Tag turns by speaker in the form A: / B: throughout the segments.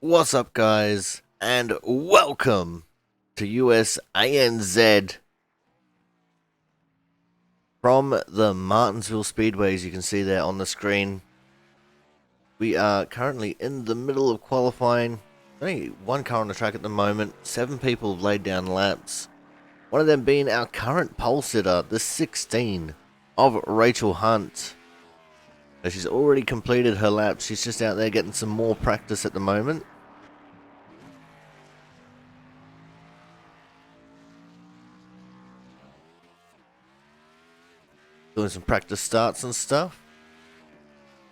A: What's up, guys, and welcome to USANZ from the Martinsville Speedway. As you can see there on the screen, we are currently in the middle of qualifying. Only one car on the track at the moment. 7 people have laid down laps. One of them being our current pole sitter, the 16 of Rachel Hunt. So she's already completed her laps. She's just out there getting some more practice at the moment. Doing some practice starts and stuff.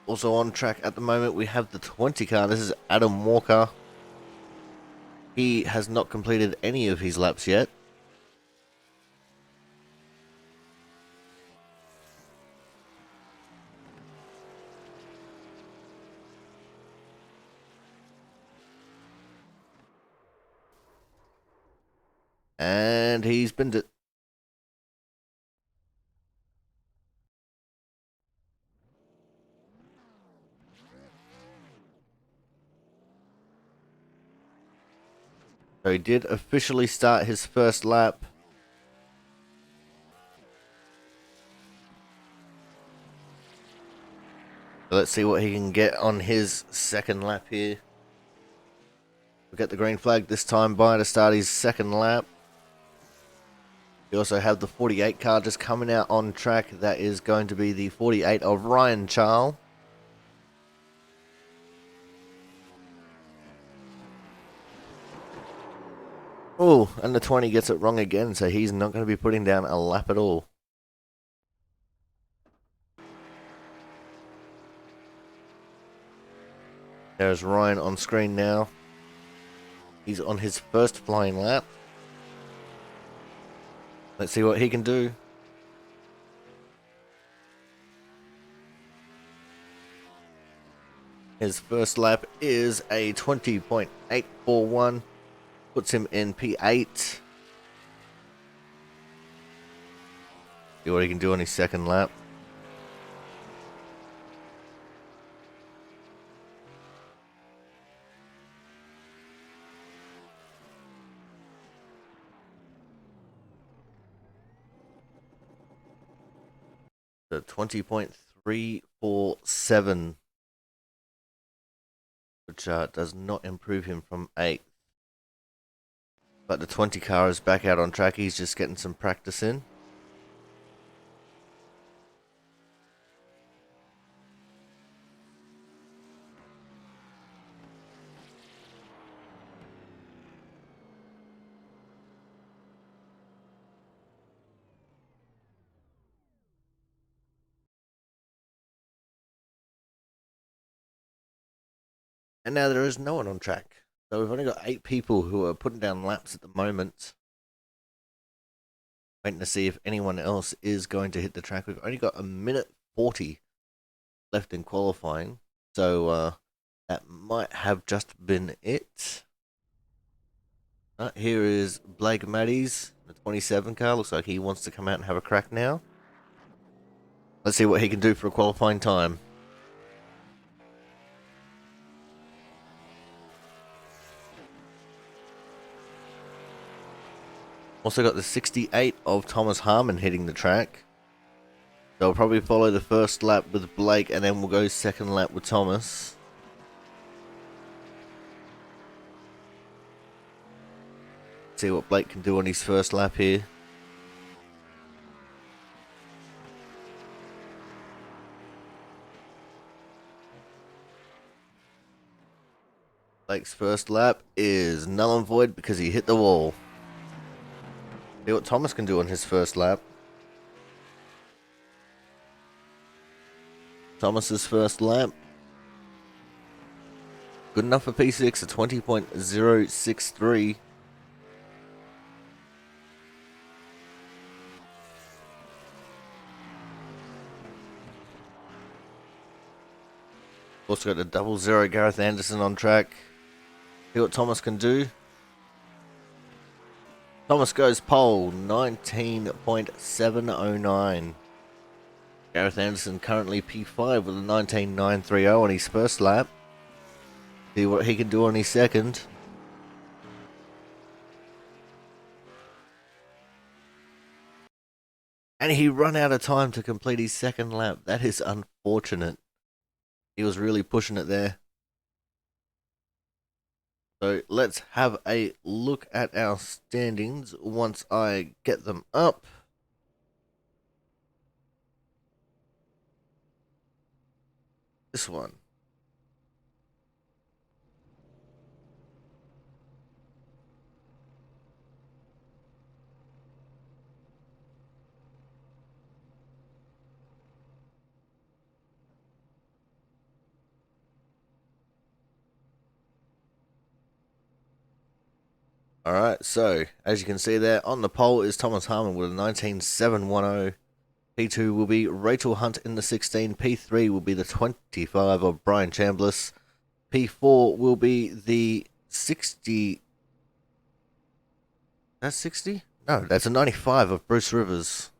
A: Also on track at the moment we have the 20 car. This is Adam Walker. He has not completed any of his laps yet. And he's been So he did officially start his first lap. So let's see what he can get on his second lap here. We'll get the green flag this time by to start his second lap. We also have the 48 car just coming out on track. That is going to be the 48 of Ryan Charles. Oh, and the 20 gets it wrong again, so he's not going to be putting down a lap at all. There's Ryan on screen now. He's on his first flying lap. Let's see what he can do. His first lap is a 20.841. Puts him in P8. See what he can do on his second lap. The 20.347, which does not improve him from 8th. But the 20 car is back out on track. He's just getting some practice in. And now there is no one on track. So we've only got 8 people who are putting down laps at the moment. Waiting to see if anyone else is going to hit the track. We've only got a minute 40 left in qualifying. So that might have just been it. Here is Blake Matties, the 27 car. Looks like he wants to come out and have a crack now. Let's see what he can do for a qualifying time. Also got the 68 of Thomas Harmon hitting the track. They'll probably follow the first lap with Blake, and then we'll go second lap with Thomas. See what Blake can do on his first lap here. Blake's first lap is null and void because he hit the wall. See what Thomas can do on his first lap. Thomas's first lap. Good enough for P6, a 20.063. Also got the 00 Gareth Anderson on track. See what Thomas can do. Thomas goes pole, 19.709. Gareth Anderson currently P5 with a 19.930 on his first lap. See what he can do on his second. And he run out of time to complete his second lap. That is unfortunate. He was really pushing it there. So let's have a look at our standings once I get them up. This one. Alright, so as you can see there, on the pole is Thomas Harmon with a 19.710. P2 will be Rachel Hunt in the 16. P3 will be the 25 of Brian Chambliss. P4 will be the 60. That's 60? No, that's a 95 of Bruce Rivers.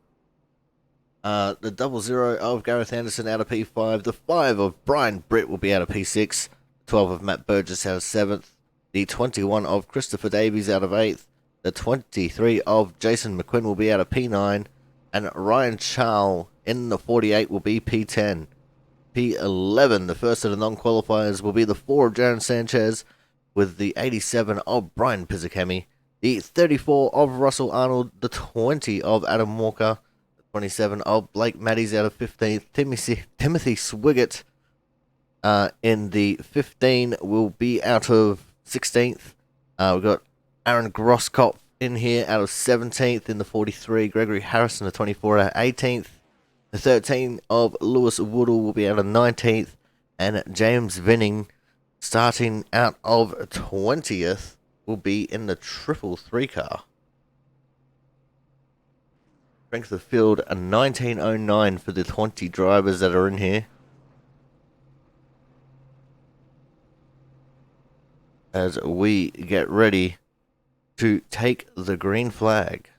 A: The 00 of Gareth Anderson out of P5. The 5 of Brian Britt will be out of P6. 12 of Matt Burgess out of 7th. The 21 of Christopher Davies out of 8th. The 23 of Jason McQuinn will be out of P9. And Ryan Charles in the 48 will be P10. P11, the first of the non-qualifiers, will be the 4 of Jaron Sanchez with the 87 of Brian Pizzicami. The 34 of Russell Arnold. The 20 of Adam Walker. The 27 of Blake Matties out of 15th. Timothy Swiggett in the 15 will be out of 16th. We've got Aaron Grosskopf in here out of 17th in the 43. Gregory Harrison, the 24, out of 18th. The 13 of Lewis Woodall will be out of 19th. And James Vinning, starting out of 20th, will be in the 333 car. Strength of field, a 1909 for the 20 drivers that are in here. As we get ready to take the green flag.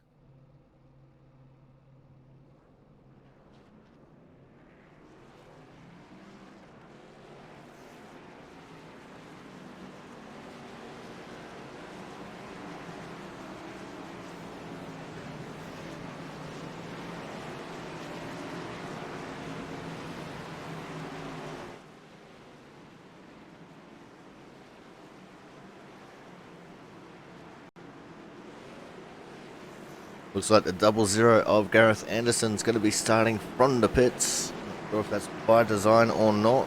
A: Looks like the 00 of Gareth Anderson's going to be starting from the pits. Not sure if that's by design or not.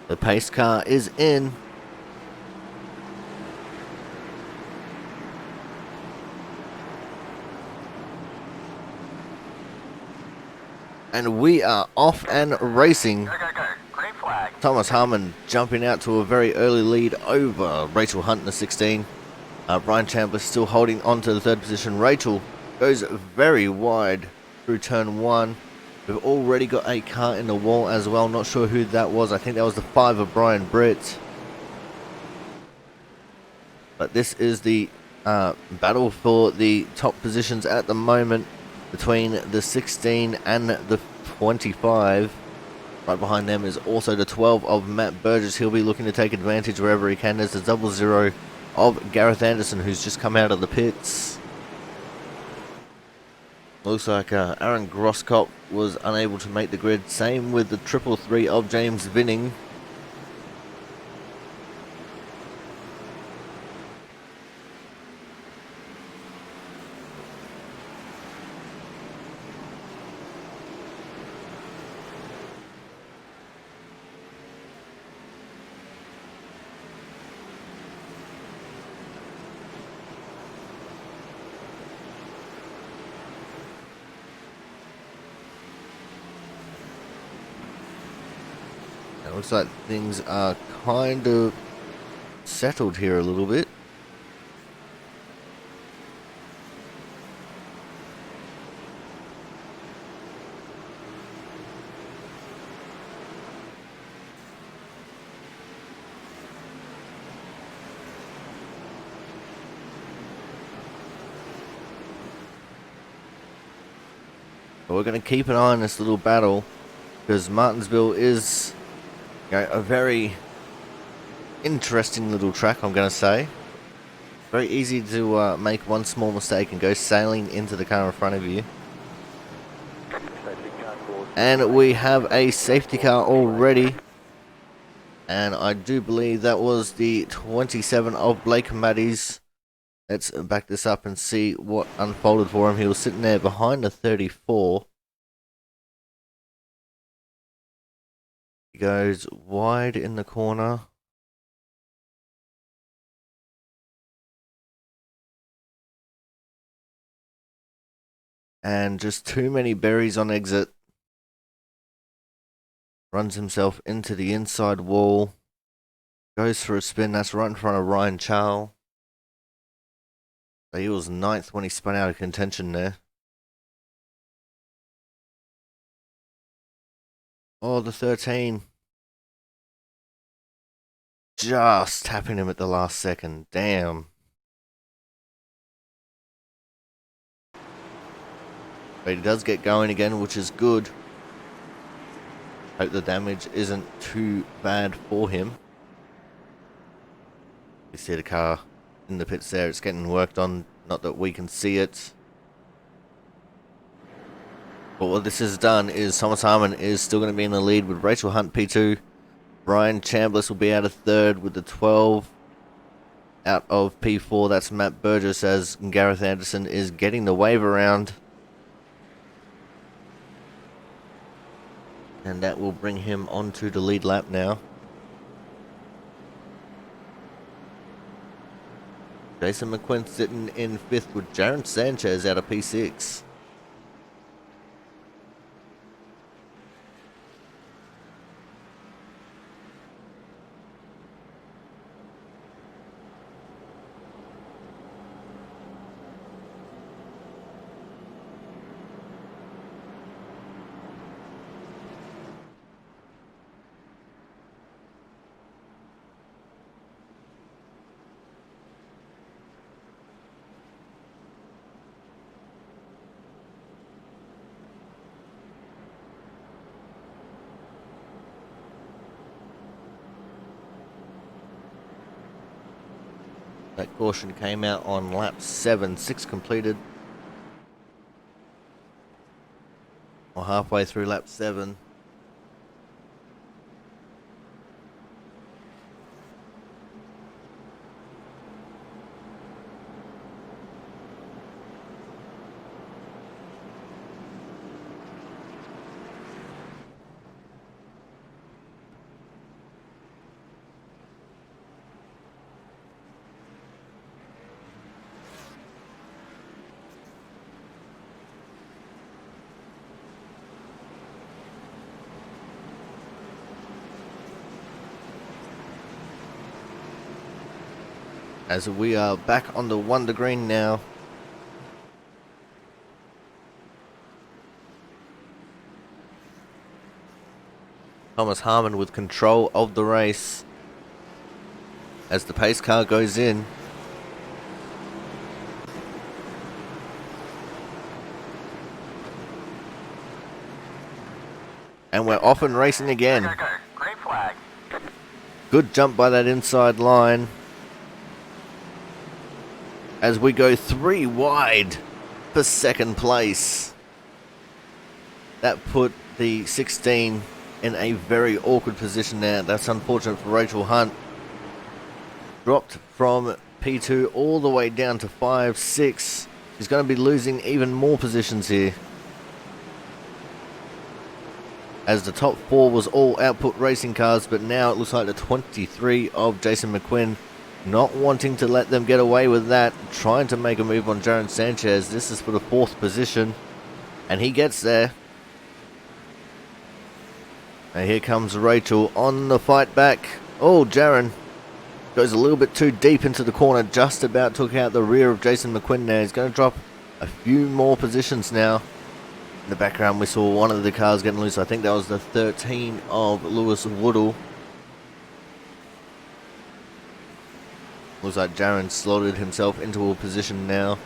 A: The pace car is in. And we are off and racing.
B: Go. Green flag.
A: Thomas Harmon jumping out to a very early lead over Rachel Hunt in the 16. Brian Chambliss still holding on to the third position. Rachel goes very wide through turn 1. We've already got a car in the wall as well. Not sure who that was. I think that was the 5 of Brian Britt. But this is the battle for the top positions at the moment. between the 16 and the 25. Right behind them is also the 12 of Matt Burgess. He'll be looking to take advantage wherever he can. There's the 00 of Gareth Anderson, who's just come out of the pits. Looks like Aaron Grosskopf was unable to make the grid. Same with the 333 of James Vinning. It looks like things are kind of settled here a little bit. But we're going to keep an eye on this little battle, because Martinsville is, you know, a very interesting little track, I'm going to say. Very easy to make one small mistake and go sailing into the car in front of you. And we have a safety car already. And I do believe that was the 27 of Blake Matties. Let's back this up and see what unfolded for him. He was sitting there behind the 34. He goes wide in the corner. And just too many berries on exit. Runs himself into the inside wall. Goes for a spin. That's right in front of Ryan Charles. So he was 9th when he spun out of contention there. Oh, the 13. Just tapping him at the last second. Damn. But he does get going again, which is good. Hope the damage isn't too bad for him. You see the car in the pits there. It's getting worked on. Not that we can see it. But what this has done is Thomas Harmon is still going to be in the lead with Rachel Hunt P2. Brian Chambliss will be out of 3rd with the 12 out of P4. That's Matt Burgess, as Gareth Anderson is getting the wave around. And that will bring him onto the lead lap now. Jason McQuinn sitting in 5th with Jaron Sanchez out of P6. That caution came out on lap 7, 6 completed. Or halfway through lap 7. As we are back on the Wonder Green now. Thomas Harmon with control of the race as the pace car goes in. And we're off and racing again.
B: Go. Green flag.
A: Good jump by that inside line. As we go 3 wide for second place. That put the 16 in a very awkward position there. That's unfortunate for Rachel Hunt. Dropped from P2 all the way down to 5, 6. She's going to be losing even more positions here. As the top 4 was all output racing cars, but now it looks like the 23 of Jason McQuinn not wanting to let them get away with that, trying to make a move on Jaron Sanchez. This is for the 4th position, and he gets there. And here comes Rachel on the fight back. Oh, Jaron goes a little bit too deep into the corner, just about took out the rear of Jason McQuinn there. He's going to drop a few more positions now. In the background, we saw one of the cars getting loose. I think that was the 13 of Lewis Woodall. Looks like Jaron slotted himself into a position now.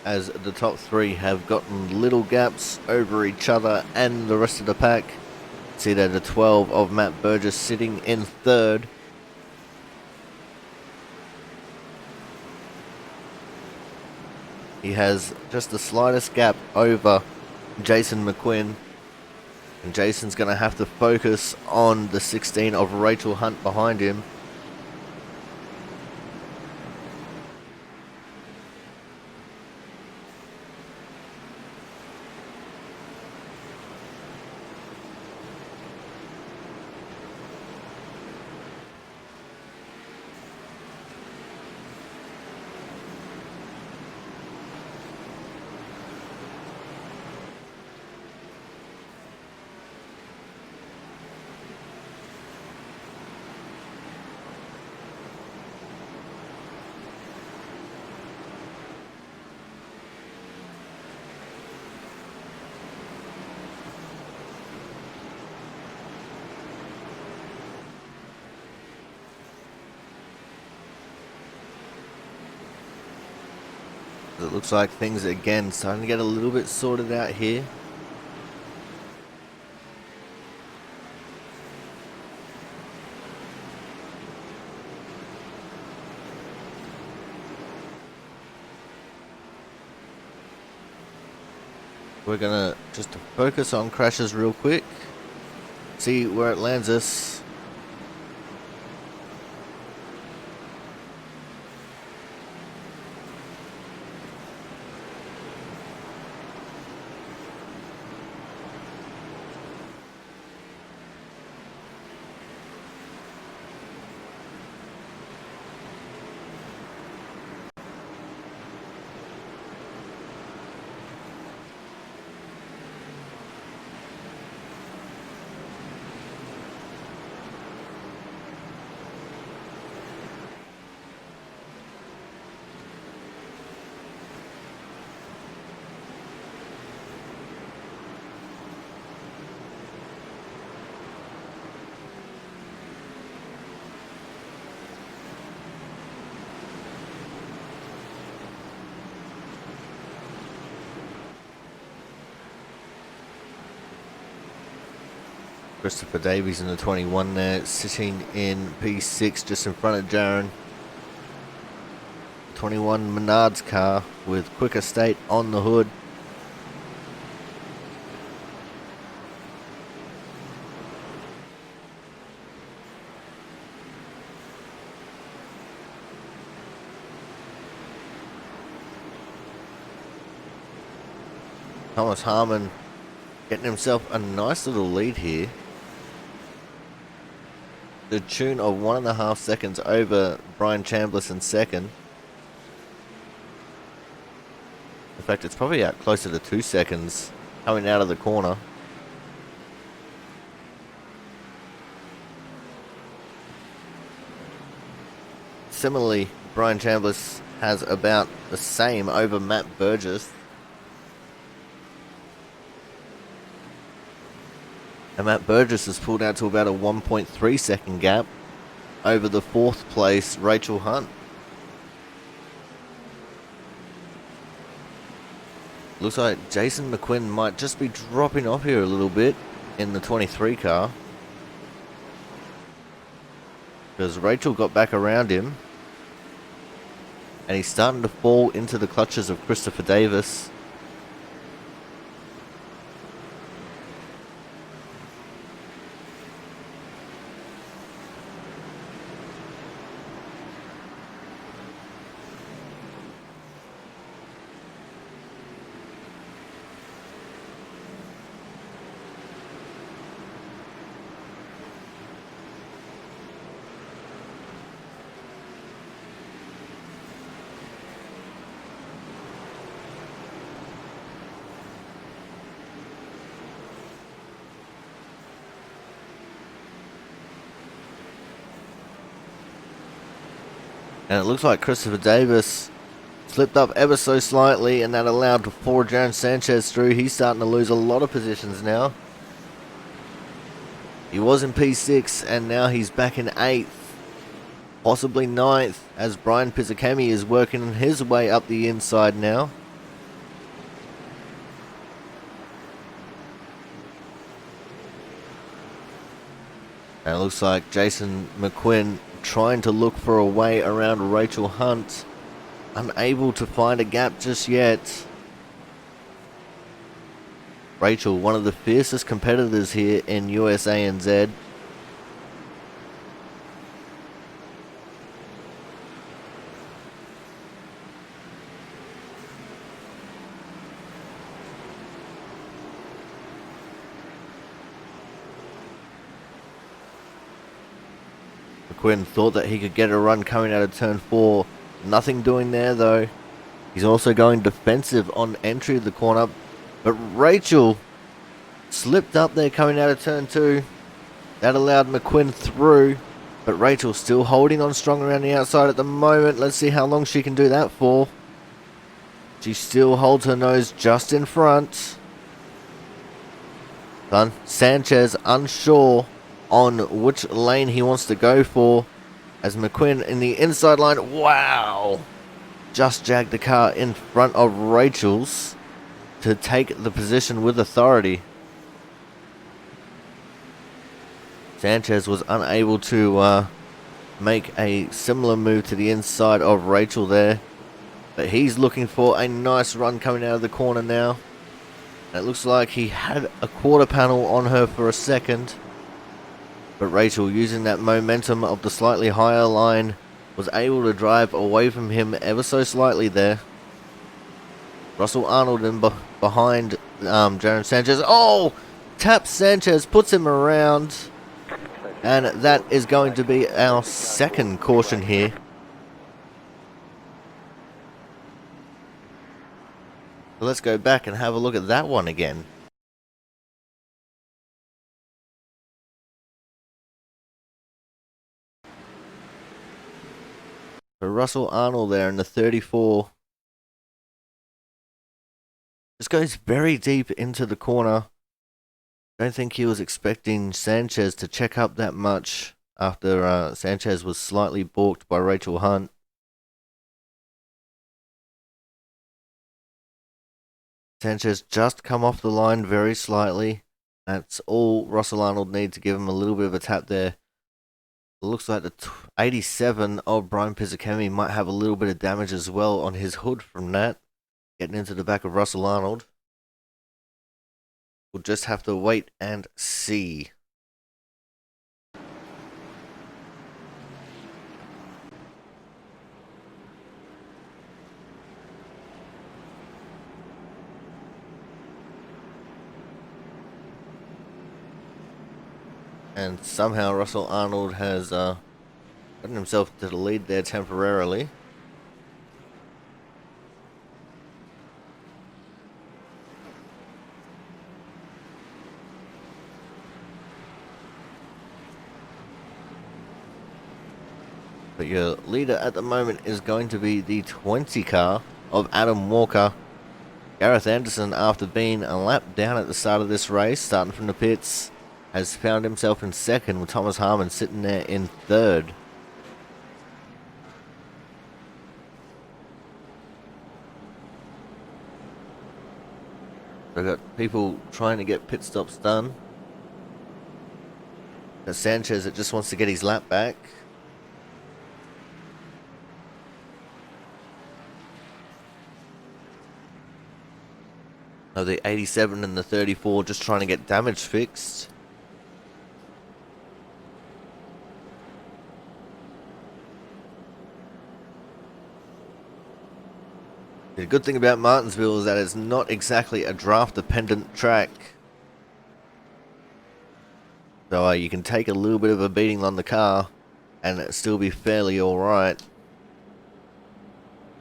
A: As the top 3 have gotten little gaps over each other and the rest of the pack. See there the 12 of Matt Burgess sitting in 3rd. He has just the slightest gap over Jason McQuinn. And Jason's going to have to focus on the 16 of Rachel Hunt behind him. It looks like things again starting to get a little bit sorted out here. We're gonna just focus on crashes real quick, see where it lands us. Christopher Davies in the 21 there, sitting in P6 just in front of Jaron. 21 Menard's car with Quicker State on the hood. Thomas Harmon getting himself a nice little lead here. The tune of 1.5 seconds over Brian Chambliss in second. In fact, it's probably out closer to 2 seconds coming out of the corner. Similarly, Brian Chambliss has about the same over Matt Burgess. And Matt Burgess has pulled out to about a 1.3 second gap over the 4th place Rachel Hunt. Looks like Jason McQuinn might just be dropping off here a little bit in the 23 car. Because Rachel got back around him. And he's starting to fall into the clutches of Christopher Davis. And it looks like Christopher Davis slipped up ever so slightly, and that allowed for Jaron Sanchez through. He's starting to lose a lot of positions now. He was in P6, and now he's back in 8th, possibly 9th, as Brian Pizzicami is working his way up the inside now. And it looks like Jason McQuinn trying to look for a way around Rachel Hunt. Unable to find a gap just yet. Rachel, one of the fiercest competitors here in USANZ. McQuinn thought that he could get a run coming out of turn 4. Nothing doing there though. He's also going defensive on entry of the corner. But Rachel slipped up there coming out of turn 2. That allowed McQuinn through. But Rachel still holding on strong around the outside at the moment. Let's see how long she can do that for. She still holds her nose just in front. Sanchez unsure on which lane he wants to go for. As McQuinn in the inside line, wow! Just jagged the car in front of Rachel's to take the position with authority. Sanchez was unable to make a similar move to the inside of Rachel there. But he's looking for a nice run coming out of the corner now. And it looks like he had a quarter panel on her for a second. But Rachel, using that momentum of the slightly higher line, was able to drive away from him ever so slightly there. Russell Arnold in behind Jaron Sanchez. Oh! Taps Sanchez, puts him around. And that is going to be our second caution here. So let's go back and have a look at that one again. So Russell Arnold there in the 34. Just goes very deep into the corner. Don't think he was expecting Sanchez to check up that much after Sanchez was slightly balked by Rachel Hunt. Sanchez just come off the line very slightly. That's all Russell Arnold needs to give him a little bit of a tap there. It looks like the 87 of Brian Pizzicami might have a little bit of damage as well on his hood from that. Getting into the back of Russell Arnold. We'll just have to wait and see. And somehow Russell Arnold has gotten himself to the lead there temporarily. But your leader at the moment is going to be the 20 car of Adam Walker. Gareth Anderson, after being a lap down at the start of this race, starting from the pits, has found himself in second with Thomas Harmon sitting there in third. We've got people trying to get pit stops done. Got Sanchez that just wants to get his lap back. Oh, the 87 and the 34 just trying to get damage fixed. The good thing about Martinsville is that it's not exactly a draft-dependent track. So you can take a little bit of a beating on the car and it still be fairly alright.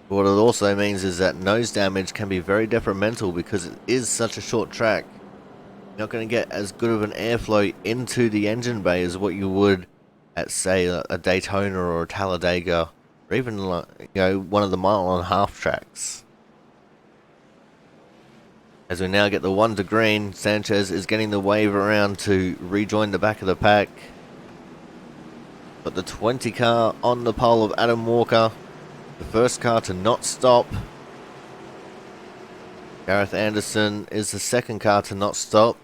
A: What it also means is that nose damage can be very detrimental because it is such a short track. You're not going to get as good of an airflow into the engine bay as what you would at, say, a Daytona or a Talladega, or even, like, one of the mile-and-a-half tracks. As we now get the 1 to green, Sanchez is getting the wave around to rejoin the back of the pack. Got the 20 car on the pole of Adam Walker. The first car to not stop. Gareth Anderson is the second car to not stop.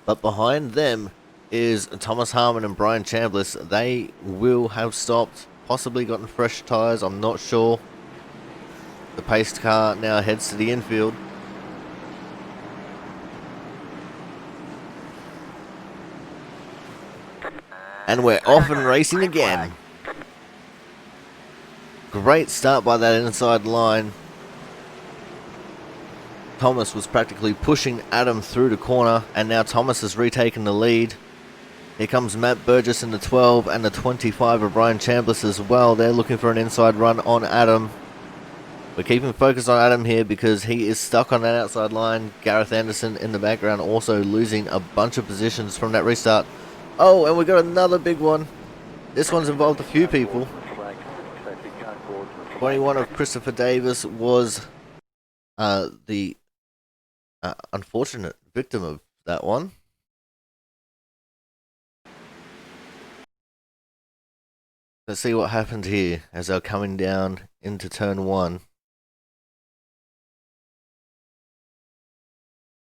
A: But behind them is Thomas Harmon and Brian Chambliss. They will have stopped, possibly gotten fresh tyres, I'm not sure. The paced car now heads to the infield. And we're off and racing again. Great start by that inside line. Thomas was practically pushing Adam through the corner, and now Thomas has retaken the lead. Here comes Matt Burgess in the 12 and the 25 of Brian Chambliss as well. They're looking for an inside run on Adam. We're keeping focus on Adam here because he is stuck on that outside line. Gareth Anderson in the background also losing a bunch of positions from that restart. Oh, and we got another big one. This one's involved a few people. 21 of Christopher Davis was the unfortunate victim of that one. Let's see what happened here as they're coming down into turn 1.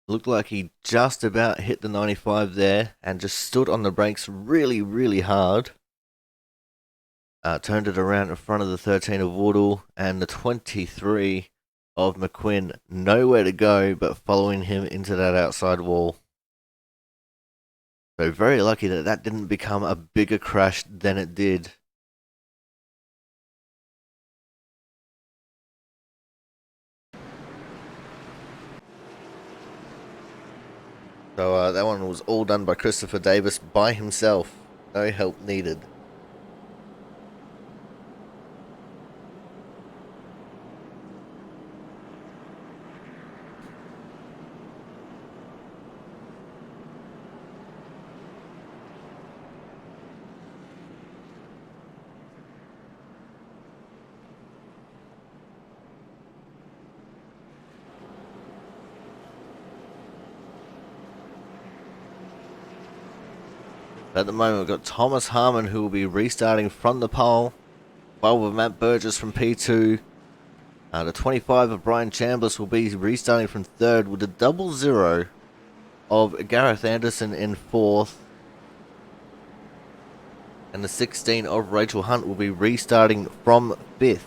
A: Looked like he just about hit the 95 there and just stood on the brakes really, really hard. Turned it around in front of the 13 of Woodall and the 23 of McQuinn. Nowhere to go but following him into that outside wall. So very lucky that that didn't become a bigger crash than it did. So that one was all done by Christopher Davis by himself. No help needed. At the moment, we've got Thomas Harmon, who will be restarting from the pole. 12 of Matt Burgess from P2. The 25 of Brian Chambliss will be restarting from 3rd with a 00 of Gareth Anderson in 4th. And the 16 of Rachel Hunt will be restarting from 5th.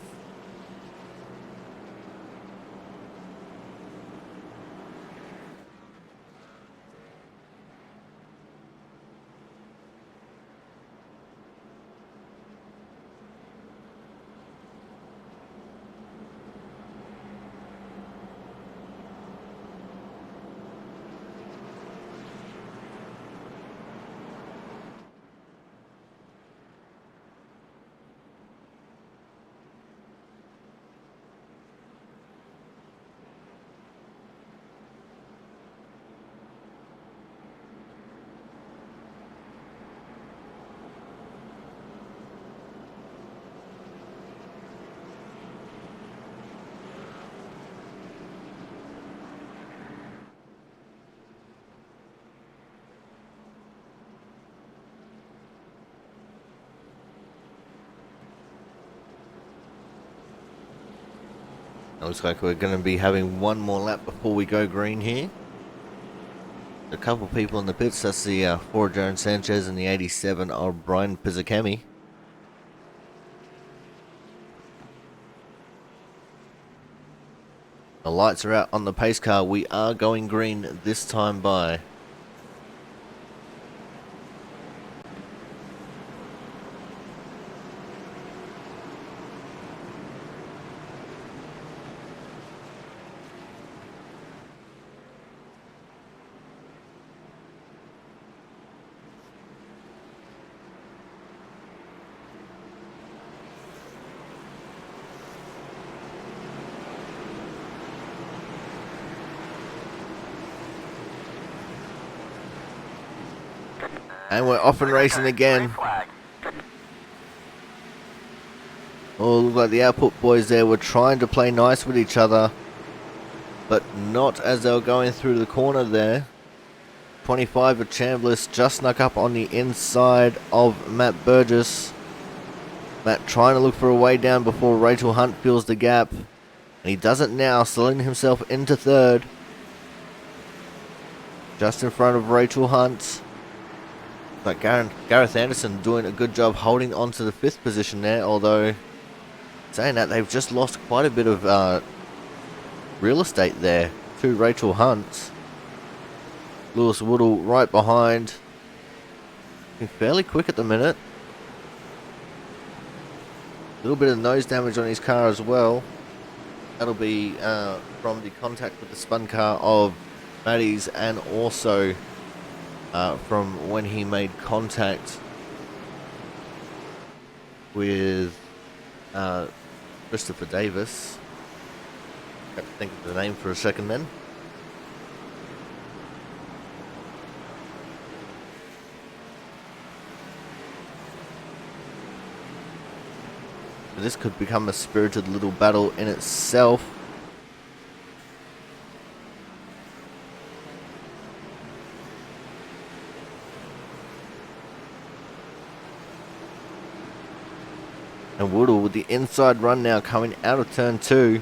A: It looks like we're going to be having one more lap before we go green here. A couple people in the pits. That's the Ford Joan Sanchez and the 87 of Brian Pizzicami. The lights are out on the pace car. We are going green this time by. And we're off and racing again. Oh, look like the output boys there were trying to play nice with each other, but not as they were going through the corner there. 25 of Chambliss just snuck up on the inside of Matt Burgess. Matt trying to look for a way down before Rachel Hunt fills the gap. And he does it now, slotting himself into third. Just in front of Rachel Hunt. But Gareth Anderson doing a good job holding on to the 5th position there, although saying that they've just lost quite a bit of real estate there to Rachel Hunt. Lewis Woodall right behind. Been fairly quick at the minute. A little bit of nose damage on his car as well. That'll be from the contact with the spun car of Matty's, and also from when he made contact with Christopher Davis. Have to think of the name for a second then. This could become a spirited little battle in itself. And Woodall with the inside run now coming out of turn 2.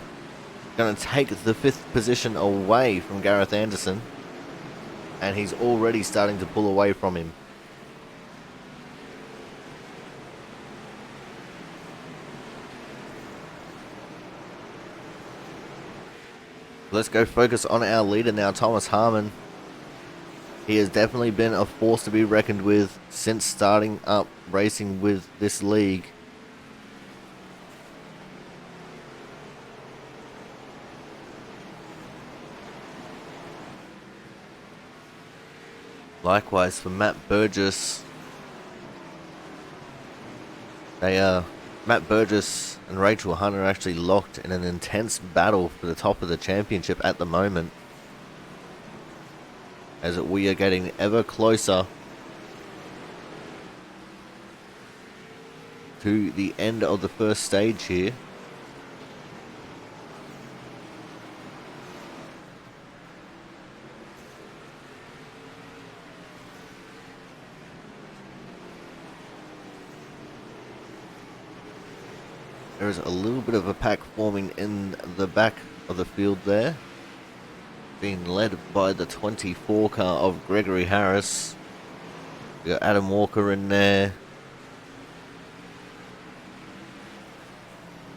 A: Going to take the 5th position away from Gareth Anderson. And he's already starting to pull away from him. Let's go focus on our leader now, Thomas Harmon. He has definitely been a force to be reckoned with since starting up racing with this league. Likewise for Matt Burgess. Matt Burgess and Rachel Hunt are actually locked in an intense battle for the top of the championship at the moment, as we are getting ever closer to the end of the first stage here. There is a little bit of a pack forming in the back of the field there, being led by the 24 car of Gregory Harris. We got Adam Walker in there,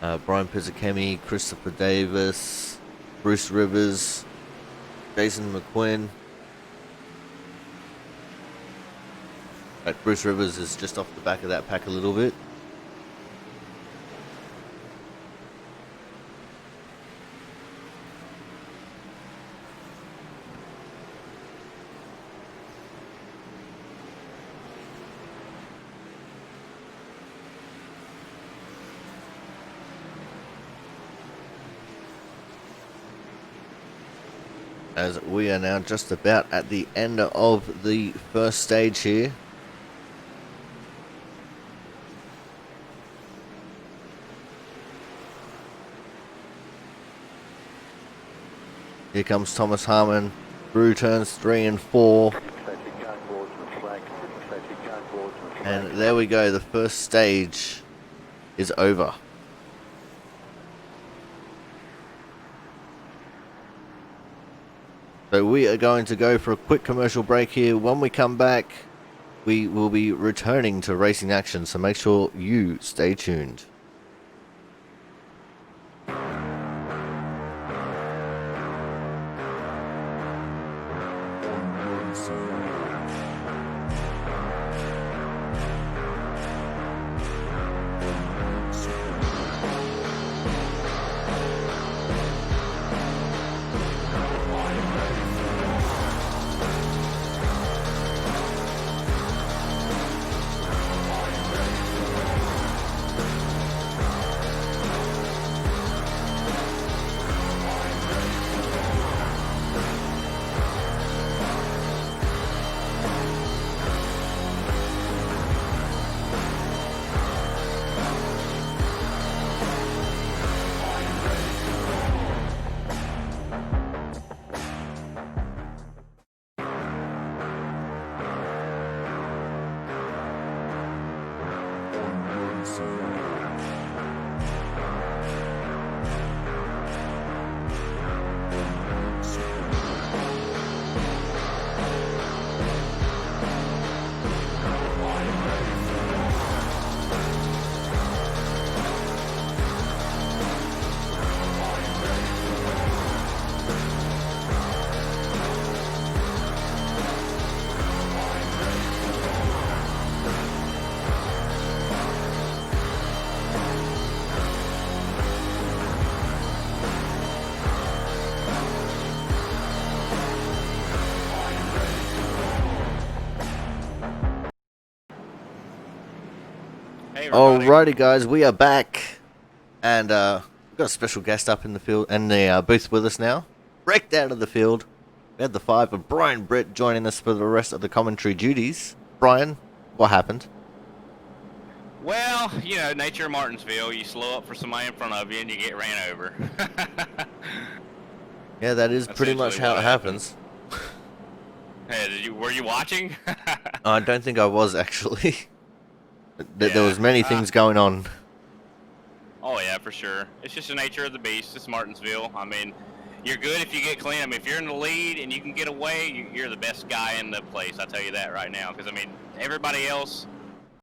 A: Brian Pizzicami, Christopher Davis, Bruce Rivers, Jason McQuinn. Bruce Rivers is just off the back of that pack a little bit. As we are now just about at the end of the first stage here. Here comes Thomas Harmon through turns 3 and 4. And there we go, the first stage is over. So we are going to go for a quick commercial break here. When we come back, we will be returning to racing action, so make sure you stay tuned.
B: Hey everybody.
A: Alrighty guys, we are back, and we've got a special guest up in the field, in the booth with us now. Wrecked out of the field. We had the 5 of Brian Britt joining us for the rest of the commentary duties. Brian, what happened?
B: Well, you know, nature of Martinsville, you slow up for somebody in front of you and you get ran over.
A: Yeah, that is pretty much how it happens.
B: Hey, were you watching?
A: I don't think I was, actually. There was many things going on.
B: Oh yeah, for sure. It's just the nature of the beast. It's Martinsville. I mean, you're good if you get clean. I mean, if you're in the lead and you can get away, you're the best guy in the place. I'll tell you that right now. Because, I mean, everybody else,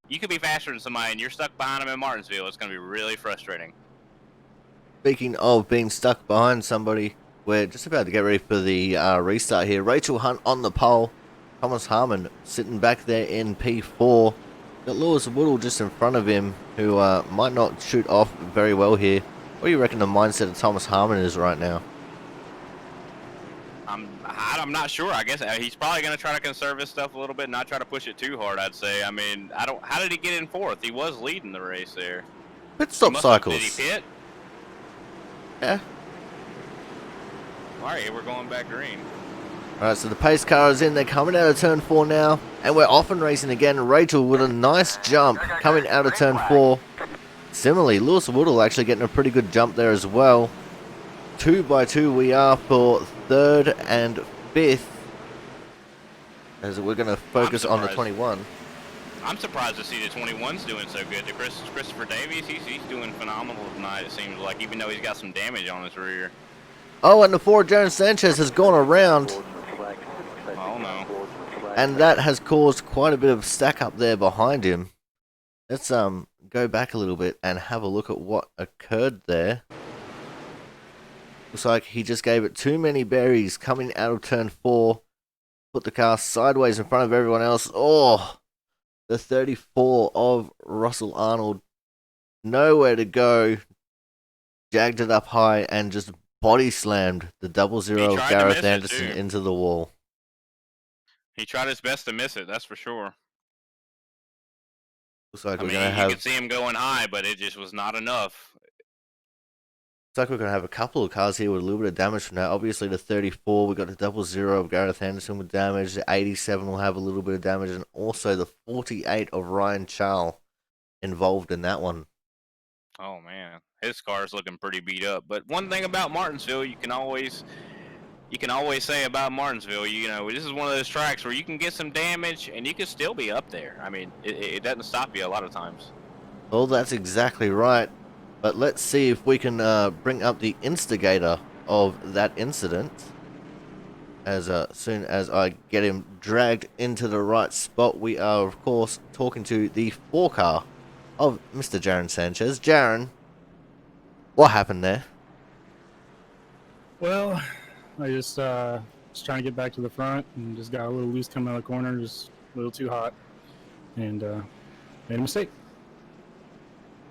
B: you could be faster than somebody and you're stuck behind them in Martinsville. It's going to be really frustrating.
A: Speaking of being stuck behind somebody, we're just about to get ready for the restart here. Rachel Hunt on the pole. Thomas Harmon sitting back there in P4. Got Lewis Woodall just in front of him, who might not shoot off very well here. What do you reckon the mindset of Thomas Harmon is right now?
B: I'm not sure. I guess he's probably going to try to conserve his stuff a little bit and not try to push it too hard, I'd say. I mean, how did he get in fourth? He was leading the race there.
A: Pit stop cycles.
B: Did he pit?
A: Yeah.
B: All right, we're going back green.
A: Alright, so the pace car is in. They're coming out of turn 4 now. And we're off and racing again. Rachel with a nice jump coming out of turn 4. Similarly, Lewis Woodall actually getting a pretty good jump there as well. 2 by 2 we are for 3rd and 5th. As we're going to focus on the 21.
B: I'm surprised to see the 21's doing so good. Christopher Davies, he's doing phenomenal tonight, it seems like, even though he's got some damage on his rear.
A: Oh, and the Ford Jones Sanchez has gone around.
B: Oh no.
A: And that has caused quite a bit of stack up there behind him. Let's go back a little bit and have a look at what occurred there. Looks like he just gave it too many berries coming out of turn 4. Put the car sideways in front of everyone else. Oh, the 34 of Russell Arnold. Nowhere to go. Jagged it up high and just body slammed the 00 of Gareth Anderson into the wall.
B: He tried his best to miss it, that's for sure.
A: Looks like we're gonna have.
B: You could see him going high, but it just was not enough.
A: Looks like we're gonna have a couple of cars here with a little bit of damage from that. Obviously, the 34, we got the 00 of Gareth Anderson with damage. The 87 will have a little bit of damage, and also the 48 of Ryan Charles involved in that one.
B: Oh man, his car is looking pretty beat up. But one thing about Martinsville, you can always say about Martinsville, you know, this is one of those tracks where you can get some damage and you can still be up there. I mean, it doesn't stop you a lot of times.
A: Well, that's exactly right. But let's see if we can bring up the instigator of that incident. as soon as I get him dragged into the right spot. We are, of course, talking to the 4 car of Mr. Jaron Sanchez. Jaron, what happened there?
C: Well, I just was trying to get back to the front and just got a little loose coming out of the corner, just a little too hot, and made a mistake.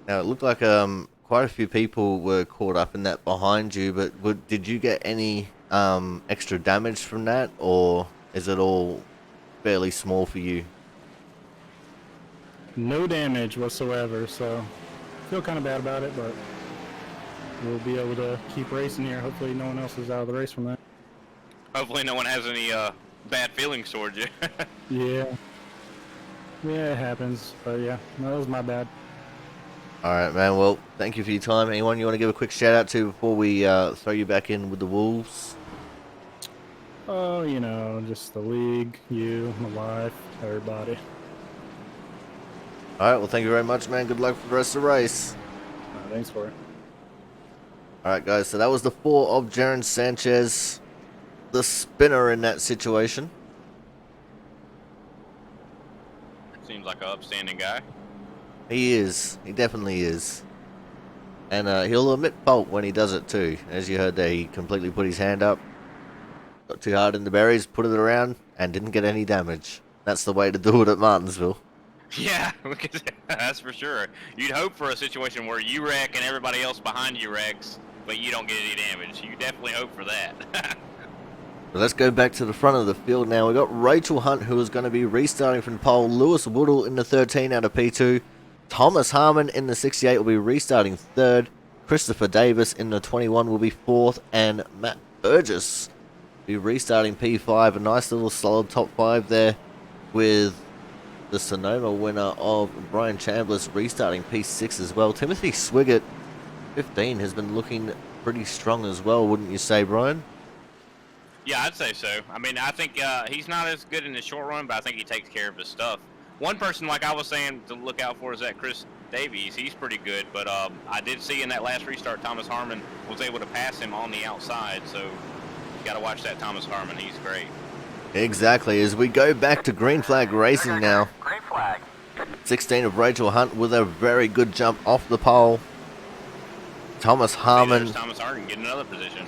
A: Now, it looked like quite a few people were caught up in that behind you, but did you get any extra damage from that, or is it all fairly small for you?
C: No damage whatsoever, so I feel kind of bad about it, but we'll be able to keep racing here. Hopefully no one else is out of the race from that.
B: Hopefully no one has any bad feelings towards you.
C: Yeah, it happens, but yeah, no, that was my bad.
A: Alright, man, well, thank you for your time. Anyone you want to give a quick shout out to before we throw you back in with the Wolves?
C: Oh, you know, just the league, you, my wife, everybody.
A: Alright, well, thank you very much, man. Good luck for the rest of the race.
C: Thanks for it.
A: Alright, guys, so that was the 4 of Jaron Sanchez, the spinner in that situation.
B: Seems like an upstanding guy.
A: He is. He definitely is. And he'll admit fault when he does it too. As you heard there, he completely put his hand up, got too hard in the berries, put it around, and didn't get any damage. That's the way to do it at Martinsville.
B: Yeah, that's for sure. You'd hope for a situation where you wreck and everybody else behind you wrecks, but you don't get any damage. You definitely hope for that.
A: But let's go back to the front of the field now. We've got Rachel Hunt, who is going to be restarting from pole. Lewis Woodall in the 13 out of P2. Thomas Harmon in the 68 will be restarting 3rd. Christopher Davis in the 21 will be 4th. And Matt Burgess will be restarting P5. A nice little solid top 5 there, with the Sonoma winner of Brian Chambliss restarting P6 as well. Timothy Swiggett, 15, has been looking pretty strong as well, wouldn't you say, Brian?
B: Yeah, I'd say so. I mean, I think he's not as good in the short run, but I think he takes care of his stuff. One person, like I was saying, to look out for is that Chris Davies. He's pretty good, but I did see in that last restart Thomas Harmon was able to pass him on the outside, so you got to watch that Thomas Harmon. He's great.
A: Exactly, as we go back to green flag racing now.
D: Green flag.
A: 16 of Rachel Hunt with a very good jump off the pole. Thomas Harmon
B: Thomas Harmon get another position.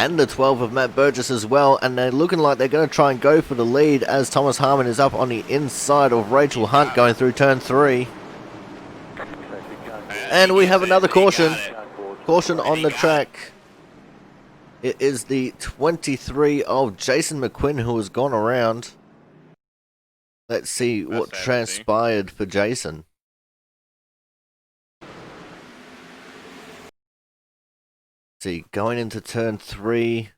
A: and the 12 of Matt Burgess as well, and they're looking like they're going to try and go for the lead as Thomas Harmon is up on the inside of Rachel Hunt going through turn 3. And we have another caution. Caution on the track. It is the 23 of Jason McQuinn who has gone around. Let's see what transpired for Jason. See, going into turn 3.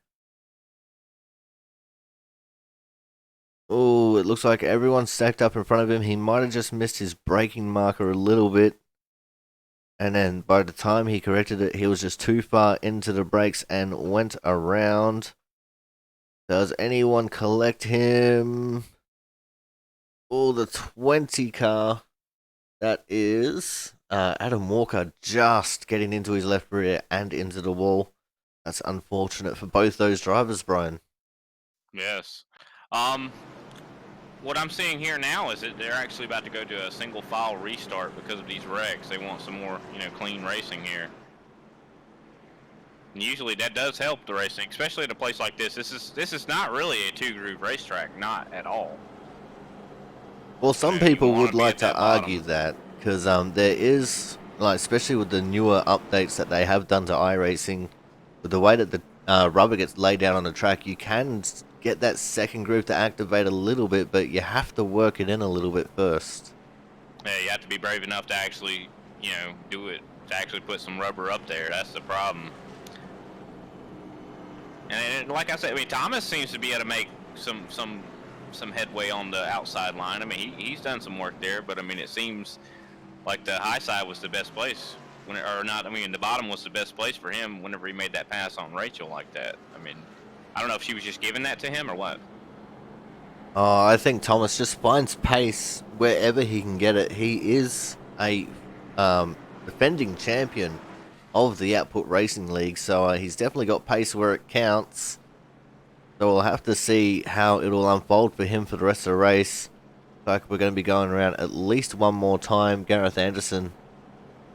A: Oh, it looks like everyone's stacked up in front of him. He might have just missed his braking marker a little bit. And then by the time he corrected it, he was just too far into the brakes and went around. Does anyone collect him? Oh, the 20 car. That is Adam Walker just getting into his left rear and into the wall. That's unfortunate for both those drivers, Brian.
B: Yes. What I'm seeing here now is that they're actually about to go to a single file restart because of these wrecks. They want some more, clean racing here. And usually that does help the racing, especially at a place like this. This is not really a two-groove racetrack, not at all.
A: Well, some people would like to argue that, because there is, like, especially with the newer updates that they have done to iRacing, with the way that the rubber gets laid down on the track, you can get that second groove to activate a little bit, but you have to work it in a little bit first.
B: Yeah, you have to be brave enough to actually, do it, to actually put some rubber up there. That's the problem. And like I said, I mean, Thomas seems to be able to make some headway on the outside line. I mean, he's done some work there, but I mean, it seems like the high side was the best place the bottom was the best place for him whenever he made that pass on Rachel like that. I mean, I don't know if she was just giving that to him or what.
A: I think Thomas just finds pace wherever he can get it. He is a defending champion of the Output Racing League, so he's definitely got pace where it counts. So we'll have to see how it will unfold for him for the rest of the race. Looks like we're going to be going around at least one more time. Gareth Anderson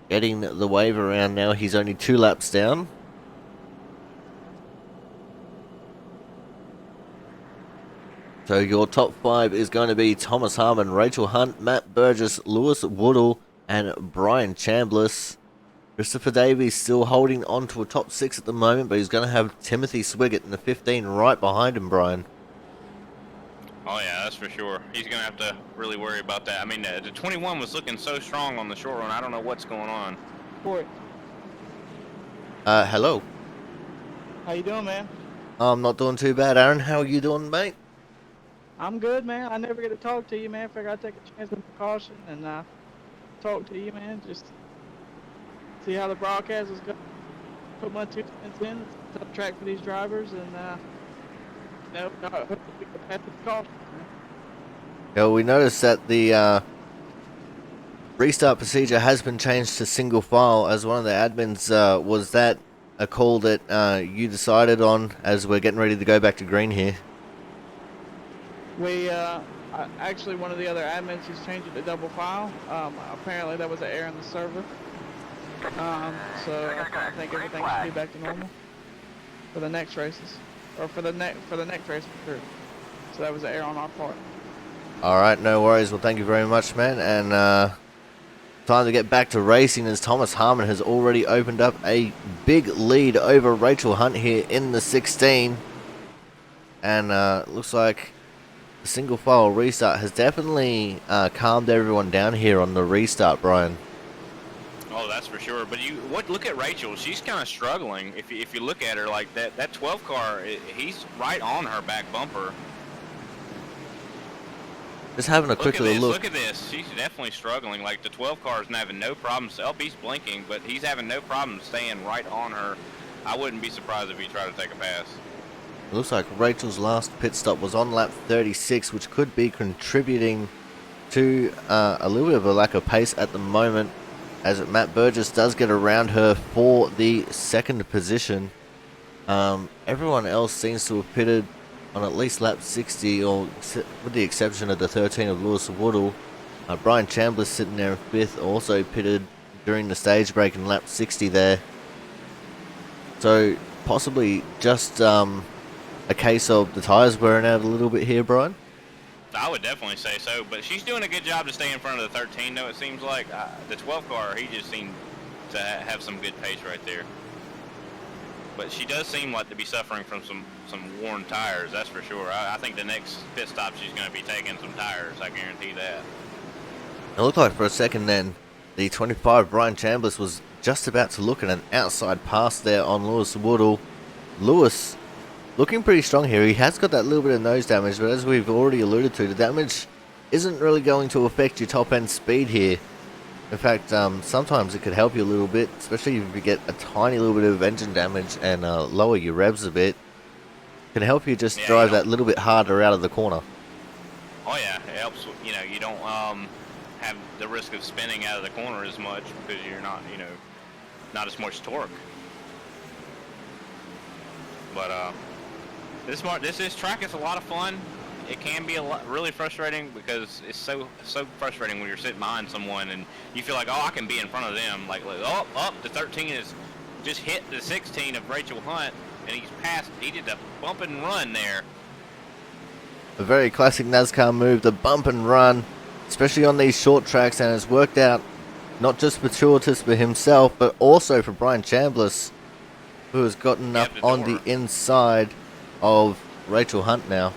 A: getting the wave around now. He's only 2 laps down. So your top 5 is going to be Thomas Harmon, Rachel Hunt, Matt Burgess, Lewis Woodall, and Brian Chambliss. Christopher Davies still holding on to a top 6 at the moment, but he's going to have Timothy Swiggett in the 15 right behind him, Brian.
B: Oh yeah, that's for sure. He's gonna have to really worry about that. I mean, the 21 was looking so strong on the short run. I don't know what's going on.
D: Boy,
A: Hello.
D: how you doing, man?
A: I'm not doing too bad, Aaron. How are you doing, mate?
D: I'm good, man. I never get to talk to you, man. Figure I'd take a chance of precaution and talk to you, man. Just see how the broadcast is going. Put my 2 cents in. It's a tough track for these drivers, and hopefully we can pass the caution.
A: Yeah, we noticed that the restart procedure has been changed to single file. As one of the admins, was that a call that you decided on as we're getting ready to go back to green here?
D: We actually one of the other admins has changed it to double file. Apparently that was an error in the server. So I think everything should be back to normal for the next races, or for the next race for sure. So that was an error on our part.
A: Alright, no worries. Well, thank you very much, man. And time to get back to racing as Thomas Harmon has already opened up a big lead over Rachel Hunt here in the 16. And looks like the single file restart has definitely calmed everyone down here on the restart, Brian.
B: Oh, that's for sure. But look at Rachel. She's kind of struggling. If you look at her like that 12 car, he's right on her back bumper.
A: Just having a quick little look.
B: Look at this. She's definitely struggling. Like the 12 car is having no problems. LB's blinking, but he's having no problem staying right on her. I wouldn't be surprised if he tried to take a pass.
A: It looks like Rachel's last pit stop was on lap 36, which could be contributing to a little bit of a lack of pace at the moment, as Matt Burgess does get around her for the 2nd position. Everyone else seems to have pitted on at least lap 60, or with the exception of the 13 of Lewis Woodall. Brian Chambliss sitting there in 5th, also pitted during the stage break in lap 60 there. So possibly just a case of the tyres wearing out a little bit here, Brian?
B: I would definitely say so, but she's doing a good job to stay in front of the 13, though, it seems like. The 12 car, he just seemed to have some good pace right there. But she does seem like to be suffering from some worn tires, that's for sure. I think the next pit stop she's going to be taking some tires, I guarantee that.
A: It looked like for a second then, the 25 Brian Chambliss was just about to look at an outside pass there on Lewis Woodall. Lewis looking pretty strong here. He has got that little bit of nose damage, but as we've already alluded to, the damage isn't really going to affect your top end speed here. In fact, sometimes it could help you a little bit, especially if you get a tiny little bit of engine damage and lower your revs a bit. It can help you just drive that little bit harder out of the corner.
B: Oh yeah, it helps. You don't have the risk of spinning out of the corner as much because you're not, not as much torque. But this track is a lot of fun. It can be really frustrating because it's so frustrating when you're sitting behind someone and you feel like, oh, I can be in front of them. Like the 13 is just hit the 16 of Rachel Hunt and he's passed. He did a bump and run there.
A: A very classic NASCAR move, the bump and run, especially on these short tracks, and it's worked out not just fortuitous for himself, but also for Brian Chambliss, who has gotten up on the inside of Rachel Hunt now.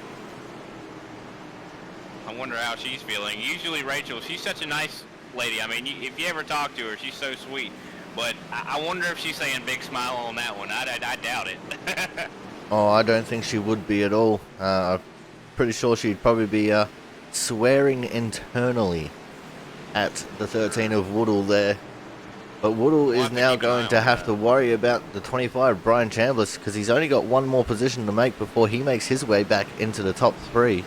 B: I wonder how she's feeling. Usually Rachel, she's such a nice lady. I mean, if you ever talk to her, she's so sweet. But I wonder if she's saying big smile on that one. I doubt it.
A: Oh, I don't think she would be at all. I'm pretty sure she'd probably be swearing internally at the 13 of Woodall there. But Woodall is now going to have to worry about the 25 Brian Chambliss, because he's only got one more position to make before he makes his way back into the top 3.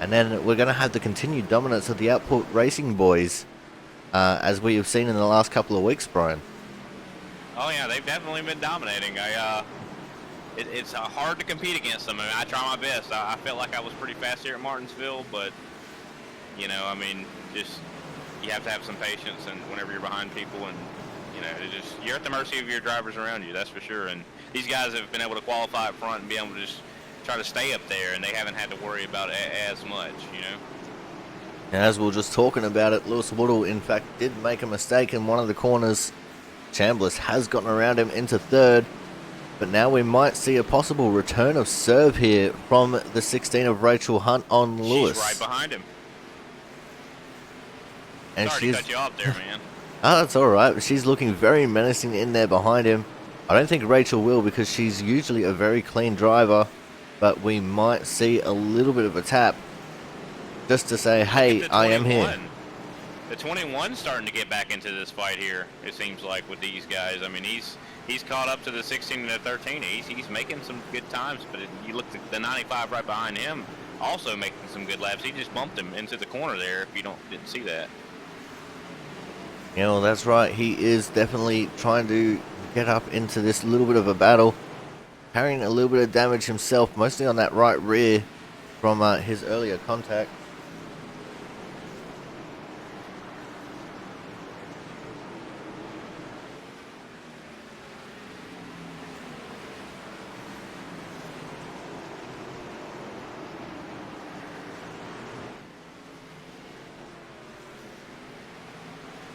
A: And then we're going to have the continued dominance of the Output Racing boys, as we have seen in the last couple of weeks, Brian.
B: Oh yeah, they've definitely been dominating. it's hard to compete against them. I mean, I try my best. I felt like I was pretty fast here at Martinsville, but you know, I mean, just you have to have some patience, and whenever you're behind people, and you know, you're at the mercy of your drivers around you. That's for sure. And these guys have been able to qualify up front and be able to just try to stay up there, and they haven't had to worry about it as much. You know.
A: And as we were just talking about it, Lewis Woodall, in fact, did make a mistake in one of the corners. Chambliss has gotten around him into third, but now we might see a possible return of serve here from the 16 of Rachel Hunt on Lewis.
B: She's right behind him.
A: And
B: Sorry to cut you off there, man.
A: Oh, that's alright. She's looking very menacing in there behind him. I don't think Rachel will, because she's usually a very clean driver, but we might see a little bit of a tap just to say, hey, I am here.
B: The 21's starting to get back into this fight here, it seems like, with these guys. I mean, he's caught up to the 16 and the 13. He's making some good times, but you look at the 95 right behind him, also making some good laps. He just bumped him into the corner there, if you didn't see that.
A: You know, that's right. He is definitely trying to get up into this little bit of a battle, carrying a little bit of damage himself, mostly on that right rear from his earlier contact.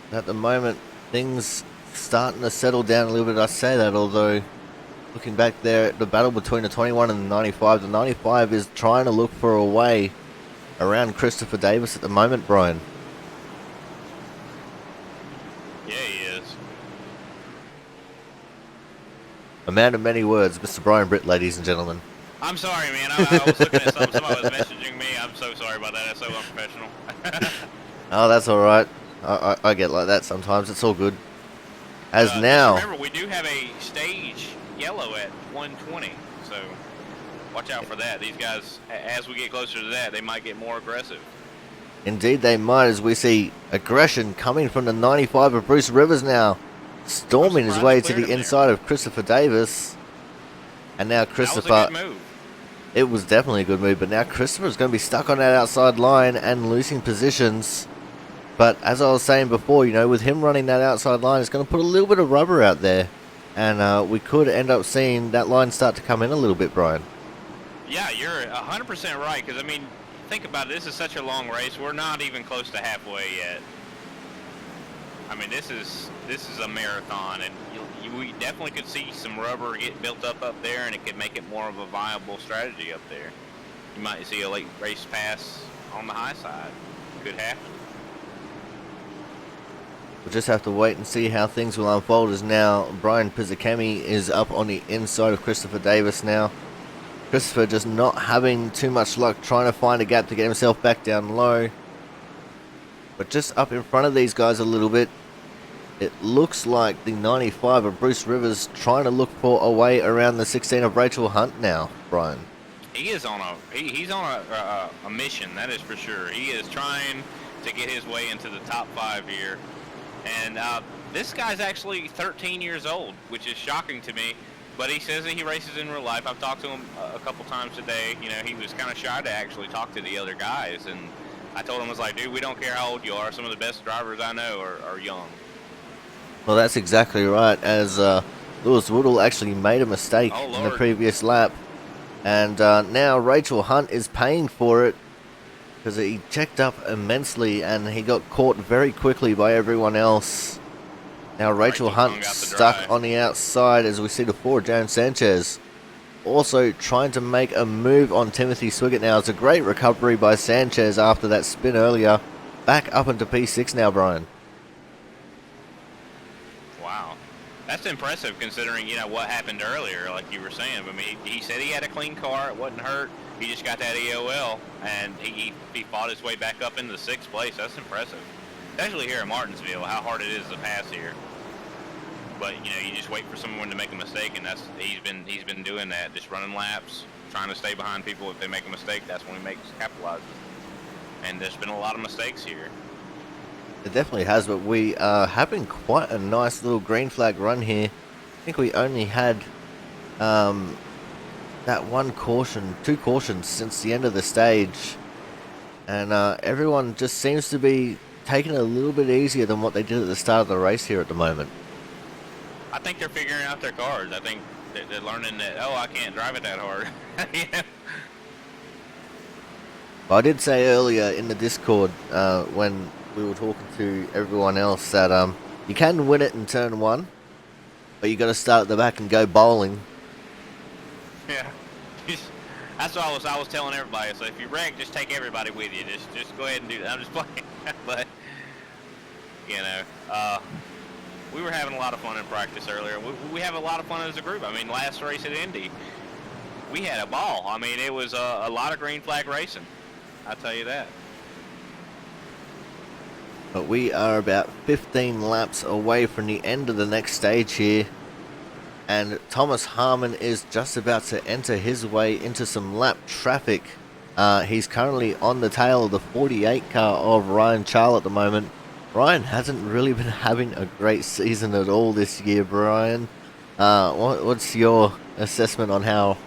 A: At the moment, things starting to settle down a little bit. I say that, although looking back there at the battle between the 21 and the 95, the 95 is trying to look for a way around Christopher Davis at the moment, Brian.
B: Yeah, he is.
A: A man of many words, Mr. Brian Britt, ladies and gentlemen.
B: I'm sorry, man. I was looking at something. Somebody was messaging me. I'm so sorry about that. That's so unprofessional.
A: Oh, that's alright. I get like that sometimes. It's all good. As now...
B: Remember, we do have a stage yellow at 120, so watch out for that. These guys, as we get closer to that, they might get more aggressive.
A: Indeed they might, as we see aggression coming from the 95 of Bruce Rivers now, storming his way to the inside of Christopher Davis. And now Christopher...
B: That was a good move.
A: It was definitely a good move, but now Christopher's going to be stuck on that outside line and losing positions. But as I was saying before, you know, with him running that outside line, it's going to put a little bit of rubber out there. And we could end up seeing that line start to come in a little bit, Brian.
B: Yeah, you're 100% right, because, I mean, think about it. This is such a long race. We're not even close to halfway yet. I mean, this is a marathon, and we definitely could see some rubber get built up there, and it could make it more of a viable strategy up there. You might see a late race pass on the high side. Could happen.
A: We'll just have to wait and see how things will unfold, as now Brian Pizzicami is up on the inside of Christopher Davis now. Christopher just not having too much luck trying to find a gap to get himself back down low. But just up in front of these guys a little bit, it looks like the 95 of Bruce Rivers trying to look for a way around the 16 of Rachel Hunt now, Brian.
B: He is on he's on a mission, that is for sure. He is trying to get his way into the top 5 here. And this guy's actually 13 years old, which is shocking to me. But he says that he races in real life. I've talked to him a couple times today. You know, he was kind of shy to actually talk to the other guys. And I told him, I was like, dude, we don't care how old you are. Some of the best drivers I know are young.
A: Well, that's exactly right, as Lewis Woodall actually made a mistake in the previous lap. And now Rachel Hunt is paying for it, because he checked up immensely and he got caught very quickly by everyone else. Now Rachel Hunt stuck on the outside, as we see the forward James Sanchez also trying to make a move on Timothy Swiggett now. It's a great recovery by Sanchez after that spin earlier. Back up into P6 now, Brian.
B: Wow. That's impressive considering, you know, what happened earlier, like you were saying. I mean, he said he had a clean car, it wasn't hurt. He just got that EOL, and he fought his way back up into the 6th place. That's impressive. Especially here at Martinsville, how hard it is to pass here. But, you know, you just wait for someone to make a mistake, and he's been doing that, just running laps, trying to stay behind people. If they make a mistake, that's when he capitalizes. And there's been a lot of mistakes here.
A: It definitely has, but we are having quite a nice little green flag run here. I think we only had that one caution, 2 cautions since the end of the stage, and everyone just seems to be taking it a little bit easier than what they did at the start of the race here at the moment.
B: I think they're figuring out their cars. I think they're learning that, oh, I can't drive it that hard. Yeah.
A: I did say earlier in the Discord when we were talking to everyone else that you can win it in turn 1, but you got to start at the back and go bowling.
B: Yeah. That's what I was telling everybody. So if you wreck, just take everybody with you. Just go ahead and do that. I'm just playing. But, you know, we were having a lot of fun in practice earlier. We have a lot of fun as a group. I mean, last race at Indy, we had a ball. I mean, it was a lot of green flag racing. I'll tell you that.
A: But we are about 15 laps away from the end of the next stage here. And Thomas Harmon is just about to enter his way into some lap traffic. He's currently on the tail of the 48 car of Ryan Charles at the moment. Ryan hasn't really been having a great season at all this year, Brian. What's your assessment on how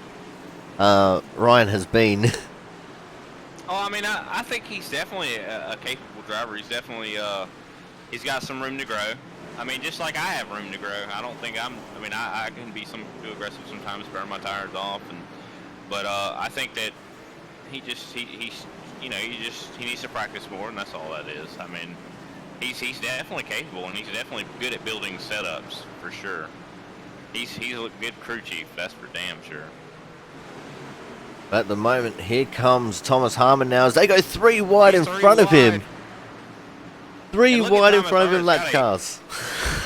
A: Ryan has been?
B: Oh, I mean, I think he's definitely a capable driver. He's definitely, he's got some room to grow. I mean, just like I have room to grow. I don't think I can be too aggressive sometimes, burn my tires off. But I think that he's you know, he needs to practice more, and that's all that is. I mean, he's definitely capable, and he's definitely good at building setups, for sure. He's a good crew chief, that's for damn sure.
A: At the moment, here comes Thomas Harmon now as they go 3 wide in front of him. 3 wide in front of him, lap cars.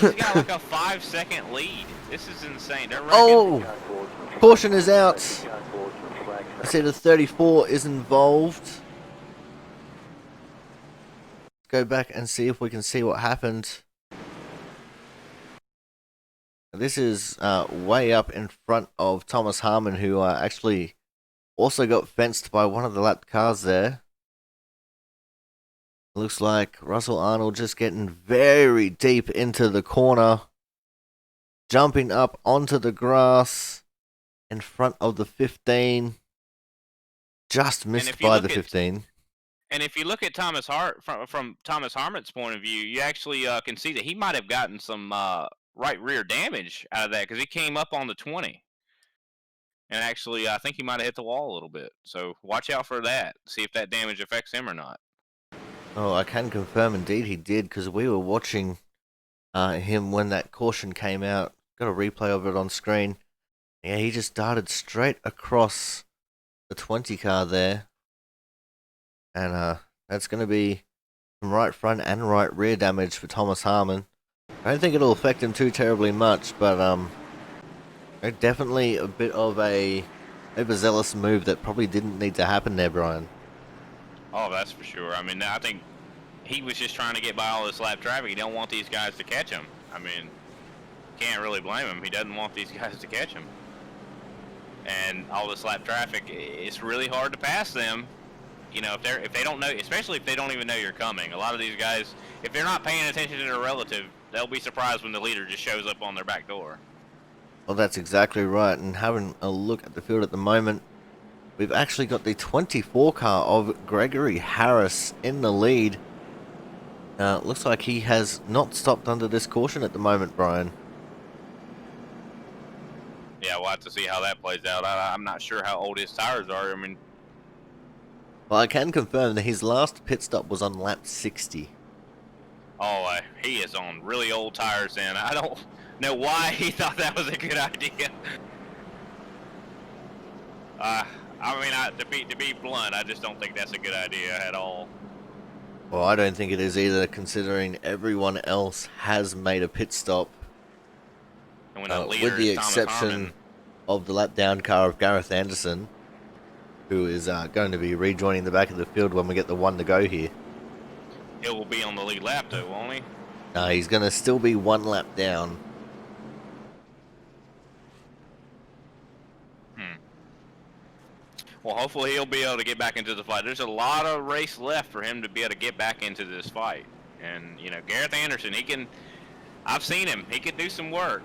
B: He's got like a 5-second lead. This is insane. They're
A: oh, caution is out. I see the 34 is involved. Let's go back and see if we can see what happened. This is way up in front of Thomas Harmon, who actually also got fenced by one of the lap cars there. Looks like Russell Arnold just getting very deep into the corner. Jumping up onto the grass in front of the 15. Just missed by the 15.
B: And if you look at Thomas from Thomas Harmon's point of view, you actually can see that he might have gotten some right rear damage out of that, because he came up on the 20. And actually, I think he might have hit the wall a little bit. So watch out for that. See if that damage affects him or not.
A: Oh, I can confirm indeed he did, because we were watching him when that caution came out. Got a replay of it on screen. Yeah, he just darted straight across the 20 car there. And that's going to be some right front and right rear damage for Thomas Harmon. I don't think it'll affect him too terribly much, but definitely a bit of a overzealous move that probably didn't need to happen there, Brian.
B: Oh, that's for sure. I mean, I think he was just trying to get by all this lap traffic. He don't want these guys to catch him. I mean, can't really blame him. He doesn't want these guys to catch him. And all this lap traffic, it's really hard to pass them. You know, if they don't know, especially if they don't even know you're coming. A lot of these guys, if they're not paying attention to their relative, they'll be surprised when the leader just shows up on their back door.
A: Well, that's exactly right. And having a look at the field at the moment, we've actually got the 24 car of Gregory Harris in the lead. Looks like he has not stopped under this caution at the moment, Brian.
B: Yeah, we'll have to see how that plays out. I'm not sure how old his tires are. I mean,
A: well, I can confirm that his last pit stop was on lap 60.
B: Oh, he is on really old tires, and I don't know why he thought that was a good idea. I mean, to be blunt, I just don't think that's a good idea at all.
A: Well, I don't think it is either, considering everyone else has made a pit stop.
B: And when the leader
A: with the
B: is Thomas
A: exception
B: Harmon,
A: of the lap down car of Gareth Anderson, who is going to be rejoining the back of the field when we get the one to go here.
B: it will be on the lead lap, though, won't he?
A: No, he's going to still be 1 lap down.
B: Well, hopefully he'll be able to get back into the fight. There's a lot of race left for him to be able to get back into this fight. And, you know, Gareth Anderson, he can... I've seen him. He can do some work.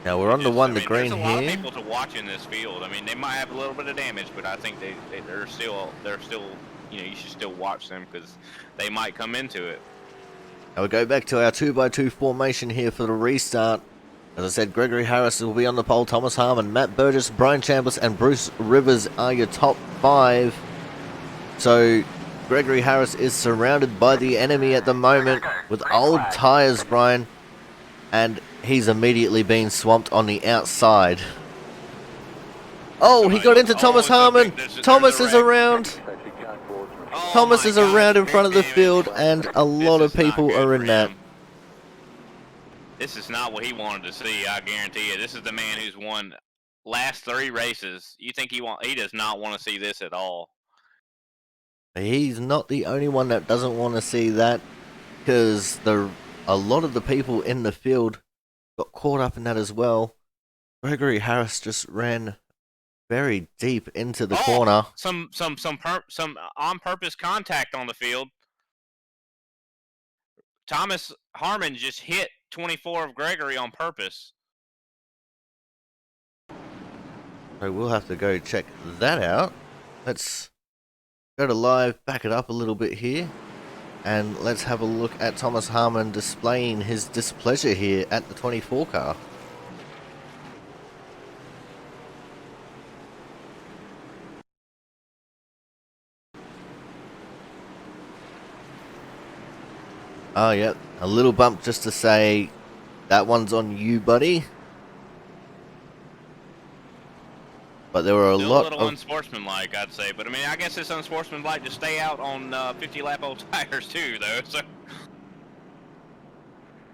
A: Now we're on the one, the green
B: There's a lot of
A: here.
B: people to watch in this field. I mean, they might have a little bit of damage, but I think they're still, you know, you should still watch them because they might come into it.
A: Now we go back to our 2x2 formation here for the restart. As I said, Gregory Harris will be on the pole, Thomas Harmon, Matt Burgess, Brian Chambliss and Bruce Rivers are your top 5. So Gregory Harris is surrounded by the enemy at the moment with old tyres, Brian, and he's immediately being swamped on the outside. Oh, he got into Thomas Harmon. Thomas is around.
B: Oh
A: Thomas
B: my
A: is around in
B: gosh,
A: front of the
B: big
A: field,
B: damage.
A: and a lot
B: This
A: of
B: is not
A: people
B: good
A: are
B: for
A: in that.
B: him. This is not what he wanted to see, I guarantee you. This is the man who's won last 3 races. You think he does not want to see this at all.
A: He's not the only one that doesn't want to see that, because a lot of the people in the field got caught up in that as well. Gregory Harris just ran very deep into the corner.
B: Some on purpose contact on the field. Thomas Harmon just hit 24 of Gregory on purpose.
A: So we'll have to go check that out. Let's go to live, back it up a little bit here, and let's have a look at Thomas Harmon displaying his displeasure here at the 24 car. Oh, yep. A little bump just to say, that one's on you, buddy. But there were a
B: Still
A: lot
B: a little
A: of...
B: unsportsmanlike, I'd say. But I mean, I guess it's unsportsmanlike to stay out on 50-lap old tires too, though. So.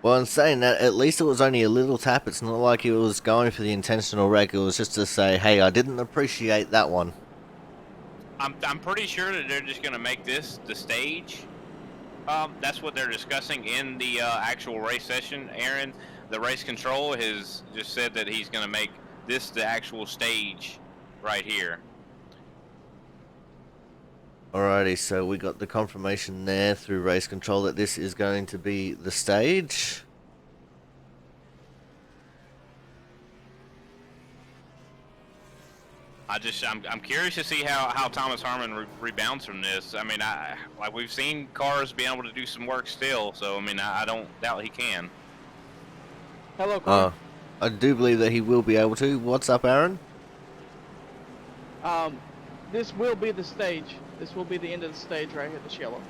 A: Well, in saying that, at least it was only a little tap. It's not like he was going for the intentional wreck. It was just to say, hey, I didn't appreciate that one.
B: I'm pretty sure that they're just going to make this the stage. That's what they're discussing in the actual race session. Aaron, the race control, has just said that he's going to make this the actual stage right here.
A: Alrighty, so we got the confirmation there through race control that this is going to be the stage.
B: I'm curious to see how Thomas Harmon rebounds from this. I mean, like we've seen cars being able to do some work still, so I mean, I don't doubt he can.
D: Hello, Corey.
A: I do believe that he will be able to. What's up, Aaron?
D: This will be the stage. This will be the end of the stage right here, this yellow.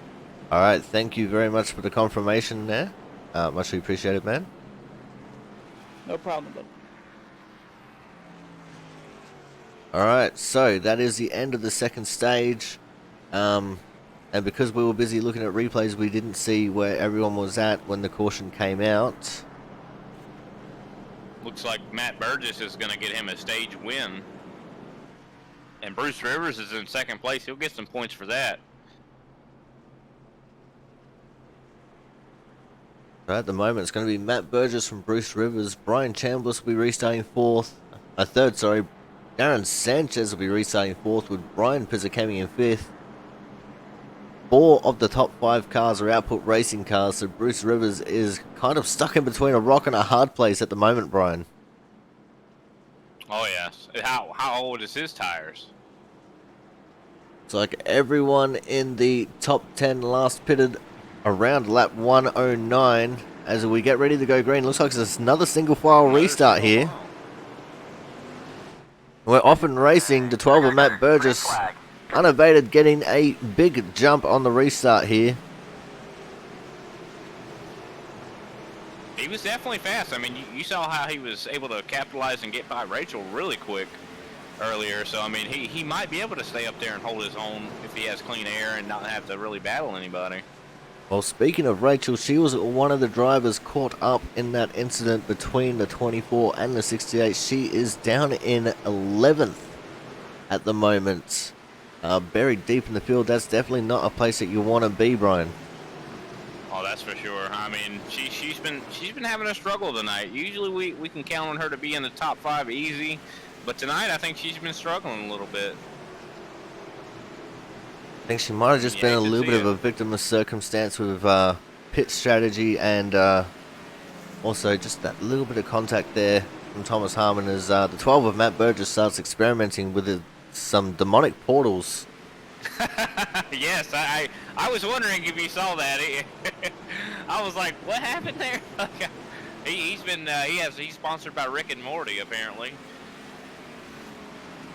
A: Alright, thank you very much for the confirmation there. Much appreciated, man.
D: No problem, bud.
A: Alright, so that is the end of the second stage. And because we were busy looking at replays, we didn't see where everyone was at when the caution came out.
B: Looks like Matt Burgess is going to get him a stage win. And Bruce Rivers is in second place. He'll get some points for that.
A: So at the moment, it's going to be Matt Burgess from Bruce Rivers. Brian Chambliss will be restarting third. Darren Sanchez will be restarting fourth with Brian Pizzicami in fifth. 4 of the top 5 cars are Output Racing cars, so Bruce Rivers is kind of stuck in between a rock and a hard place at the moment, Brian.
B: Oh, yes. How old is his tires?
A: It's like everyone in the top 10 last pitted around lap 109 as we get ready to go green. Looks like there's another single file restart here. We're off and racing. The 12 of Matt Burgess, unabated, getting a big jump on the restart here.
B: He was definitely fast. I mean, you saw how he was able to capitalize and get by Rachel really quick earlier. So, I mean, he might be able to stay up there and hold his own if he has clean air and not have to really battle anybody.
A: Well, speaking of Rachel, she was one of the drivers caught up in that incident between the 24 and the 68. She is down in 11th at the moment. Buried deep in the field. That's definitely not a place that you want to be, Brian.
B: Oh, that's for sure. I mean, she's been having a struggle tonight. Usually we can count on her to be in the top 5 easy, but tonight I think she's been struggling a little bit.
A: I think she might have just been a little bit of a victim of circumstance with pit strategy and also just that little bit of contact there from Thomas Harmon as the 12 of Matt Burgess starts experimenting with some demonic portals.
B: Yes, I was wondering if you saw that. I was like, what happened there? He's sponsored by Rick and Morty apparently.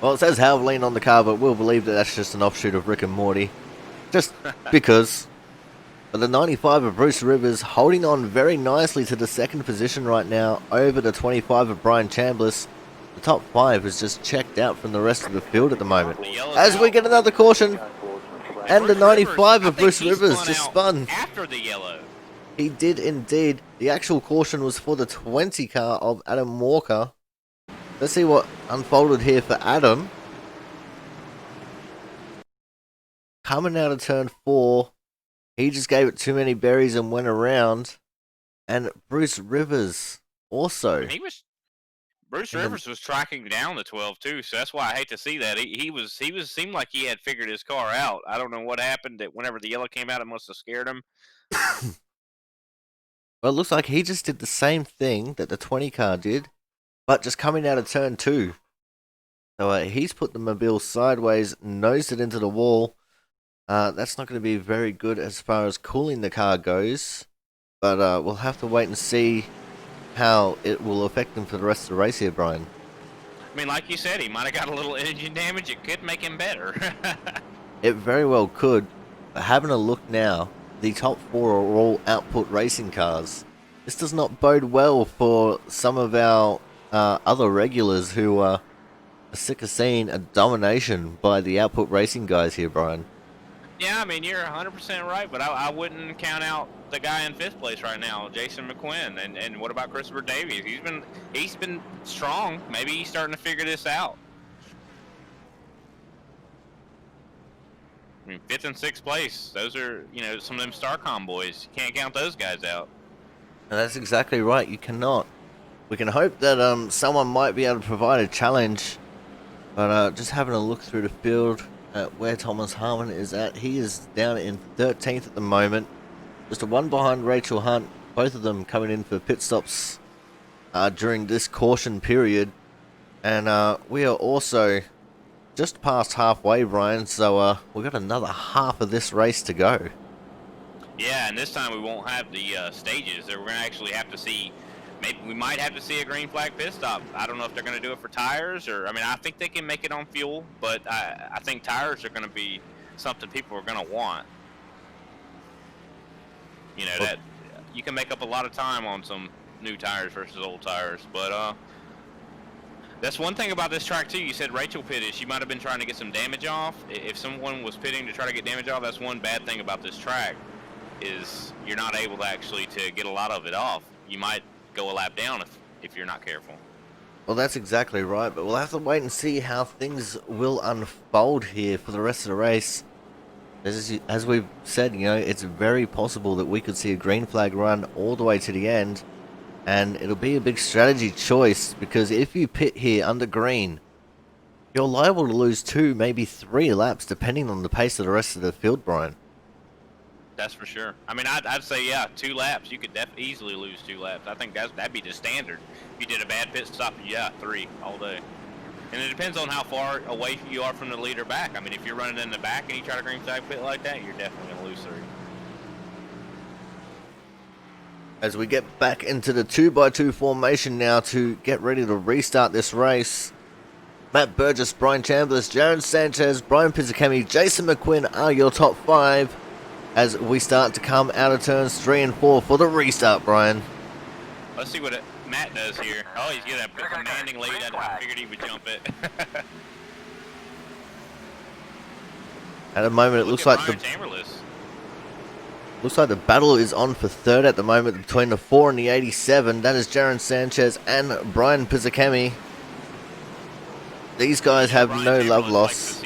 A: Well, it says Halloween on the car, but we'll believe that that's just an offshoot of Rick and Morty. Just because. But the 95 of Bruce Rivers holding on very nicely to the second position right now over the 25 of Brian Chambliss. The top 5 is just checked out from the rest of the field at the moment. As we get another caution, and the 95 of Bruce Rivers just spun.
B: After the yellow.
A: He did indeed. The actual caution was for the 20 car of Adam Walker. Let's see what unfolded here for Adam. Coming out of turn 4, he just gave it too many berries and went around. And Bruce Rivers also.
B: Bruce Rivers was tracking down the 12 too, so that's why I hate to see that. He seemed like he had figured his car out. I don't know what happened. That whenever the yellow came out, it must have scared him.
A: Well, it looks like he just did the same thing that the 20 car did, but just coming out of turn 2. So he's put the mobile sideways, nosed it into the wall. That's not going to be very good as far as cooling the car goes, but we'll have to wait and see how it will affect him for the rest of the race here, Brian.
B: I mean, like you said, he might have got a little engine damage. It could make him better.
A: It very well could. But having a look now, the top 4 are all output racing cars. This does not bode well for some of our other regulars who are sick of seeing a domination by the output racing guys here, Brian.
B: Yeah, I mean, you're 100% right, but I wouldn't count out the guy in 5th place right now, Jason McQuinn. And what about Christopher Davies? He's been strong. Maybe he's starting to figure this out. I mean, 5th and 6th place, those are, some of them Starcom boys. You can't count those guys out.
A: And that's exactly right, you cannot. We can hope that someone might be able to provide a challenge, but just having a look through the field at where Thomas Harmon is at, he is down in 13th at the moment. Just a 1 behind Rachel Hunt, both of them coming in for pit stops during this caution period. And we are also just past halfway, Brian, so we've got another half of this race to go.
B: Yeah, and this time we won't have the stages. We're going to actually have to see, maybe we might have to see a green flag pit stop. I don't know if they're going to do it for tires, or, I mean, I think they can make it on fuel, but I think tires are going to be something people are going to want. That you can make up a lot of time on some new tires versus old tires, but that's one thing about this track too. You said Rachel pitted. She might have been trying to get some damage off. If someone was pitting to try to get damage off, that's one bad thing about this track, is you're not able to actually to get a lot of it off. You might go a lap down if you're not careful.
A: Well, that's exactly right, but we'll have to wait and see how things will unfold here for the rest of the race. As we've said, it's very possible that we could see a green flag run all the way to the end, and it'll be a big strategy choice, because if you pit here under green, you're liable to lose 2, maybe 3 laps, depending on the pace of the rest of the field, Brian.
B: That's for sure. I mean, I'd say, yeah, 2 laps. You could easily lose 2 laps. I think that'd be the standard. If you did a bad pit stop, yeah, 3 all day. And it depends on how far away you are from the leader back. I mean, if you're running in the back and you try to green flag pit like that, you're definitely going to lose 3.
A: As we get back into the 2x2 formation now to get ready to restart this race, Matt Burgess, Brian Chambliss, Jaron Sanchez, Brian Pizzicami, Jason McQuinn are your top 5 as we start to come out of turns 3 and 4 for the restart, Brian.
B: Let's see what Matt does here. Oh, he's getting a commanding lead. I figured he would jump it.
A: At the moment, it looks like the battle is on for 3rd at the moment between the 4 and the 87. That is Jaron Sanchez and Brian Pizzicami. These guys have no love loss.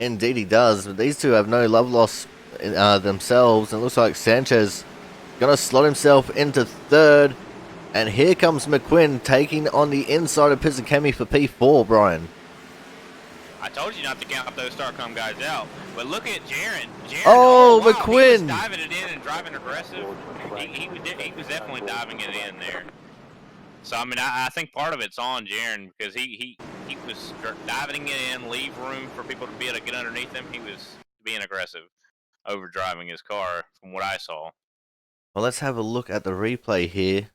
A: Indeed he does. But these two have no love loss themselves. And it looks like Sanchez going to slot himself into 3rd. And here comes McQuinn taking on the inside of Pizzicami for P4, Brian.
B: I told you not to count those Starcom guys out. But look at Jaron.
A: Oh, wow, McQuinn.
B: He was diving it in and driving aggressive. He was definitely diving it in there. So I mean, I think part of it's on Jaron because he was diving in, leave room for people to be able to get underneath him. He was being aggressive, over driving his car from what I saw.
A: Well, let's have a look at the replay here.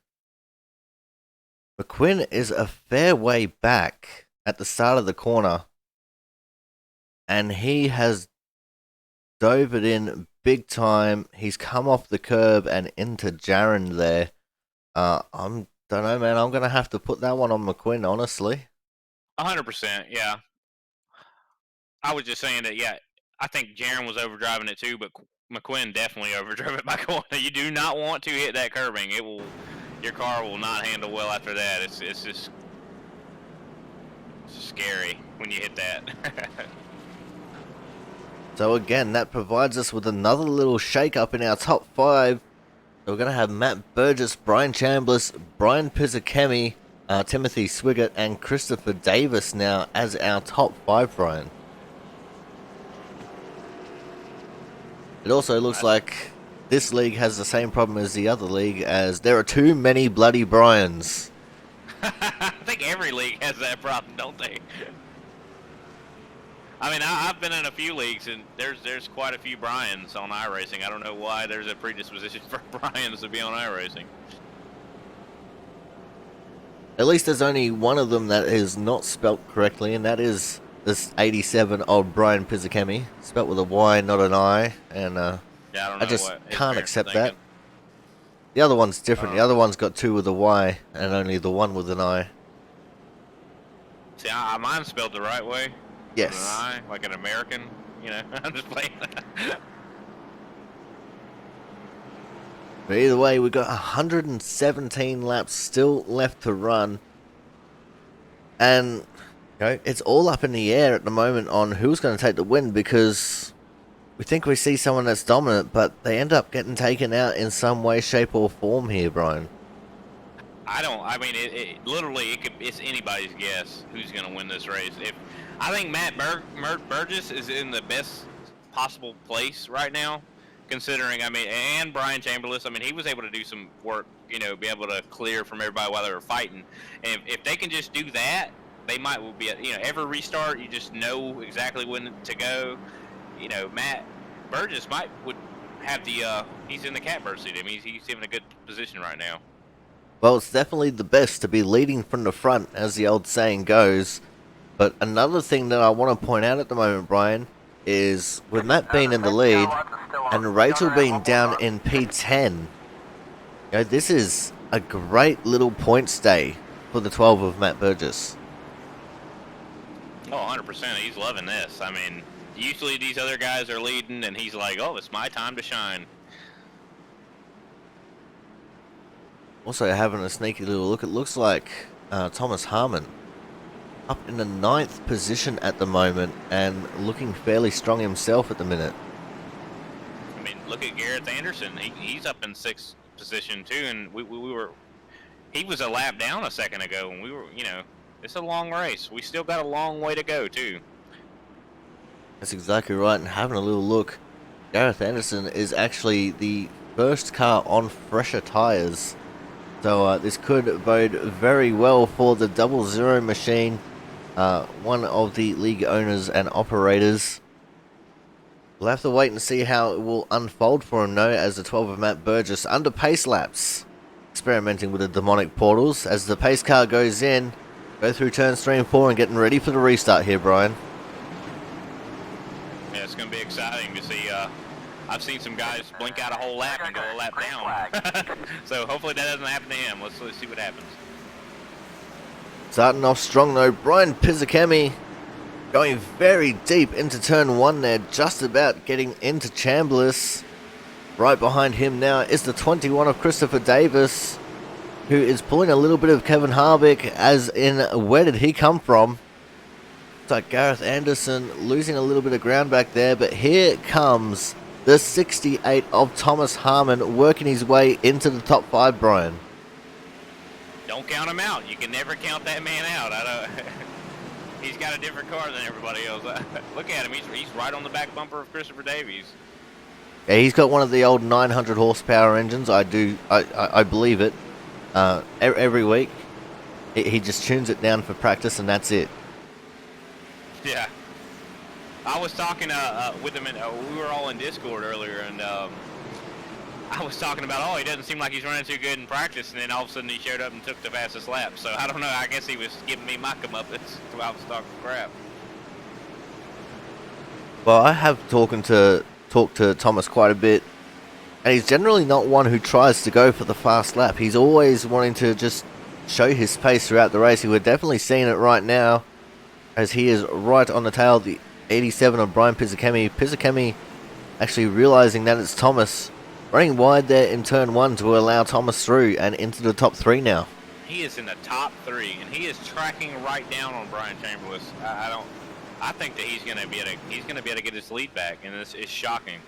A: McQuinn is a fair way back at the start of the corner, and he has dove it in big time. He's come off the curb and into Jaron there. Don't know, man. I'm gonna have to put that one on McQuinn, honestly.
B: 100%, yeah. I was just saying that, yeah. I think Jaron was overdriving it too, but McQuinn definitely overdrove it by corner. You do not want to hit that curbing. Your car will not handle well after that. It's just scary when you hit that.
A: So again, that provides us with another little shake-up in our top 5. So we're going to have Matt Burgess, Brian Chambliss, Brian Pizzakemi, Timothy Swiggett, and Christopher Davis now as our top 5, Brian. It also looks like this league has the same problem as the other league, as there are too many bloody Brians.
B: I think every league has that problem, don't they? I mean, I've been in a few leagues, and there's quite a few Bryans on iRacing. I don't know why there's a predisposition for Bryans to be on iRacing.
A: At least there's only one of them that is not spelt correctly, and that is this 87 old Brian Pizzakemi, spelt with a Y, not an I, and
B: yeah, I don't know
A: I just
B: what his
A: can't
B: parents
A: accept
B: are
A: that.
B: thinking.
A: The other one's different. The other one's got 2 with a Y, and only the one with an I.
B: See, mine's spelled the right way.
A: Yes.
B: With an I, like an American. You know, I'm just playing.
A: But either way, we've got 117 laps still left to run. And, you know, it's all up in the air at the moment on who's going to take the win, because we think we see someone that's dominant, but they end up getting taken out in some way, shape, or form here, Brian.
B: I mean, it's anybody's guess who's going to win this race. I think Matt Burgess is in the best possible place right now, considering, I mean, and Brian Chambliss, I mean, he was able to do some work, you know, be able to clear from everybody while they were fighting. And if they can just do that, they might be, you know, every restart, you just know exactly when to go. You know, Matt Burgess would have he's in the catbird seat. I mean, he's in a good position right now.
A: Well, it's definitely the best to be leading from the front, as the old saying goes. But another thing that I want to point out at the moment, Brian, is with Matt being in the lead and Rachel being down in P10, you know, this is a great little point stay for the 12 of Matt Burgess.
B: Oh, 100%. He's loving this. I mean, usually these other guys are leading, and he's like, oh, it's my time to shine.
A: Also having a sneaky little look, it looks like Thomas Harmon up in the 9th position at the moment and looking fairly strong himself at the minute.
B: I mean, look at Gareth Anderson. He's up in 6th position too, and he was a lap down a second ago, and we were, you know, it's a long race. We still got a long way to go too.
A: That's exactly right. And having a little look, Gareth Anderson is actually the first car on fresher tires. So this could bode very well for the 00 machine, one of the league owners and operators. We'll have to wait and see how it will unfold for him, though, as the 12 of Matt Burgess under pace laps, experimenting with the demonic portals as the pace car goes in, go through turns 3 and 4 and getting ready for the restart here, Brian.
B: Yeah, it's going to be exciting to see. I've seen some guys blink out a whole lap and go a lap down. So hopefully that doesn't happen to him. Let's see what happens.
A: Starting off strong though, Brian Pizzakemi going very deep into turn 1 there, just about getting into Chambliss. Right behind him now is the 21 of Christopher Davis, who is pulling a little bit of Kevin Harvick, as in where did he come from? It's like Gareth Anderson losing a little bit of ground back there, but here comes the 68 of Thomas Harmon working his way into the top 5, Brian.
B: Don't count him out. You can never count that man out. He's got a different car than everybody else. Look at him. He's right on the back bumper of Christopher Davies.
A: Yeah, he's got one of the old 900 horsepower engines. I believe it. Every week. He just tunes it down for practice and that's it.
B: Yeah. I was talking with him, and we were all in Discord earlier, and I was talking about, oh, he doesn't seem like he's running too good in practice, and then all of a sudden he showed up and took the fastest lap. So I don't know. I guess he was giving me my comeuppance while I was talking crap.
A: Well, I have talked to Thomas quite a bit, and he's generally not one who tries to go for the fast lap. He's always wanting to just show his pace throughout the race. We're definitely seeing it right now, as he is right on the tail of the 87 of Brian Pizzakemi. Pizzakemi actually realizing that it's Thomas, running wide there in turn 1 to allow Thomas through and into the top 3 now.
B: He is in the top 3, and he is tracking right down on Brian Chamberlain. I think that he's gonna be able to get his lead back, and this is shocking.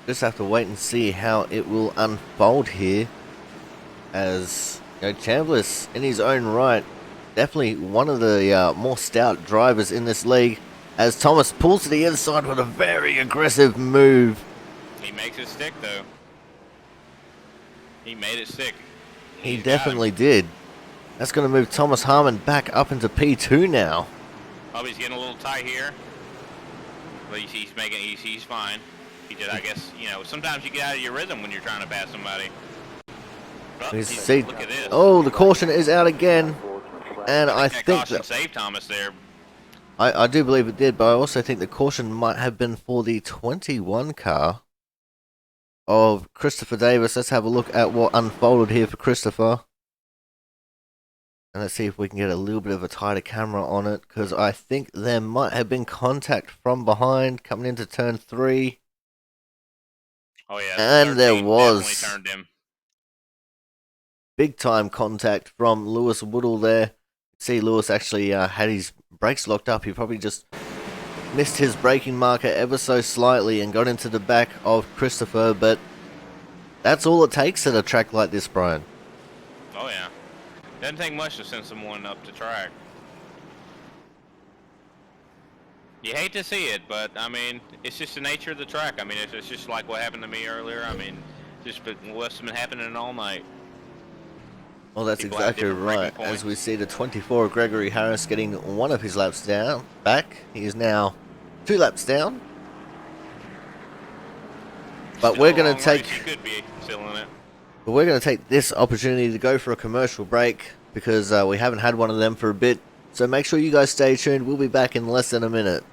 A: Just have to wait and see how it will unfold here, as Chambliss in his own right, definitely one of the more stout drivers in this league, as Thomas pulls to the inside with a very aggressive move.
B: He makes it stick, though. He made it stick.
A: He definitely did. That's going to move Thomas Harmon back up into P2 now.
B: Oh, he's getting a little tight here. But he's fine. He did, I guess, sometimes you get out of your rhythm when you're trying to pass somebody. Oh, look at this.
A: Oh, the caution is out again. And I think
B: caution
A: that
B: saved Thomas there.
A: I do believe it did, but I also think the caution might have been for the 21 car of Christopher Davis. Let's have a look at what unfolded here for Christopher. And let's see if we can get a little bit of a tighter camera on it, because I think there might have been contact from behind coming into turn 3.
B: Oh yeah,
A: and there was
B: definitely turned him.
A: Big time contact from Lewis Woodall there. See, Lewis actually had his brakes locked up. He probably just missed his braking marker ever so slightly and got into the back of Christopher, but that's all it takes at a track like this, Brian.
B: Oh yeah. Doesn't take much to send someone up the track. You hate to see it, but I mean, it's just the nature of the track. I mean, it's just like what happened to me earlier. I mean, just what's been happening all night.
A: Well, that's
B: People have
A: exactly
B: different
A: right.
B: braking
A: As we
B: points.
A: see the 24 Gregory Harris getting one of his laps back. He is now 2 laps down. But
B: Still
A: we're
B: a
A: going
B: long
A: to take.
B: race. You could be still in it.
A: But we're going to take this opportunity to go for a commercial break, because we haven't had one of them for a bit. So make sure you guys stay tuned. We'll be back in less than a minute.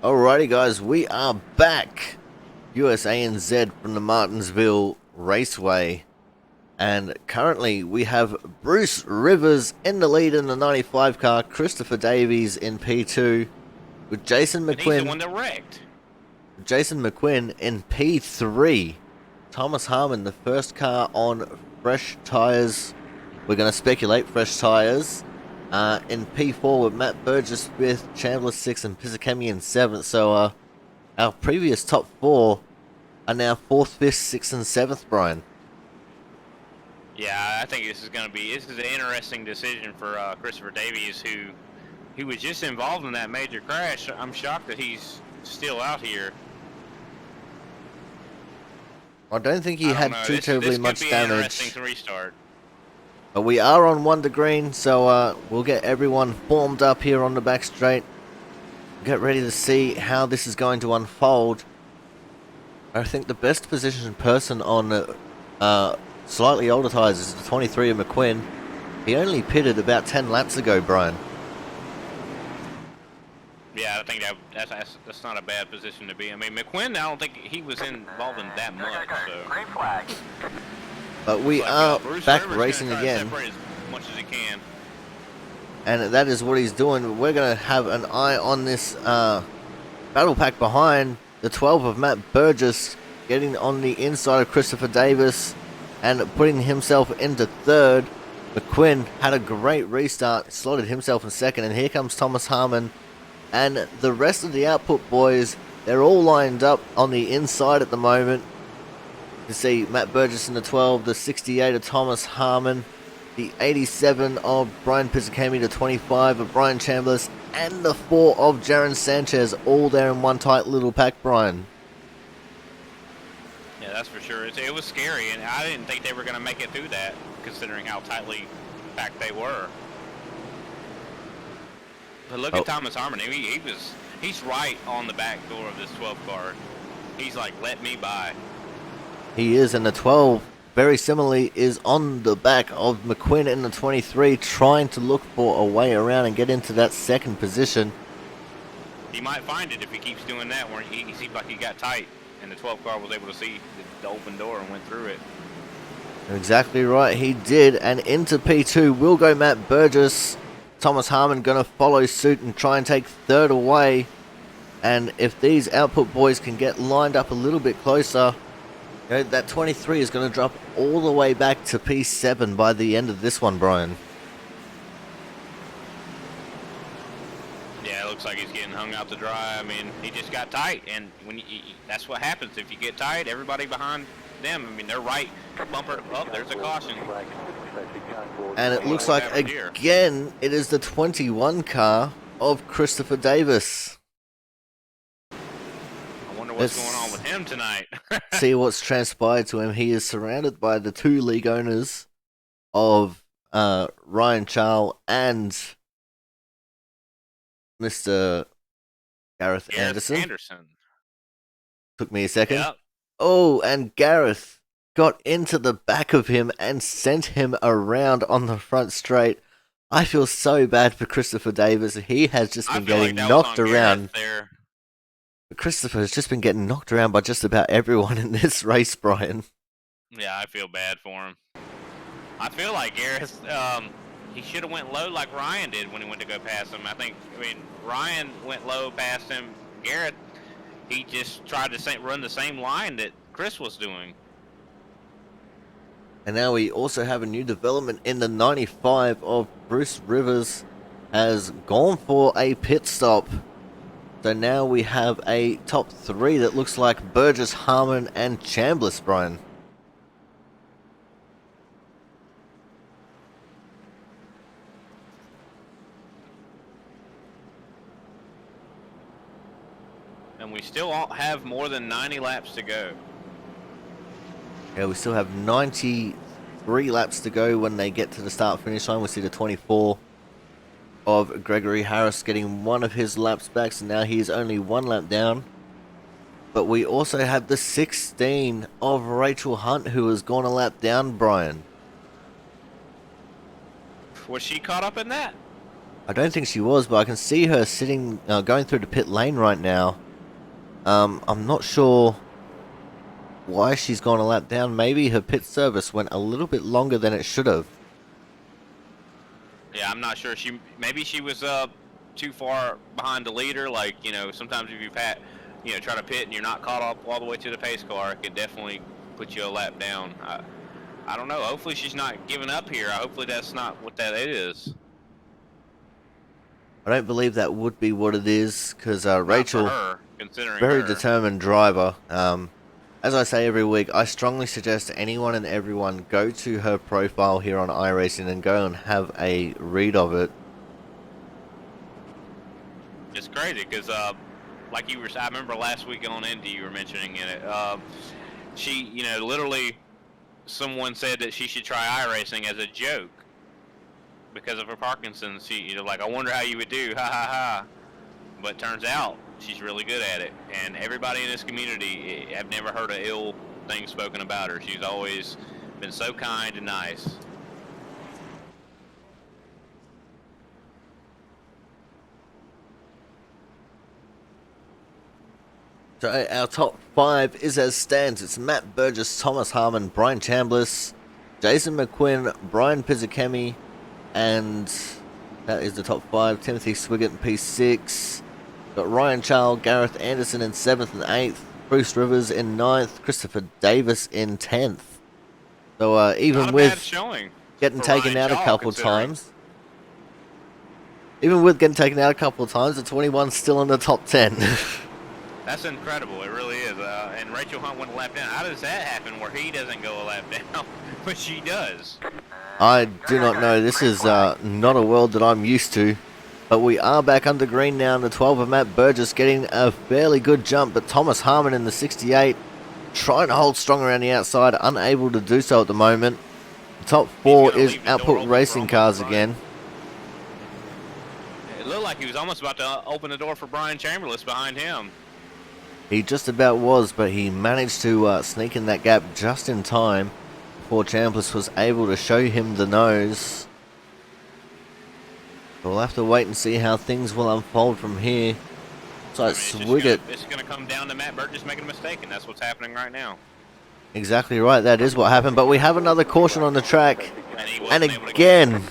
A: Alrighty guys, we are back. USANZ from the Martinsville Raceway. And currently we have Bruce Rivers in the lead in the 95 car, Christopher Davies in P2, with Jason
B: And he's the
A: McQuinn.
B: one that wrecked.
A: Jason McQuinn in P3. Thomas Harmon, the first car on fresh tyres. We're going to speculate fresh tyres. In P4 with Matt Burgess 5th, Chandler 6th, and Pizzakemi in 7th. So our previous top 4 are now 4th, 5th, 6th, and 7th, Brian.
B: Yeah, I think this is an interesting decision for Christopher Davies, who was just involved in that major crash. I'm shocked that he's still out here.
A: I don't think he had too terribly much
B: This could be
A: damage.
B: interesting to restart.
A: But we are on 1 to green, so we'll get everyone formed up here on the back straight. Get ready to see how this is going to unfold. I think the best positioned person on slightly older tyres is the 23 of McQuinn. He only pitted about 10 laps ago, Brian.
B: Yeah, I think that's not a bad position to be. I mean, McQuinn, I don't think he was involved in that much. So.
E: Green flag.
A: But we
B: Looks like,
A: are
B: Bruce
A: back
B: Rivers
A: racing
B: gonna try to
A: again.
B: separate as much as he can.
A: And that is what he's doing. We're going to have an eye on this battle pack behind the 12 of Matt Burgess, getting on the inside of Christopher Davis and putting himself into third. McQuinn had a great restart, slotted himself in second, and here comes Thomas Harmon. And the rest of the output boys, they're all lined up on the inside at the moment. You can see Matt Burgess in the 12, the 68 of Thomas Harmon, the 87 of Brian Pizzacami, the 25 of Brian Chambliss, and the 4 of Jaron Sanchez, all there in one tight little pack, Brian.
B: Yeah, that's for sure. It was scary, and I didn't think they were going to make it through that, considering how tightly packed they were. But look at Thomas Harmon. He's right on the back door of this 12 car. He's like, let me by.
A: He is, and the 12, very similarly, is on the back of McQuinn in the 23, trying to look for a way around and get into that second position.
B: He might find it if he keeps doing that, where he seemed like he got tight, and the 12 car was able to see the open door and went through it.
A: Exactly right, he did, and into P2 will go Matt Burgess. Thomas Harmon going to follow suit and try and take third away. And if these output boys can get lined up a little bit closer, you know, that 23 is going to drop all the way back to P7 by the end of this one, Brian.
B: Yeah, it looks like he's getting hung out to dry. I mean, he just got tight, and that's what happens. If you get tight, everybody behind them, I mean, they're right bumper up. There's a caution.
A: And it looks like, again, it is the 21 car of Christopher Davis.
B: I wonder what's going on with him tonight.
A: See what's transpired to him. He is surrounded by the 2 league owners of Ryan Charles and Mr. Gareth Anderson. Took me a second.
B: Yep.
A: Oh, and Gareth got into the back of him and sent him around on the front straight. I feel so bad for Christopher Davis. He has just been getting knocked around. Christopher has just been getting knocked around by just about everyone in this race, Brian.
B: Yeah, I feel bad for him. I feel like Gareth, he should have went low like Ryan did when he went to go past him. I mean, Ryan went low past him. Gareth, he just tried to run the same line that Chris was doing.
A: And now we also have a new development in the 95 of Bruce Rivers has gone for a pit stop. So now we have a top 3 that looks like Burgess, Harmon, and Chambliss, Brian.
B: And we still have more than 90 laps to go.
A: Yeah, we still have 93 laps to go when they get to the start-finish line. We see the 24 of Gregory Harris getting one of his laps back, so now he is only 1 lap down. But we also have the 16 of Rachel Hunt, who has gone a lap down, Brian.
B: Was she caught up in that?
A: I don't think she was, but I can see her sitting, going through the pit lane right now. I'm not sure why she's gone a lap down. Maybe her pit service went a little bit longer than it should have.
B: Yeah, I'm not sure. Maybe she was too far behind the leader. Like, you know, sometimes if you try to pit and you're not caught up all the way to the pace car, it could definitely put you a lap down. I don't know. Hopefully she's not giving up here. Hopefully that's not what that is.
A: I don't believe that would be what it is, because Rachel,
B: her, considering
A: very
B: her.
A: determined driver. As I say every week, I strongly suggest anyone and everyone go to her profile here on iRacing and go and have a read of it.
B: It's crazy because, like I remember last week on Indy, you were mentioning in it. She, literally, someone said that she should try iRacing as a joke because of her Parkinson's. She, like, I wonder how you would do, ha ha ha. But turns out she's really good at it, and everybody in this community, I've never heard an ill thing spoken about her. She's always been so kind and nice.
A: So our top 5 is as stands. It's Matt Burgess, Thomas Harmon, Brian Chambliss, Jason McQuinn, Brian Pizzakemi, and that is the top 5. Timothy Swiggett in P6. Got Ryan Charles, Gareth Anderson in 7th and 8th. Bruce Rivers in 9th. Christopher Davis in 10th. So even
B: Not a
A: with
B: bad showing
A: getting
B: for
A: taken
B: Ryan
A: out a
B: Shaw,
A: couple
B: considering.
A: times. Even with getting taken out a couple of times, the 21's still in the top 10.
B: That's incredible. It really is. And Rachel Hunt went a lap down. How does that happen where he doesn't go a lap down, but she does?
A: I do not know. This is not a world that I'm used to. But we are back under green now in the 12 of Matt Burgess, getting a fairly good jump. But Thomas Harmon in the 68, trying to hold strong around the outside, unable to do so at the moment. The top 4 is Output Racing Cars again.
B: It looked like he was almost about to open the door for Brian Chambliss behind him.
A: He just about was, but he managed to sneak in that gap just in time before Chambliss was able to show him the nose. We'll have to wait and see how things will unfold from here. So
B: It's going to come down to Matt Burgess making a mistake, and that's what's happening right now.
A: Exactly right, that is what happened. But we have another caution on the track. And again,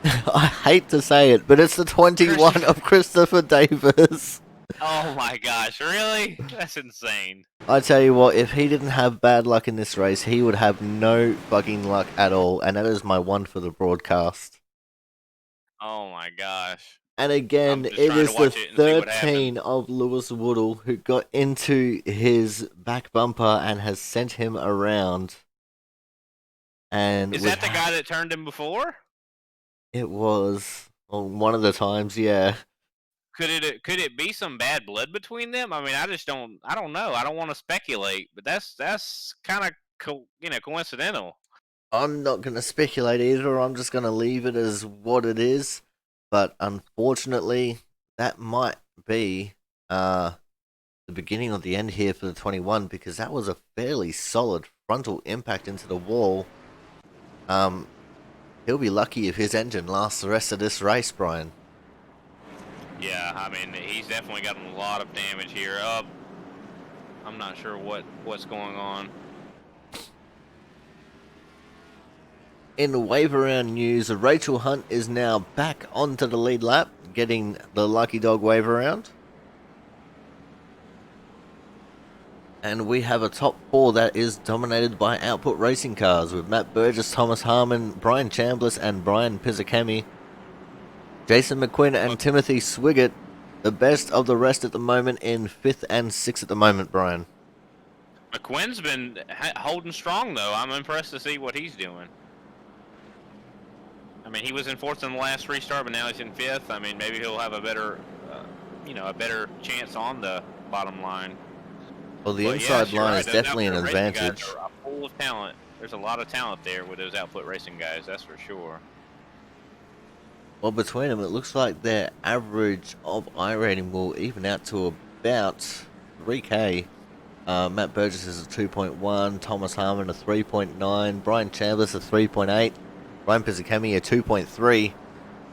A: I hate to say it, but it's the 21 of Christopher Davis.
B: Oh my gosh, really? That's insane.
A: I tell you what, if he didn't have bad luck in this race, he would have no fucking luck at all. And that is my one for the broadcast.
B: Oh my gosh.
A: And again, it is the 13 of Lewis Woodall who got into his back bumper and has sent him around. And
B: is that the guy that turned him before?
A: It was one of the times, yeah.
B: Could it be some bad blood between them? I mean, I don't know. I don't want to speculate, but that's kind of coincidental.
A: I'm not going to speculate either. I'm just going to leave it as what it is. But unfortunately, that might be the beginning of the end here for the 21, because that was a fairly solid frontal impact into the wall. He'll be lucky if his engine lasts the rest of this race, Brian.
B: Yeah, I mean, he's definitely gotten a lot of damage here. I'm not sure what's going on.
A: In wave around news, Rachel Hunt is now back onto the lead lap, getting the Lucky Dog wave around. And we have a top 4 that is dominated by Output Racing Cars, with Matt Burgess, Thomas Harmon, Brian Chambliss, and Brian Pizzakemi. Jason McQuinn and Timothy Swiggett, the best of the rest at the moment, in 5th and 6th at the moment, Brian.
B: McQuinn's been holding strong, though. I'm impressed to see what he's doing. I mean, he was in 4th in the last restart, but now he's in 5th. I mean, maybe he'll have a better, a better chance on the bottom line.
A: Well, the inside line is definitely an advantage.
B: Guys are full of talent. There's a lot of talent there with those Output Racing guys, that's for sure.
A: Well, between them, it looks like their average of iRating will even out to about 3K. Matt Burgess is a 2.1, Thomas Harmon a 3.9, Brian Chambliss a 3.8, Brian Pizzakemi a 2.3.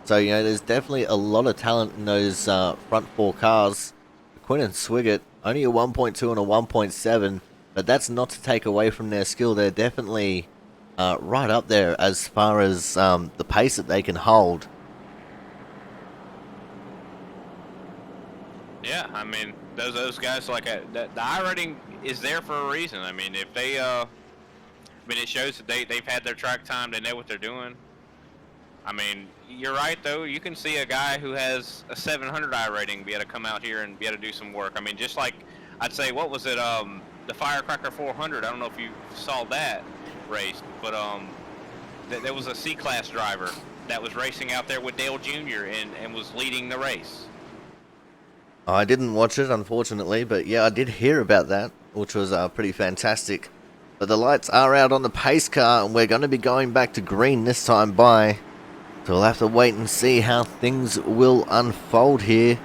A: So, there's definitely a lot of talent in those front 4 cars. Quinn and Swiggett, only a 1.2 and a 1.7, but that's not to take away from their skill. They're definitely right up there as far as the pace that they can hold.
B: Yeah, I mean, those guys, like, the iRating is there for a reason. I mean, if they, it shows that they've had their track time, they know what they're doing. I mean, you're right, though. You can see a guy who has a 700 iRating be able to come out here and be able to do some work. I mean, just like, I'd say, what was it, the Firecracker 400? I don't know if you saw that race, but there was a C-Class driver that was racing out there with Dale Jr. and was leading the race.
A: I didn't watch it, unfortunately, but yeah, I did hear about that, which was pretty fantastic. But the lights are out on the pace car, and we're going to be going back to green this time by. So we'll have to wait and see how things will unfold here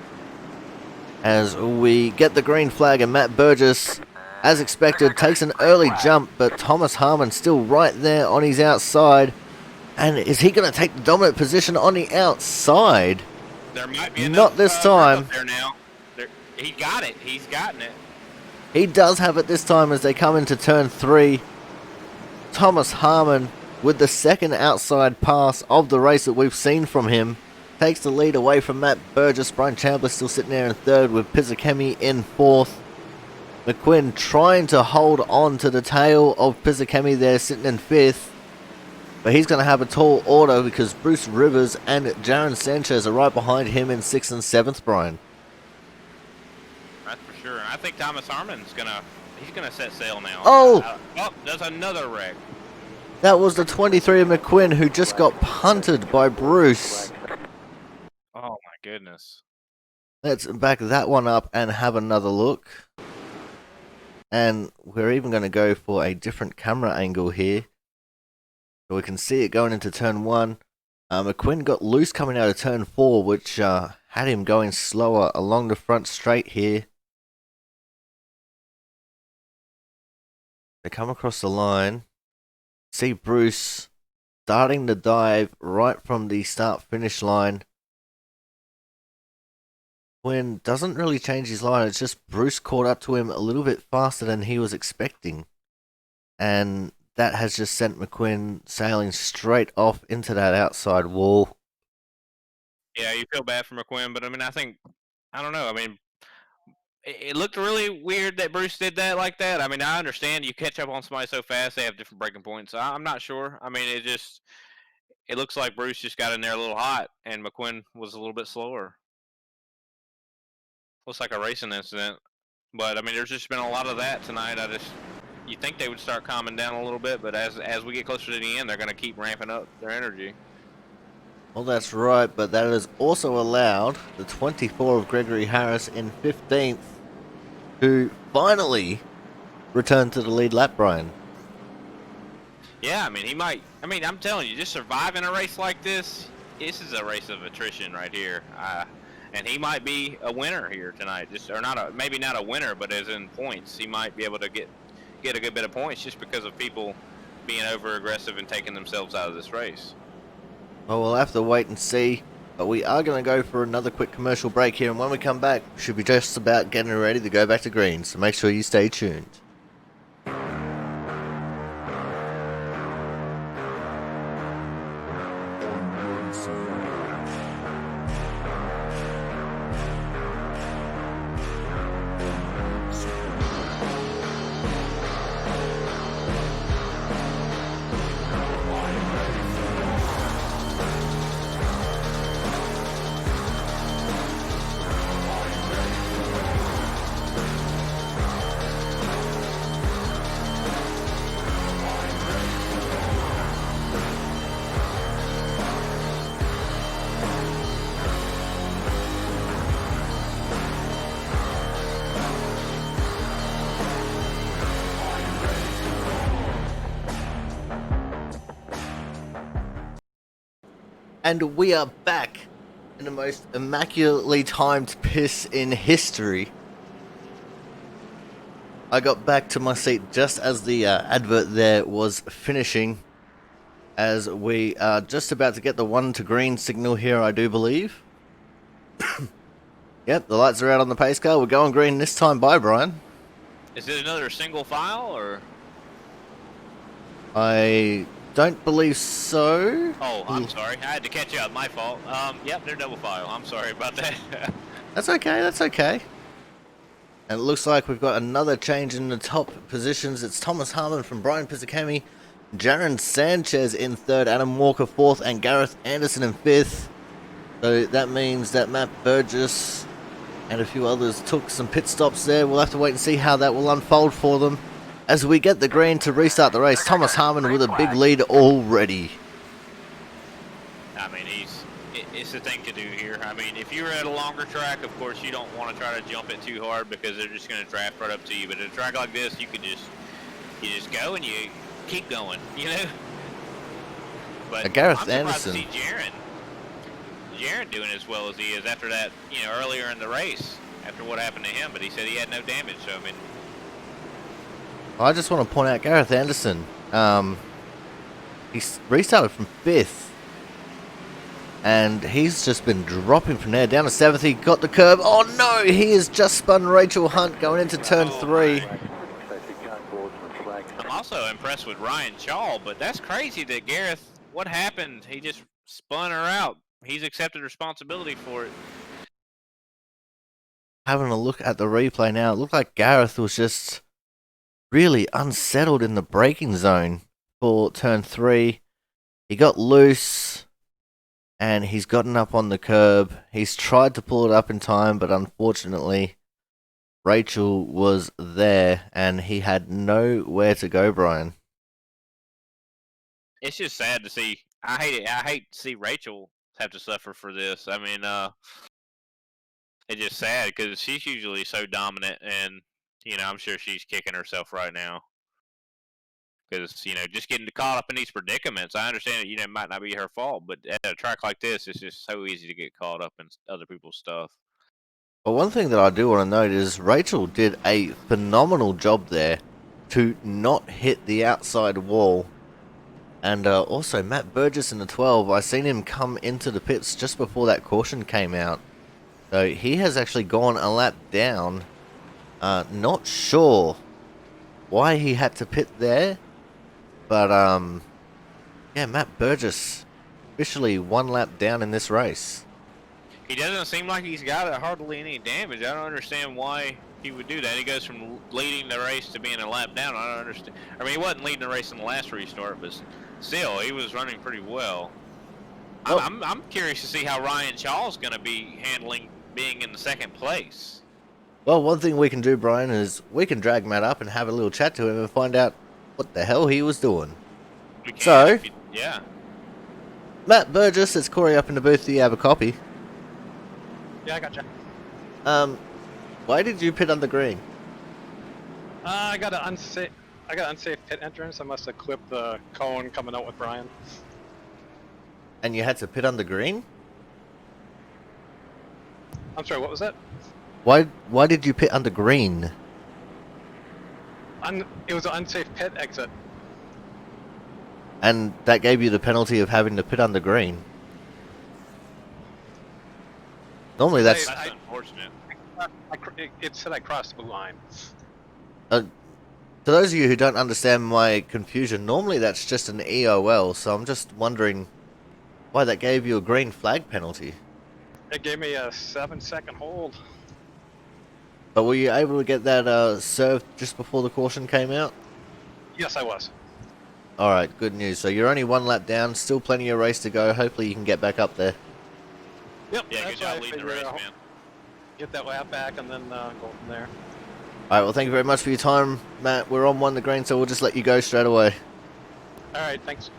A: as we get the green flag, and Matt Burgess, as expected, takes an early jump, but Thomas Harmon still right there on his outside. And is he going to take the dominant position on the outside?
B: There might be
A: not this time.
B: There now. He got it. He's gotten it.
A: He does have it this time as they come into turn 3. Thomas Harmon, with the second outside pass of the race that we've seen from him, takes the lead away from Matt Burgess. Brian Chandler still sitting there in 3rd with Pizzakemi in 4th. McQuinn trying to hold on to the tail of Pizzakemi there, sitting in 5th. But he's going to have a tall order because Bruce Rivers and Jaron Sanchez are right behind him in 6th and 7th, Brian.
B: That's for sure. And I think Thomas Harmon's he's gonna set sail now.
A: Oh!
B: There's another wreck.
A: That was the 23 of McQuinn who just got punted by Bruce.
B: Oh my goodness.
A: Let's back that one up and have another look. And we're even going to go for a different camera angle here. So we can see it going into turn 1. McQuinn got loose coming out of turn 4, which had him going slower along the front straight here. They come across the line. See Bruce starting the dive right from the start-finish line. Quinn doesn't really change his line, it's just Bruce caught up to him a little bit faster than he was expecting. And that has just sent McQuinn sailing straight off into that outside wall.
B: Yeah, you feel bad for McQuinn, but I mean, I don't know. I mean, it looked really weird that Bruce did that like that. I mean, I understand you catch up on somebody so fast, they have different breaking points. I'm not sure. I mean, it looks like Bruce just got in there a little hot, and McQuinn was a little bit slower. Looks like a racing incident. But, I mean, there's just been a lot of that tonight. You think they would start calming down a little bit, but as we get closer to the end, they're going to keep ramping up their energy.
A: Well, that's right, but that has also allowed the 24 of Gregory Harris in 15th to finally return to the lead lap, Brian.
B: Yeah, I mean, I'm telling you, just surviving a race like this is a race of attrition right here. And he might be a winner here tonight. Maybe not a winner, but as in points. He might be able to get a good bit of points just because of people being over aggressive and taking themselves out of this race.
A: Well, we'll have to wait and see, but we are going to go for another quick commercial break here, and when we come back, we should be just about getting ready to go back to green, so make sure you stay tuned. And we are back in the most immaculately timed piss in history. I got back to my seat just as the advert there was finishing, as we are just about to get the 1 to green signal here, I do believe. Yep, the lights are out on the pace car. We're going green this time. Bye, Brian.
B: Is it another single file, or?
A: I don't believe so.
B: Oh, I'm sorry. I had to catch up. My fault. Yep, they're double file. I'm sorry about that.
A: That's okay, that's okay. And it looks like we've got another change in the top positions. It's Thomas Harmon from Brian Pizzakemi, Jaron Sanchez in 3rd, Adam Walker 4th, and Gareth Anderson in 5th. So that means that Matt Burgess and a few others took some pit stops there. We'll have to wait and see how that will unfold for them as we get the green to restart the race. Thomas Harmon with a big lead already.
B: I mean, it's the thing to do here. I mean, if you were at a longer track, of course, you don't want to try to jump it too hard because they're just going to draft right up to you. But at a track like this, you just go and you keep going, you know. But
A: Gareth
B: I'm
A: Anderson.
B: surprised to see Jaron doing as well as he is after that, you know, earlier in the race, after what happened to him. But he said he had no damage, so I mean.
A: I just want to point out Gareth Anderson. He restarted from 5th. And he's just been dropping from there. Down to 7th, he got the curb. Oh no, he has just spun Rachel Hunt going into turn 3.
B: I'm also impressed with Ryan Chaw, but that's crazy that Gareth, what happened? He just spun her out. He's accepted responsibility for it.
A: Having a look at the replay now, it looked like Gareth was just really unsettled in the braking zone for turn 3. He got loose and he's gotten up on the curb. He's tried to pull it up in time, but unfortunately Rachel was there and he had nowhere to go, Brian.
B: It's just sad to see. I hate it. I hate to see Rachel have to suffer for this. I mean, it's just sad because she's usually so dominant, and I'm sure she's kicking herself right now because just getting caught up in these predicaments. I understand that it might not be her fault, but at a track like this, it's just so easy to get caught up in other people's stuff.
A: But one thing that I do want to note is Rachel did a phenomenal job there to not hit the outside wall. And also Matt Burgess in the 12, I seen him come into the pits just before that caution came out. So he has actually gone a lap down. Not sure why he had to pit there. But yeah, Matt Burgess officially 1 lap down in this race.
B: He doesn't seem like he's got hardly any damage. I don't understand why he would do that. He goes from leading the race to being a lap down. I don't understand. I mean, he wasn't leading the race in the last restart, but still, he was running pretty well. I'm curious to see how Ryan Chaw's going to be handling being in the 2nd place.
A: Well, one thing we can do, Brian, is we can drag Matt up and have a little chat to him and find out what the hell he was doing.
B: We can,
A: So,
B: yeah.
A: Matt Burgess, it's Corey up in the booth. Do you have a copy?
E: Yeah, I gotcha.
A: Why did you pit on the green?
E: I got an unsafe pit entrance. I must have clipped the cone coming out with Brian.
A: And you had to pit on the green?
E: I'm sorry, what was that?
A: Why did you pit on the green?
E: It was an unsafe pit exit.
A: And that gave you the penalty of having to pit on the green. Normally that's...
B: That's unfortunate.
E: It said I crossed the blue line.
A: To those of you who don't understand my confusion, normally that's just an EOL, so I'm just wondering why that gave you a green flag penalty.
E: It gave me a 7-second hold.
A: But were you able to get that served just before the caution came out?
E: Yes, I was.
A: Alright, good news. So you're only 1 lap down, still plenty of race to go. Hopefully you can get back up there.
E: Yep.
B: Yeah,
E: that's
B: good job
E: why I
B: leading the
E: figured
B: race,
E: I'll
B: man.
E: Get that lap back and then go from there.
A: Alright, well thank you very much for your time, Matt. We're on 1 the green, so we'll just let you go straight away.
E: Alright, thanks.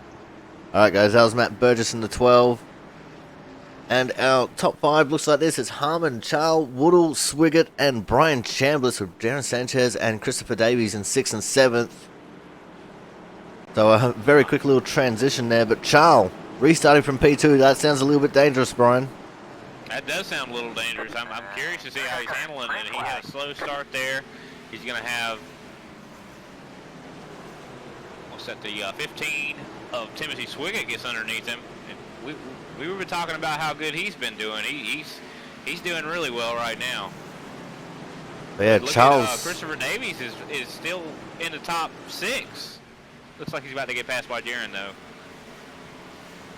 A: Alright guys, that was Matt Burgess in the 12. And our top 5 looks like this. It's Harmon, Charles, Woodall, Swiggett, and Brian Chambliss with Darren Sanchez and Christopher Davies in 6th and 7th. So a very quick little transition there. But Charles, restarting from P2, that sounds a little bit dangerous, Brian.
B: That does sound a little dangerous. I'm curious to see how he's handling it. He had a slow start there. He's going to have, what's that, the 15 of Timothy Swiggett gets underneath him. And we were talking about how good he's been doing. He's doing really well right now.
A: But yeah,
B: Look
A: Charles.
B: at, Christopher Davies is still in the top 6. Looks like he's about to get passed by Darren, though.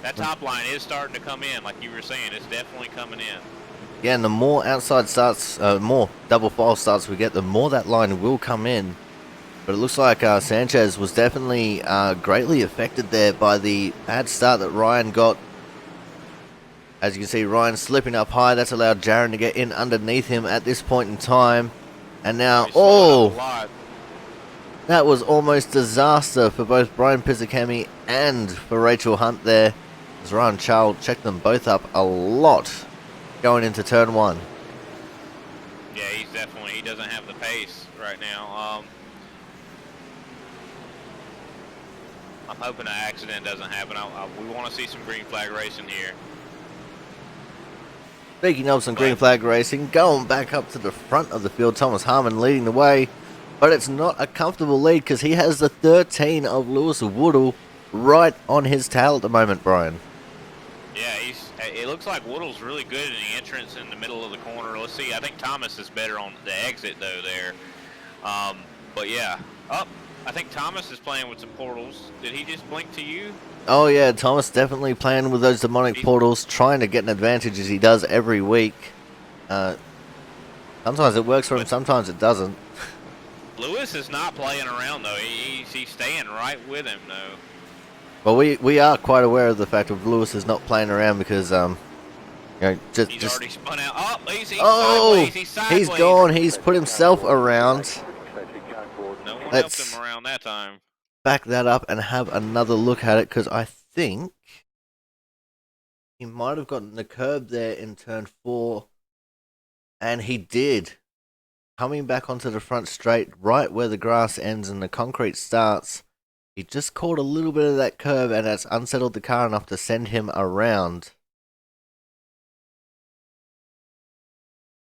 B: That top line is starting to come in, like you were saying. It's definitely coming in.
A: Yeah, and the more outside starts, more double file starts we get, the more that line will come in. But it looks like Sanchez was definitely greatly affected there by the bad start that Ryan got. As you can see, Ryan slipping up high. That's allowed Jaron to get in underneath him at this point in time. And now, that was almost disaster for both Brian Pizzicami and for Rachel Hunt there. As Ryan Charles checked them both up a lot going into turn 1.
B: Yeah, he doesn't have the pace right now. I'm hoping an accident doesn't happen. We want to see some green flag racing here.
A: Speaking of some green flag racing, going back up to the front of the field, Thomas Harmon leading the way. But it's not a comfortable lead because he has the 13 of Lewis Woodall right on his tail at the moment, Brian.
B: Yeah, it looks like Woodall's really good in the entrance in the middle of the corner. Let's see. I think Thomas is better on the exit though there. But yeah, I think Thomas is playing with some portals. Did he just blink to you?
A: Oh yeah, Thomas definitely playing with those demonic portals, trying to get an advantage as he does every week. Sometimes it works for him, sometimes it doesn't.
B: Lewis is not playing around though. He's staying right with him though.
A: Well, we are quite aware of the fact of Lewis is not playing around because you know,
B: He's already spun out. Oh, he's sideways. He's
A: he's
B: sideways.
A: gone. He's put himself around.
B: No one
A: Let's
B: helped him around that time.
A: back that up and have another look at it because I think he might have gotten the curb there in turn 4, and he did. Coming back onto the front straight, right where the grass ends and the concrete starts, he just caught a little bit of that curb, and that's unsettled the car enough to send him around.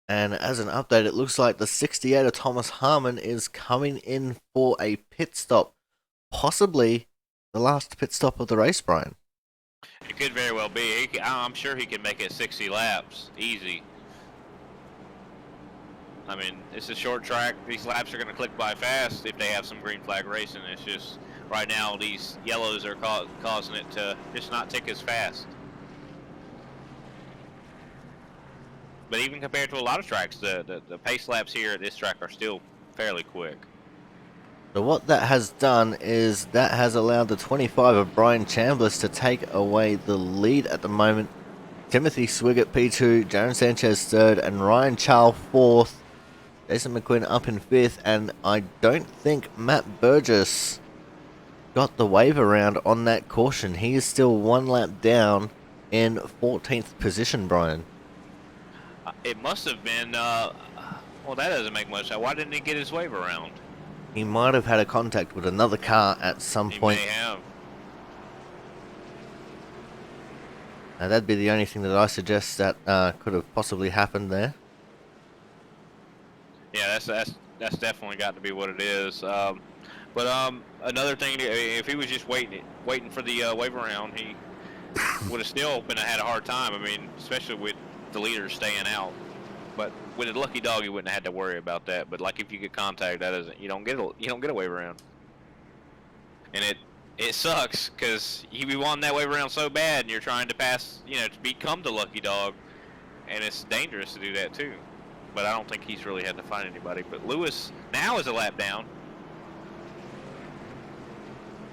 A: And as an update, it looks like the 68 of Thomas Harmon is coming in for a pit stop. Possibly the last pit stop of the race, Brian.
B: It could very well be. I'm sure he can make it 60 laps. Easy. I mean, it's a short track. These laps are going to click by fast if they have some green flag racing. It's just, right now, these yellows are causing it to just not tick as fast. But even compared to a lot of tracks, the pace laps here at this track are still fairly quick.
A: So what that has done is that has allowed the 25 of Brian Chambliss to take away the lead at the moment. Timothy Swiggett P2, Jaron Sanchez 3rd, and Ryan Charles 4th. Jason McQuinn up in 5th, and I don't think Matt Burgess got the wave around on that caution. He is still 1 lap down in 14th position, Brian.
B: It must have been, well, that doesn't make much sense. Why didn't he get his wave around?
A: He might have had a contact with another car at some point.
B: He may have.
A: Now, that'd be the only thing that I suggest that could have possibly happened there.
B: Yeah, that's definitely got to be what it is. But another thing, if he was just waiting for the wave around, he would have still had a hard time. I mean, especially with the leaders staying out. But with a lucky dog, you wouldn't have had to worry about that. But like if you get contact, that isn't, you don't get a wave around. And it sucks because you want that wave around so bad, and you're trying to pass, to become the lucky dog, and it's dangerous to do that too. But I don't think he's really had to find anybody. But Lewis now is a lap down.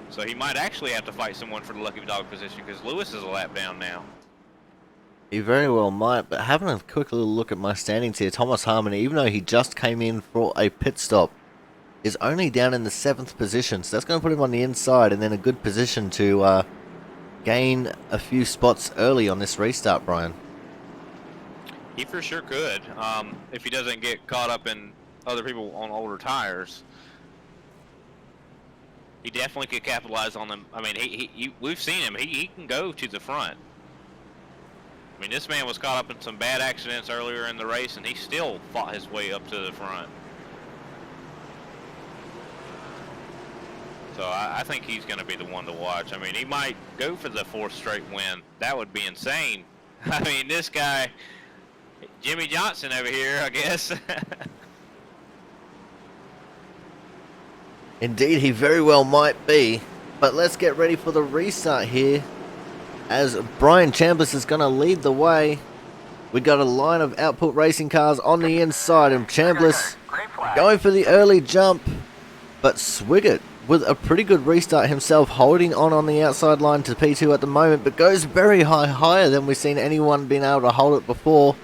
B: So he might actually have to fight someone for the lucky dog position because Lewis is a lap down now.
A: He very well might, but having a quick little look at my standings here, Thomas Harmon, even though he just came in for a pit stop, is only down in the 7th position. So that's going to put him on the inside and then a good position to gain a few spots early on this restart, Brian.
B: He for sure could, if he doesn't get caught up in other people on older tires. He definitely could capitalize on them. I mean, we've seen him. He can go to the front. I mean, this man was caught up in some bad accidents earlier in the race, and he still fought his way up to the front. So I think he's going to be the one to watch. I mean, he might go for the 4th straight win. That would be insane. I mean, this guy, Jimmy Johnson over here, I guess.
A: Indeed, he very well might be. But let's get ready for the restart here, as Brian Chambliss is going to lead the way. We got a line of Output Racing cars on the inside, and Chambliss going for the early jump. But Swiggett with a pretty good restart himself, holding on the outside line to P2 at the moment, but goes very high, higher than we've seen anyone being able to hold it before.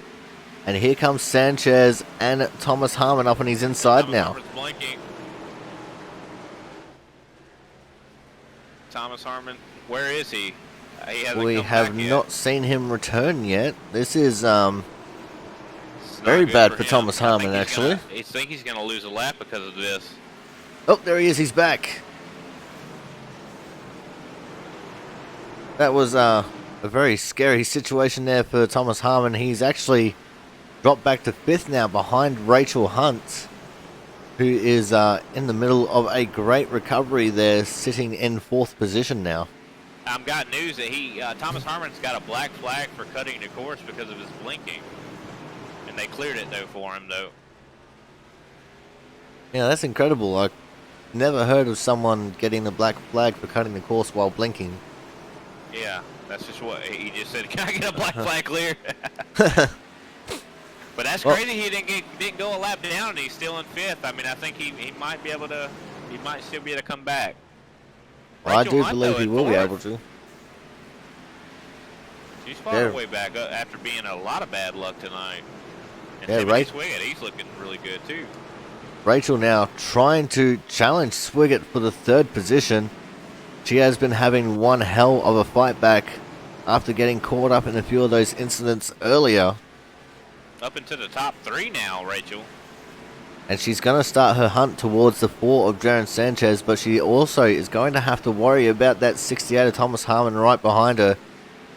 A: And here comes Sanchez and Thomas Harmon up on his inside now.
B: Thomas Harmon, where is he?
A: We have not seen him return yet. This is very bad for Thomas Harmon, actually.
B: I think he's going to lose a lap because of this.
A: Oh, there he is. He's back. That was a very scary situation there for Thomas Harmon. He's actually dropped back to 5th now behind Rachel Hunt, who is in the middle of a great recovery there, sitting in 4th position now.
B: got news that Thomas Harmon's got a black flag for cutting the course because of his blinking, and they cleared it though for him though.
A: Yeah, that's incredible. I never heard of someone getting the black flag for cutting the course while blinking.
B: Yeah, that's just what he just said. Can I get a black flag clear? But that's
A: Well,
B: crazy. He didn't go a lap down, and he's still in 5th. I mean, I think he might be able to. He might still be able to come back.
A: I
B: Rachel
A: do
B: Hunt,
A: believe
B: though,
A: he
B: in
A: will be
B: 4th.
A: able to.
B: She's fought her way back after being a lot of bad luck tonight. And
A: Yeah,
B: Timothy
A: right.
B: Swiggett, he's looking really good too.
A: Rachel now trying to challenge Swiggett for the 3rd position. She has been having one hell of a fight back after getting caught up in a few of those incidents earlier.
B: Up into the top 3 now, Rachel.
A: And she's going to start her hunt towards the 4 of Jaron Sanchez, but she also is going to have to worry about that 68 of Thomas Harmon right behind her.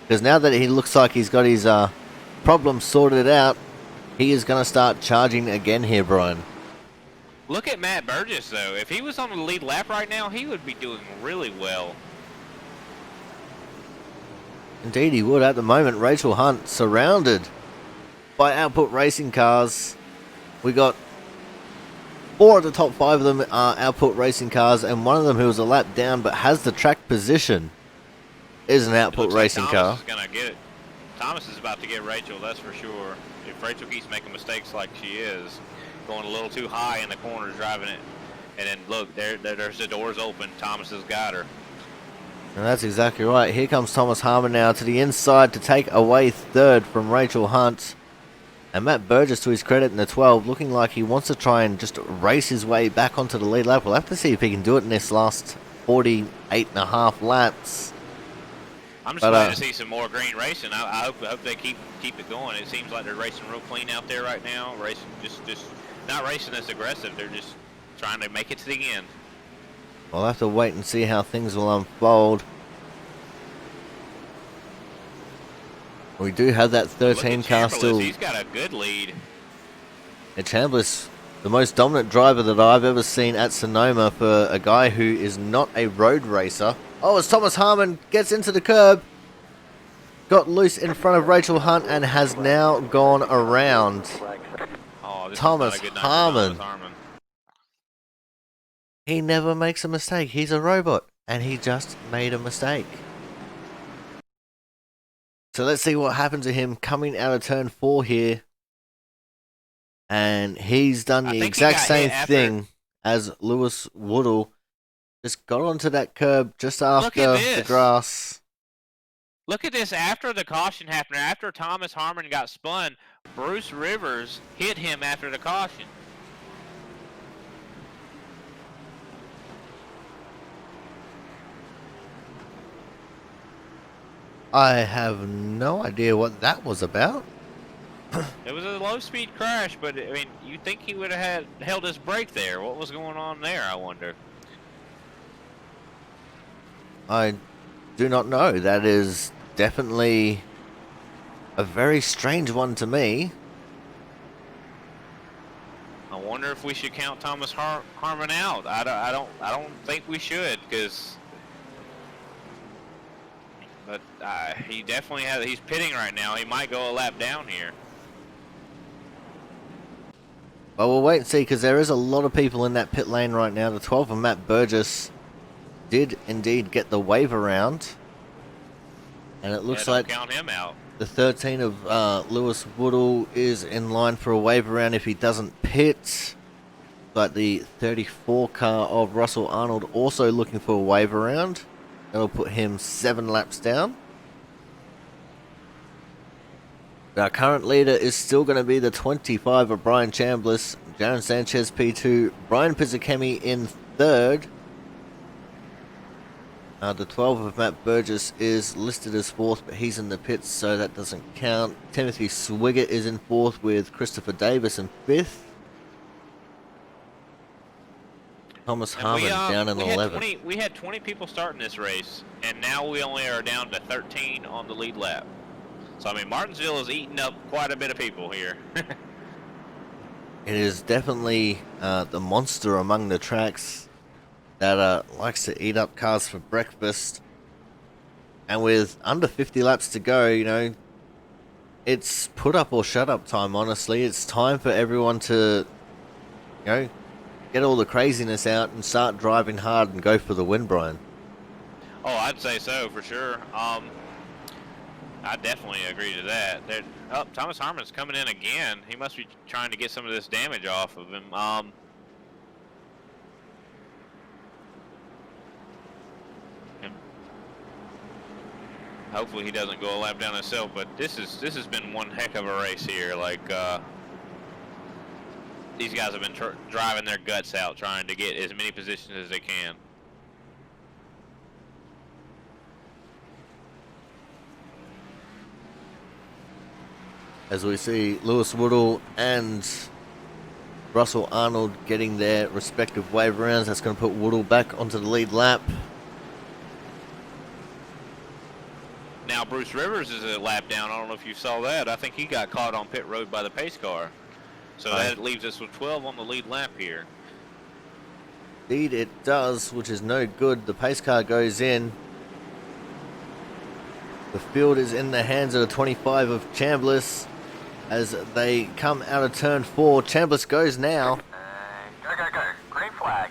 A: Because now that he looks like he's got his problem sorted out, he is going to start charging again here, Brian.
B: Look at Matt Burgess, though. If he was on the lead lap right now, he would be doing really well.
A: Indeed he would. At the moment, Rachel Hunt surrounded by Output Racing cars. We got 4 of the top 5 of them are Output Racing cars, and one of them who was a lap down but has the track position is an Output Racing car.
B: Thomas is gonna get it. Thomas is about to get Rachel, that's for sure. If Rachel keeps making mistakes like she is, going a little too high in the corners, driving it, and then look, there's the doors open. Thomas has got her.
A: And that's exactly right. Here comes Thomas Harmon now to the inside to take away 3rd from Rachel Hunt. And Matt Burgess, to his credit, in the 12, looking like he wants to try and just race his way back onto the lead lap. We'll have to see if he can do it in this last 48.5 laps.
B: I'm just glad to see some more green racing. I hope they keep it going. It seems like they're racing real clean out there right now. Racing just not racing as aggressive. They're just trying to make it to the end.
A: We'll have to wait and see how things will unfold. We do have that 13 car still.
B: He's got a good lead.
A: And Chambliss, the most dominant driver that I've ever seen at Sonoma for a guy who is not a road racer. Oh, as Thomas Harmon gets into the curb, got loose in front of Rachel Hunt and has now gone around
B: Oh, this
A: Thomas
B: is not a good night for
A: Harmon.
B: Thomas Harmon.
A: He never makes a mistake. He's a robot, and he just made a mistake. So let's see what happens to him coming out of turn 4 here. And he's done the exact same thing as Lewis Woodall. Just got onto that curb just after the grass.
B: Look at this. After the caution happened, after Thomas Harmon got spun, Bruce Rivers hit him after the caution.
A: I have no idea what that was about.
B: It was a low-speed crash, but I mean, you think he would have held his brake there? What was going on there? I wonder.
A: I do not know. That is definitely a very strange one to me.
B: I wonder if we should count Thomas Harmon out. I don't think we should, because. But he definitely has. He's pitting right now. He might go a lap down here.
A: But we'll wait and see, because there is a lot of people in that pit lane right now. The 12 of Matt Burgess did indeed get the wave around. And it looks like
B: count him out.
A: the 13 of Lewis Woodall is in line for a wave around if he doesn't pit. But the 34 car of Russell Arnold also looking for a wave around. That'll put him 7 laps down. Our current leader is still going to be the 25 of Brian Chambliss, Jaron Sanchez P2, Brian Pizzakemi in 3rd. The 12 of Matt Burgess is listed as 4th, but he's in the pits, so that doesn't count. Timothy Swiggett is in 4th with Christopher Davis in 5th. Thomas Harmon down in 11th.
B: We had 20 people starting this race, and now we only are down to 13 on the lead lap. So, I mean, Martinsville is eating up quite a bit of people here.
A: It is definitely the monster among the tracks that likes to eat up cars for breakfast. And with under 50 laps to go, you know, it's put up or shut up time, honestly. It's time for everyone to, you know, get all the craziness out and start driving hard and go for the win, Brian.
B: Oh, I'd say so for sure. I definitely agree to that. Oh, Thomas Harmon's coming in again. He must be trying to get some of this damage off of him. And hopefully he doesn't go a lap down himself. But this has been one heck of a race here. Like these guys have been driving their guts out, trying to get as many positions as they can.
A: As we see Lewis Woodall and Russell Arnold getting their respective wave rounds. That's going to put Woodall back onto the lead lap.
B: Now Bruce Rivers is a lap down. I don't know if you saw that. I think he got caught on pit road by the pace car. So that leaves us with 12 on the lead lap here.
A: Indeed it does, which is no good. The pace car goes in. The field is in the hands of the 25 of Chambliss as they come out of turn 4. Chambliss goes now.
F: Go. Green flag.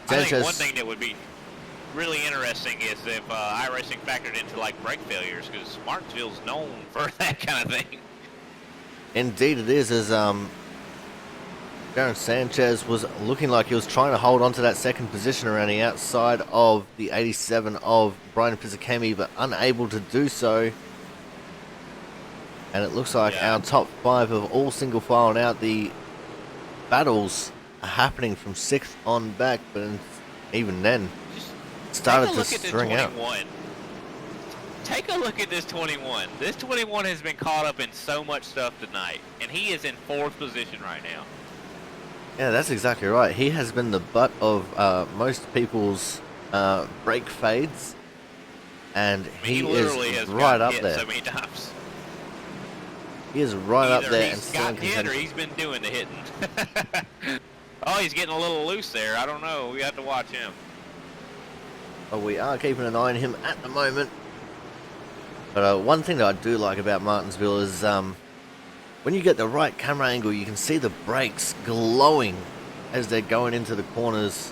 B: I think one thing that would be really interesting is if iRacing factored into like brake failures, because Martinsville's known for that kind of thing.
A: Indeed it is, as Darren Sanchez was looking like he was trying to hold on to that second position around the outside of the 87 of Brian Pizzicami, but unable to do so. And it looks like our top 5 of all single file out. The battles are happening from 6th on back, but even then, started to string out.
B: Take a look at this 21. This 21 has been caught up in so much stuff tonight, and he is in 4th position right now.
A: Yeah, that's exactly right. He has been the butt of most people's brake fades, and he
B: literally
A: is
B: has
A: right up
B: hit
A: there.
B: so many times.
A: He is right up
B: Either
A: there and
B: he's
A: still in
B: got hit or
A: contention.
B: he's been doing the hitting. Oh, he's getting a little loose there. I don't know. We have to watch him.
A: But we are keeping an eye on him at the moment. But one thing that I do like about Martinsville is when you get the right camera angle, you can see the brakes glowing as they're going into the corners.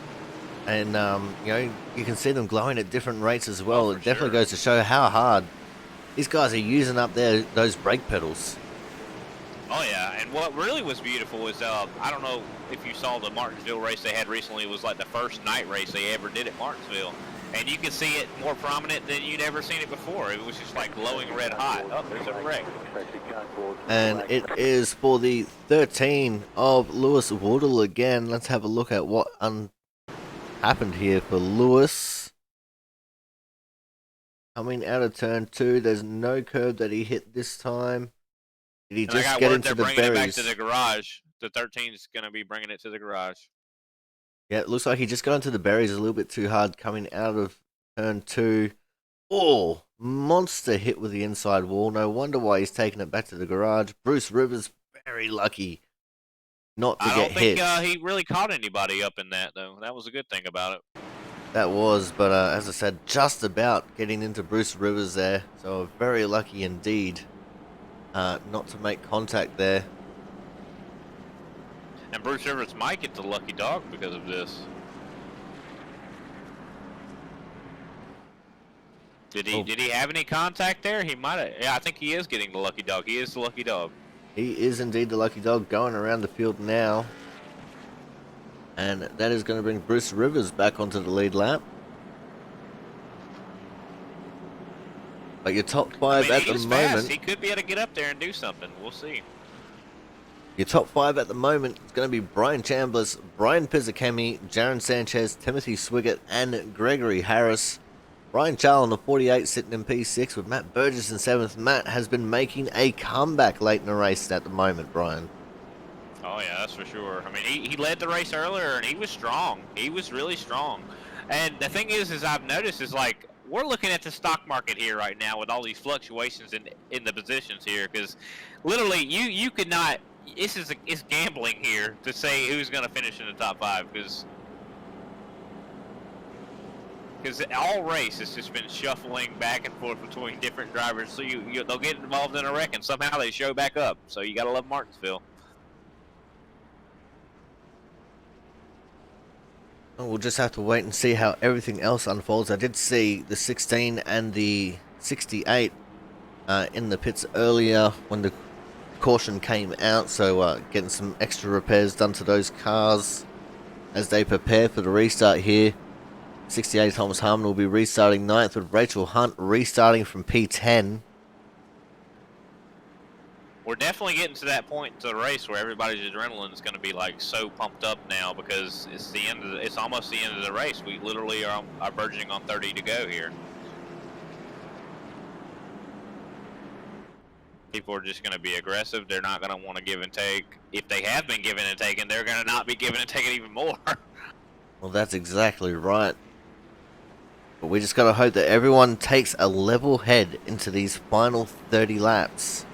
A: And, you know, you can see them glowing at different rates as well. It definitely goes to show how hard these guys are using up those brake pedals.
B: Oh, yeah. And what really was beautiful was, I don't know if you saw the Martinsville race they had recently. It was like the first night race they ever did at Martinsville. And you could see it more prominent than you'd ever seen it before. It was just like glowing red hot. Oh, there's a wreck.
A: And it is for the 13 of Lewis Woodall again. Let's have a look at what happened here for Lewis. Coming out of turn 2, there's no curb that he hit this time. Did he just get into the berries?
B: Bringing it back to the garage. The 13 is going to be bringing it to the garage.
A: Yeah, it looks like he just got into the berries a little bit too hard coming out of turn 2. Oh, monster hit with the inside wall. No wonder why he's taking it back to the garage. Bruce Rivers, very lucky not to get hit.
B: I don't think he really caught anybody up in that, though. That was a good thing about it.
A: That was, but as I said, just about getting into Bruce Rivers there. So very lucky indeed not to make contact there.
B: And Bruce Rivers might get the lucky dog because of this. Did he have any contact there? He might have. Yeah, I think he is getting the lucky dog. He is the lucky dog.
A: He is indeed the lucky dog, going around the field now. And that is going to bring Bruce Rivers back onto the lead lap. But your top 5 at the moment.
B: Fast. He could be able to get up there and do something. We'll see.
A: Your top 5 at the moment is going to be Brian Chambliss, Brian Pizzicami, Jaron Sanchez, Timothy Swiggett, and Gregory Harris. Brian Charles on the 48 sitting in P6 with Matt Burgess in 7th. Matt has been making a comeback late in the race at the moment, Brian.
B: Oh, yeah, that's for sure. I mean, he led the race earlier, and he was strong. He was really strong. And the thing is I've noticed is, like, we're looking at the stock market here right now with all these fluctuations in the positions here, because literally you could not. It's gambling here to say who's going to finish in the top 5, because because all race has just been shuffling back and forth between different drivers. So they'll get involved in a wreck and somehow they show back up. So you gotta love Martinsville.
A: We'll just have to wait and see how everything else unfolds. I did see the 16 and the 68 in the pits earlier when the caution came out, so getting some extra repairs done to those cars as they prepare for the restart here. 68 Thomas Harmon will be restarting 9th, with Rachel Hunt restarting from P10.
B: We're definitely getting to that point in the race where everybody's adrenaline is going to be like so pumped up now because it's the end of it's almost the end of the race. We literally are verging on 30 to go here. People are just going to be aggressive. They're not going to want to give and take. If they have been giving and taking, they're going to not be giving and taking even more.
A: Well, that's exactly right. But we just got to hope that everyone takes a level head into these final 30 laps.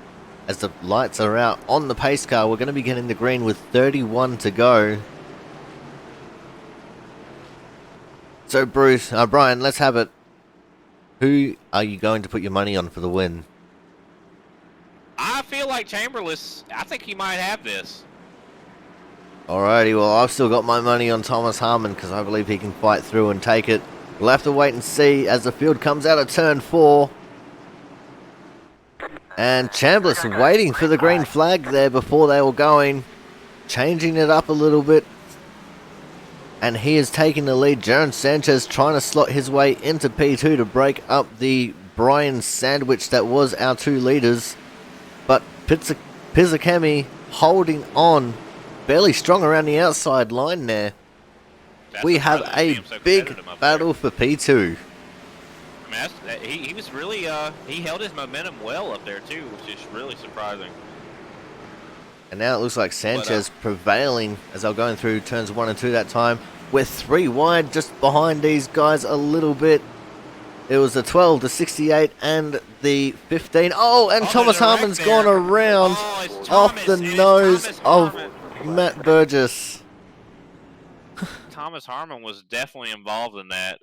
A: As the lights are out on the pace car, we're going to be getting the green with 31 to go. So Brian, let's have it. Who are you going to put your money on for the win?
B: I feel like Chamberlain, I think he might have this.
A: Alrighty, well, I've still got my money on Thomas Harmon because I believe he can fight through and take it. We'll have to wait and see as the field comes out of turn 4. And Chambliss waiting for the green flag there before they were going. Changing it up a little bit. And he is taking the lead. Jaron Sanchez trying to slot his way into P2 to break up the Brian sandwich that was our 2 leaders. But Pizzakemi holding on. Barely strong around the outside line there. We have a big battle for P2.
B: I mean, he was really, he held his momentum well up there too, which is really surprising.
A: And now it looks like Sanchez prevailing as they're going through turns 1 and 2 that time. We're 3 wide just behind these guys a little bit. It was the 12, the 68, and the 15. Oh, and Thomas Harmon's gone around off the nose of Matt Burgess.
B: Thomas Harmon was definitely involved in that.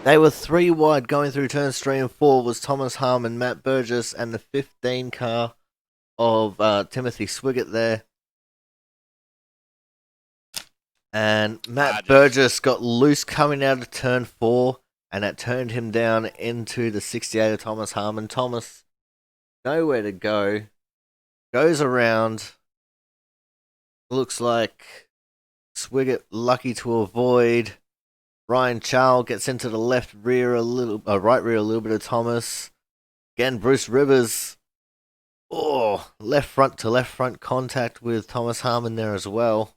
A: They were 3 wide going through turns 3 and 4 was Thomas Harmon, Matt Burgess, and the 15 car of Timothy Swiggett there. And Matt Burgess got loose coming out of turn 4, and that turned him down into the 68 of Thomas Harmon. Thomas, nowhere to go. Goes around. Looks like Swiggett lucky to avoid. Ryan Charles gets into the left rear a little, right rear a little bit of Thomas. Again, Bruce Rivers. Oh, left front to left front contact with Thomas Harmon there as well.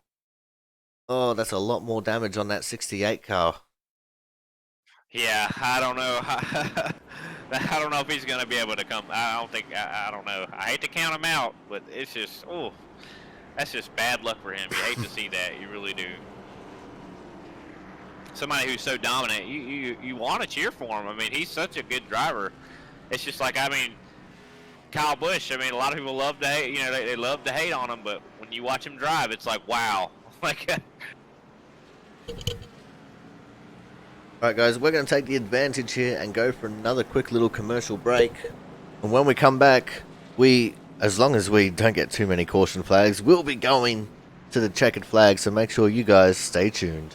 A: Oh, that's a lot more damage on that 68 car.
B: Yeah, I don't know. I don't know if he's going to be able to come. I don't know. I hate to count him out, but it's just, oh, that's just bad luck for him. You hate to see that. You really do. Somebody who's so dominant, you want to cheer for him. I mean, he's such a good driver. It's just like, I mean, Kyle Busch, I mean, a lot of people love to hate, you know, they love to hate on him, but when you watch him drive, it's like, wow. Like,
A: Alright guys, we're going to take the advantage here and go for another quick little commercial break. And when we come back, as long as we don't get too many caution flags, we'll be going to the checkered flag, so make sure you guys stay tuned.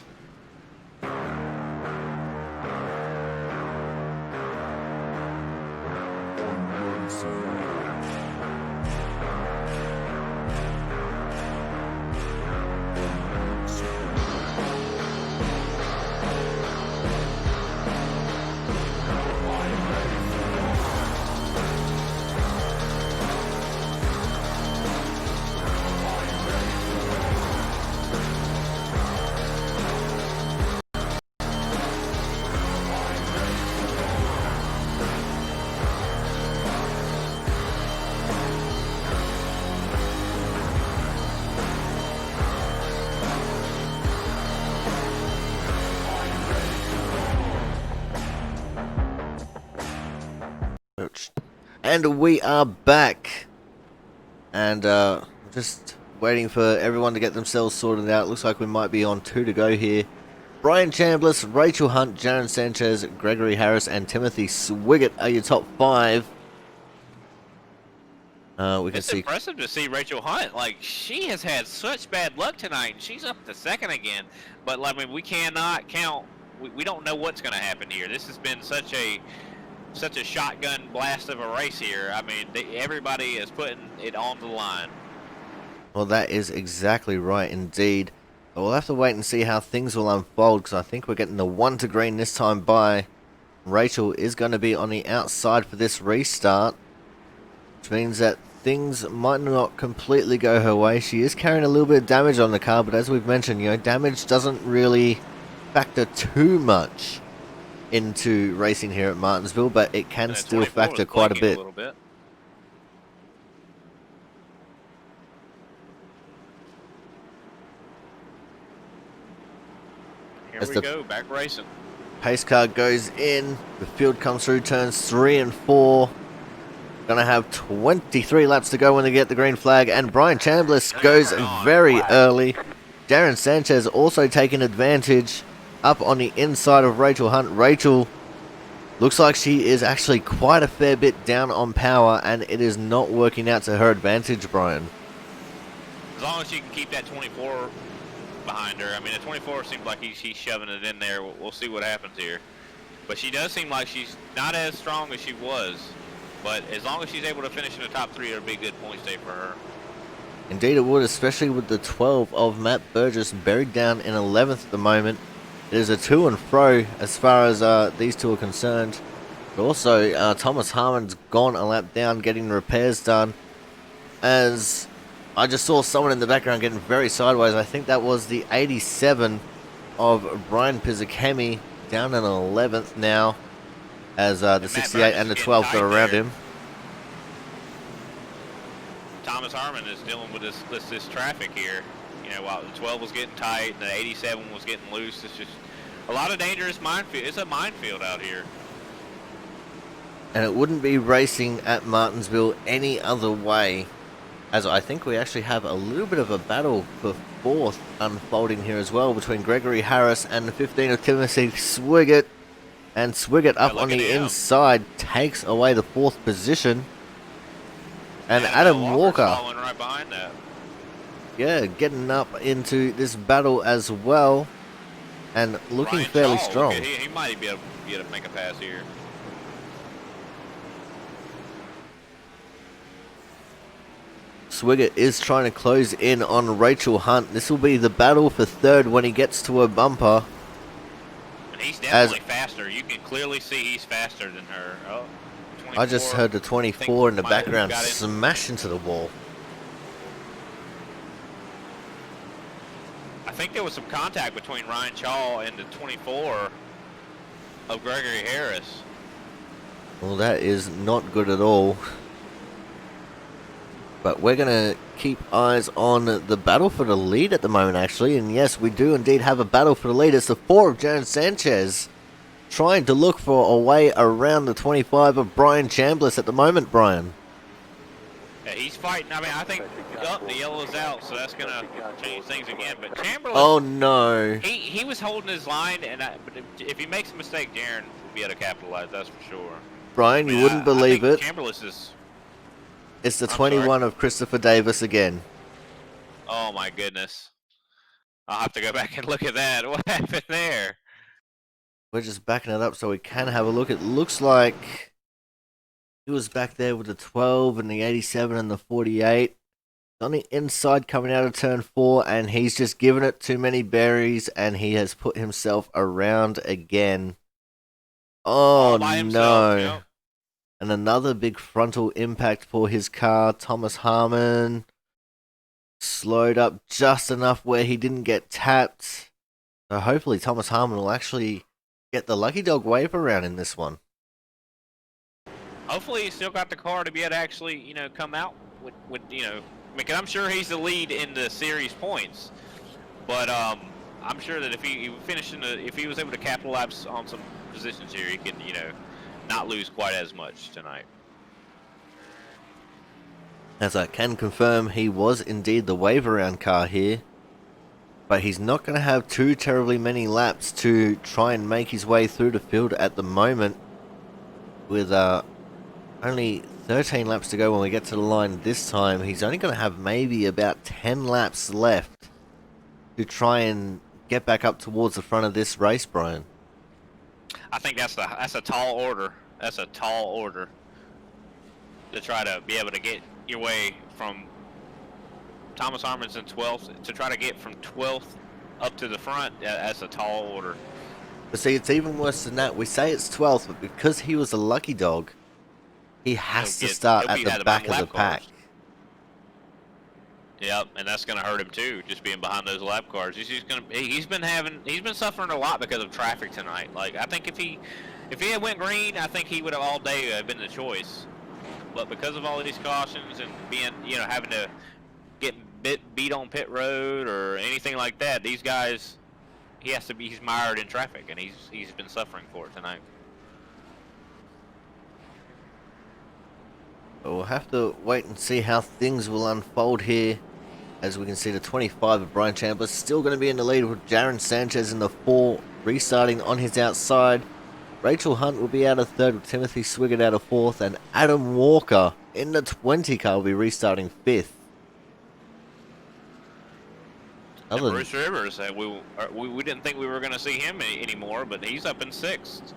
A: And we are back. And just waiting for everyone to get themselves sorted out. Looks like we might be on 2 to go here. Brian Chambliss, Rachel Hunt, Jaron Sanchez, Gregory Harris, and Timothy Swiggett are your top 5. We can
B: It's
A: see
B: impressive to see Rachel Hunt. Like, she has had such bad luck tonight, and she's up to second again. But, I mean, we cannot count. We don't know what's going to happen here. This has been such a shotgun blast of a race here. I mean, everybody is putting it on the line.
A: Well, that is exactly right indeed. But we'll have to wait and see how things will unfold, because I think we're getting the 1 to green this time by. Rachel is going to be on the outside for this restart, which means that things might not completely go her way. She is carrying a little bit of damage on the car, but as we've mentioned, you know, damage doesn't really factor too much into racing here at Martinsville, but it can still factor quite a bit.
B: Here we go, back racing.
A: Pace car goes in, the field comes through turns 3 and 4. Gonna have 23 laps to go when they get the green flag, and Brian Chambliss goes very early. Darren Sanchez also taking advantage up on the inside of Rachel Hunt. Rachel looks like she is actually quite a fair bit down on power, and it is not working out to her advantage, Brian.
B: As long as she can keep that 24 behind her. I mean, the 24 seems like she's shoving it in there. We'll see what happens here. But she does seem like she's not as strong as she was. But as long as she's able to finish in the top 3, it'll be a good point day for her.
A: Indeed it would, especially with the 12 of Matt Burgess buried down in 11th at the moment. It is a to and fro as far as these two are concerned. But also, Thomas Harmon's gone a lap down getting repairs done. As I just saw someone in the background getting very sideways. I think that was the 87 of Brian Pizzakemi down in 11th now. As the 68 and the 12 go around him.
B: Thomas Harmon is dealing with this traffic here. You know, while the 12 was getting tight and the 87 was getting loose, it's just a lot of dangerous minefield. It's a minefield out here.
A: And it wouldn't be racing at Martinsville any other way, as I think we actually have a little bit of a battle for 4th unfolding here as well between Gregory Harris and the 15 of Timothy Swiggett. And Swiggett up on the inside takes away the 4th position. And Adam Walker,
B: right behind that.
A: Yeah, getting up into this battle as well. And looking
B: Ryan
A: fairly
B: Shaw,
A: strong.
B: He might be able to make a pass here.
A: Swiggett is trying to close in on Rachel Hunt. This will be the battle for 3rd when he gets to a bumper.
B: He's definitely faster. You can clearly see he's faster than her. Oh,
A: I just heard the 24 in the background smash into the wall.
B: I think there was some contact between Ryan Shaw and the 24 of Gregory Harris.
A: Well, that is not good at all. But we're going to keep eyes on the battle for the lead at the moment, actually. And yes, we do indeed have a battle for the lead. It's the 4 of Jaron Sanchez trying to look for a way around the 25 of Brian Chambliss at the moment, Brian.
B: Yeah, he's fighting. I mean, I think the yellow's out, so that's going to change things again. But Chambliss...
A: Oh, no.
B: He was holding his line, but if he makes a mistake, Jaron will be able to capitalize, that's for sure.
A: Brian, you wouldn't believe it.
B: Chambliss is...
A: It's the 21 of Christopher Davis again.
B: Oh my goodness. I'll have to go back and look at that. What happened there?
A: We're just backing it up so we can have a look. It looks like he was back there with the 12 and the 87 and the 48. On the inside coming out of turn 4, and he's just given it too many berries, and he has put himself around again. Oh no. Yep. And another big frontal impact for his car. Thomas Harmon slowed up just enough where he didn't get tapped. So hopefully Thomas Harmon will actually get the lucky dog wave around in this one.
B: Hopefully he's still got the car to be able to actually, you know, come out with you know, because I'm sure he's the lead in the series points. But I'm sure that if he finished if he was able to capitalize on some positions here, he can, you know, not lose quite as much tonight.
A: As I can confirm, he was indeed the wave around car here. but he's not going to have too terribly many laps to try and make his way through the field at the moment, with only 13 laps to go when we get to the line this time. He's only going to have maybe about 10 laps left to try and get back up towards the front of this race, Brian.
B: I think that's a tall order. That's a tall order to try to be able to get your way from Thomas Harmon's in 12th to try to get from 12th up to the front. That's a tall order.
A: But see, it's even worse than that. We say it's 12th, but because he was a lucky dog, he has to start at the back of the pack.
B: Yep, and that's going to hurt him too, just being behind those lap cars. He's been suffering a lot because of traffic tonight. Like, I think if he had went green, I think he would have all day been the choice. But because of all of these cautions and being, having to get beat on pit road or anything like that, these guys, he's mired in traffic, and he's been suffering for it tonight.
A: We'll have to wait and see how things will unfold here. As we can see, the 25 of Brian Chandler still going to be in the lead, with Jaron Sanchez in the 4, restarting on his outside. Rachel Hunt will be out of 3rd, with Timothy Swigert out of 4th, and Adam Walker in the 20 car will be restarting 5th.
B: And Bruce Rivers, we didn't think we were going to see him anymore, but he's up in 6th.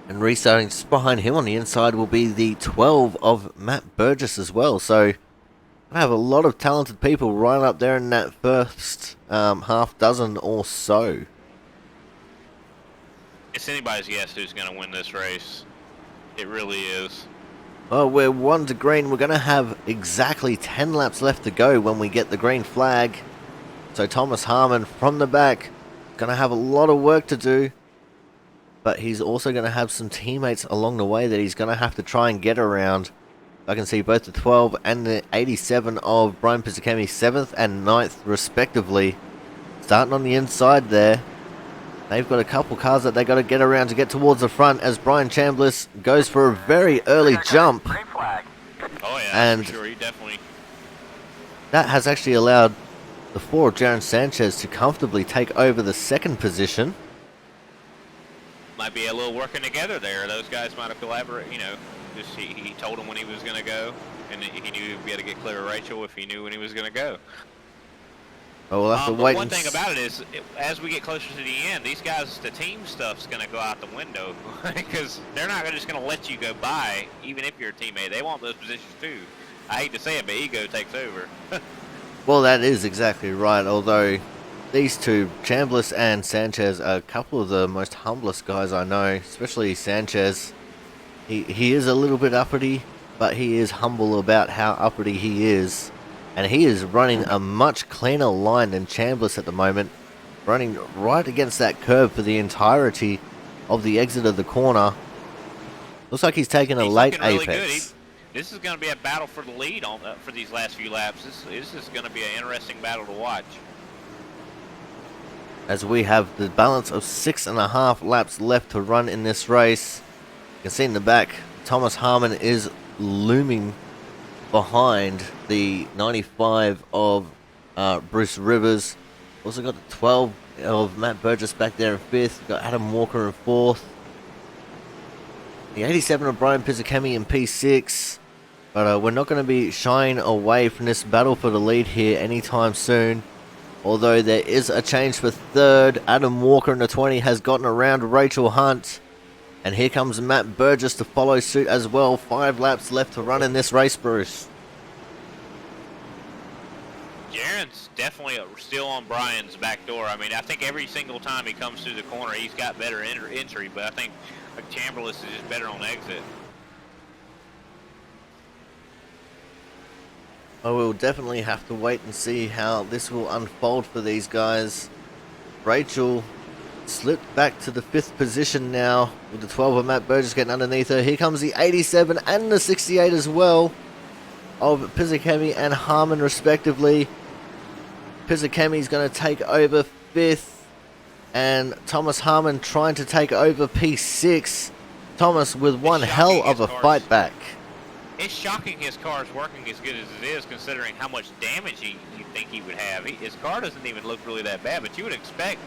A: And restarting just behind him on the inside will be the 12 of Matt Burgess as well. So I have a lot of talented people right up there in that first half dozen or so.
B: It's anybody's guess who's going to win this race. It really is.
A: Well, we're 1 to green. We're going to have exactly 10 laps left to go when we get the green flag. So Thomas Harmon from the back, going to have a lot of work to do. But he's also going to have some teammates along the way that he's going to have to try and get around. I can see both the 12 and the 87 of Brian Pizzicami, 7th and 9th respectively. Starting on the inside there. They've got a couple cars that they got to get around to get towards the front, as Brian Chambliss goes for a very early jump.
F: Green flag.
B: Oh yeah,
A: and
B: for sure, he definitely.
A: That has actually allowed the 4 of Jaron Sanchez to comfortably take over the 2nd position.
B: Might be a little working together there. Those guys might have collaborated, just he told him when he was going to go, and he knew he'd be able to get clear of Rachel if he knew when he was going to go.
A: Oh, we'll have to wait.
B: One thing about it is, as we get closer to the end, these guys, the team stuff's going to go out the window, because they're not just going to let you go by, even if you're a teammate. They want those positions too. I hate to say it, but ego takes over.
A: Well, that is exactly right, although these two, Chambliss and Sanchez, are a couple of the most humblest guys I know, especially Sanchez. He is a little bit uppity, but he is humble about how uppity he is. And he is running a much cleaner line than Chambliss at the moment, running right against that curb for the entirety of the exit of the corner. Looks like he's taking a late
B: really
A: apex.
B: This is going to be a battle for the lead for these last few laps. This is going to be an interesting battle to watch.
A: As we have the balance of 6.5 laps left to run in this race. You can see in the back, Thomas Harmon is looming behind the 95 of Bruce Rivers. Also got the 12 of Matt Burgess back there in 5th. Got Adam Walker in 4th. The 87 of Brian Pizzicami in P6. But we're not going to be shying away from this battle for the lead here anytime soon. Although there is a change for 3rd. Adam Walker in the 20 has gotten around Rachel Hunt. And here comes Matt Burgess to follow suit as well. 5 laps left to run in this race, Bruce.
B: Jaron's definitely still on Brian's back door. I mean, I think every single time he comes through the corner, he's got better entry, but I think Chambliss is just better on exit.
A: I will definitely have to wait and see how this will unfold for these guys. Rachel slipped back to the 5th position now, with the 12 of Matt Burgess getting underneath her. Here comes the 87 and the 68 as well of Pizzicami and Harmon respectively. Pizzicami's going to take over 5th, and Thomas Harmon trying to take over P6. Thomas with one hell of a fight back.
B: It's shocking his car is working as good as it is, considering how much damage you think he would have. His car doesn't even look really that bad, but you would expect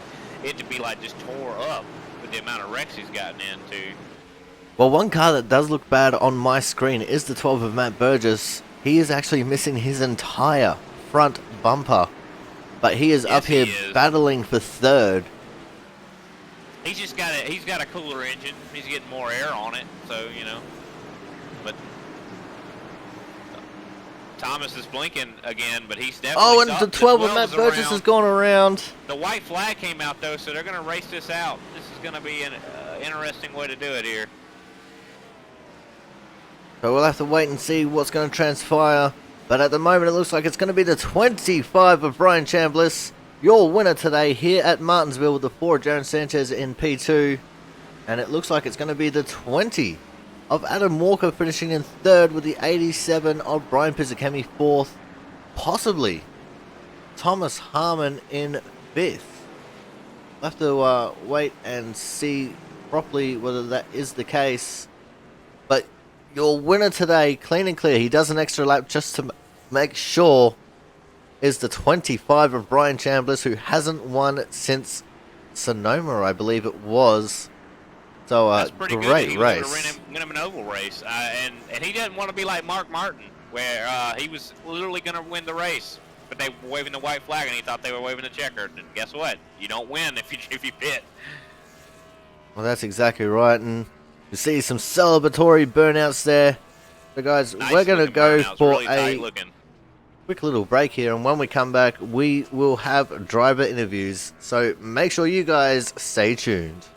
B: it to be like just tore up with the amount of wrecks he's gotten into.
A: Well, one car that does look bad on my screen is the 12 of Matt Burgess. He is actually missing his entire front bumper, but he is up here battling for third.
B: He's got a cooler engine. He's getting more air on it, so you know. But Thomas is blinking again, but he's definitely.
A: Oh, and the 12 of Matt Burgess has gone around.
B: The white flag came out though, so they're going to race this out. This is going to be an interesting way to do it here.
A: So we'll have to wait and see what's going to transpire. But at the moment, it looks like it's going to be the 25 of Brian Chambliss, your winner today here at Martinsville with the 4 of Jaron Sanchez in P2. And it looks like it's going to be the 20 of Adam Walker finishing in third with the 87 of Brian Pizzicami fourth. Possibly Thomas Harmon in fifth. We'll have to wait and see properly whether that is the case. But your winner today, clean and clear, he does an extra lap just to make sure, is the 25 of Brian Chambliss, who hasn't won since Sonoma, I believe it was. So,
B: that's pretty
A: great
B: good.
A: race.
B: Win him an oval race. And he doesn't want to be like Mark Martin, where he was literally going to win the race, but they were waving the white flag and he thought they were waving the checkered. And guess what? You don't win if you pit.
A: Well, that's exactly right. And you see some celebratory burnouts there. So, guys,
B: Nice
A: we're going to go
B: burnouts,
A: for
B: really
A: a quick little break here. And when we come back, we will have driver interviews. So make sure you guys stay tuned.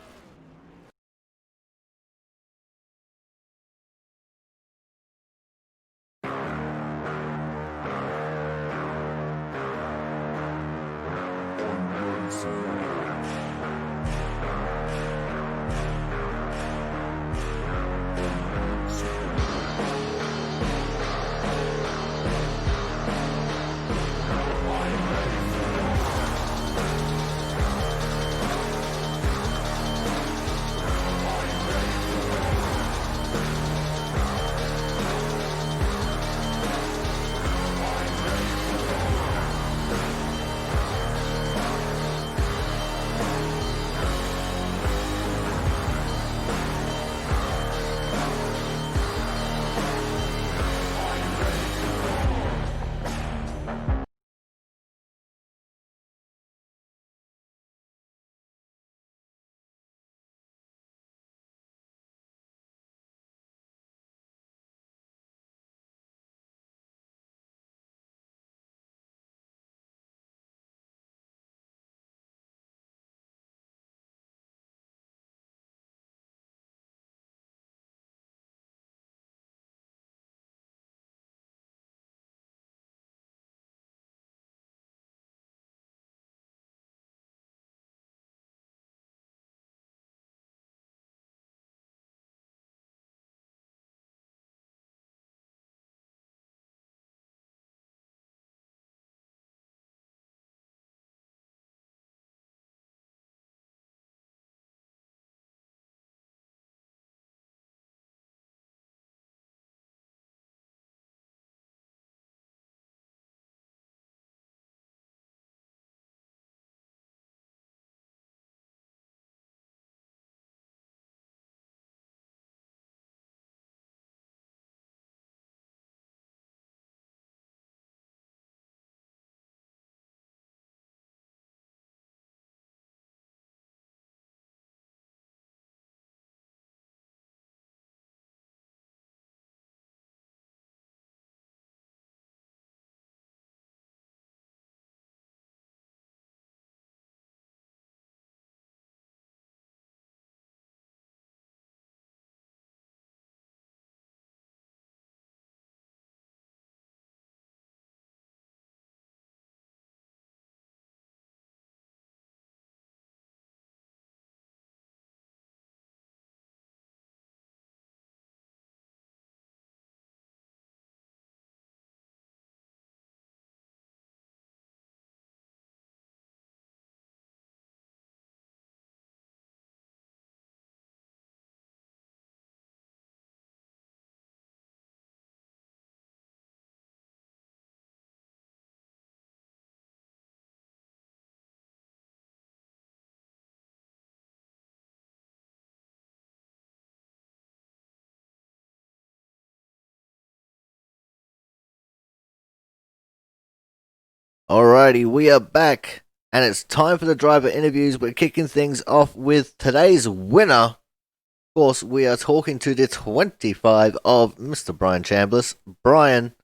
A: Alrighty, we are back, and it's time for the driver interviews. We're kicking things off with today's winner. Of course, we are talking to the 25 of Mr. Brian Chambliss. Brian,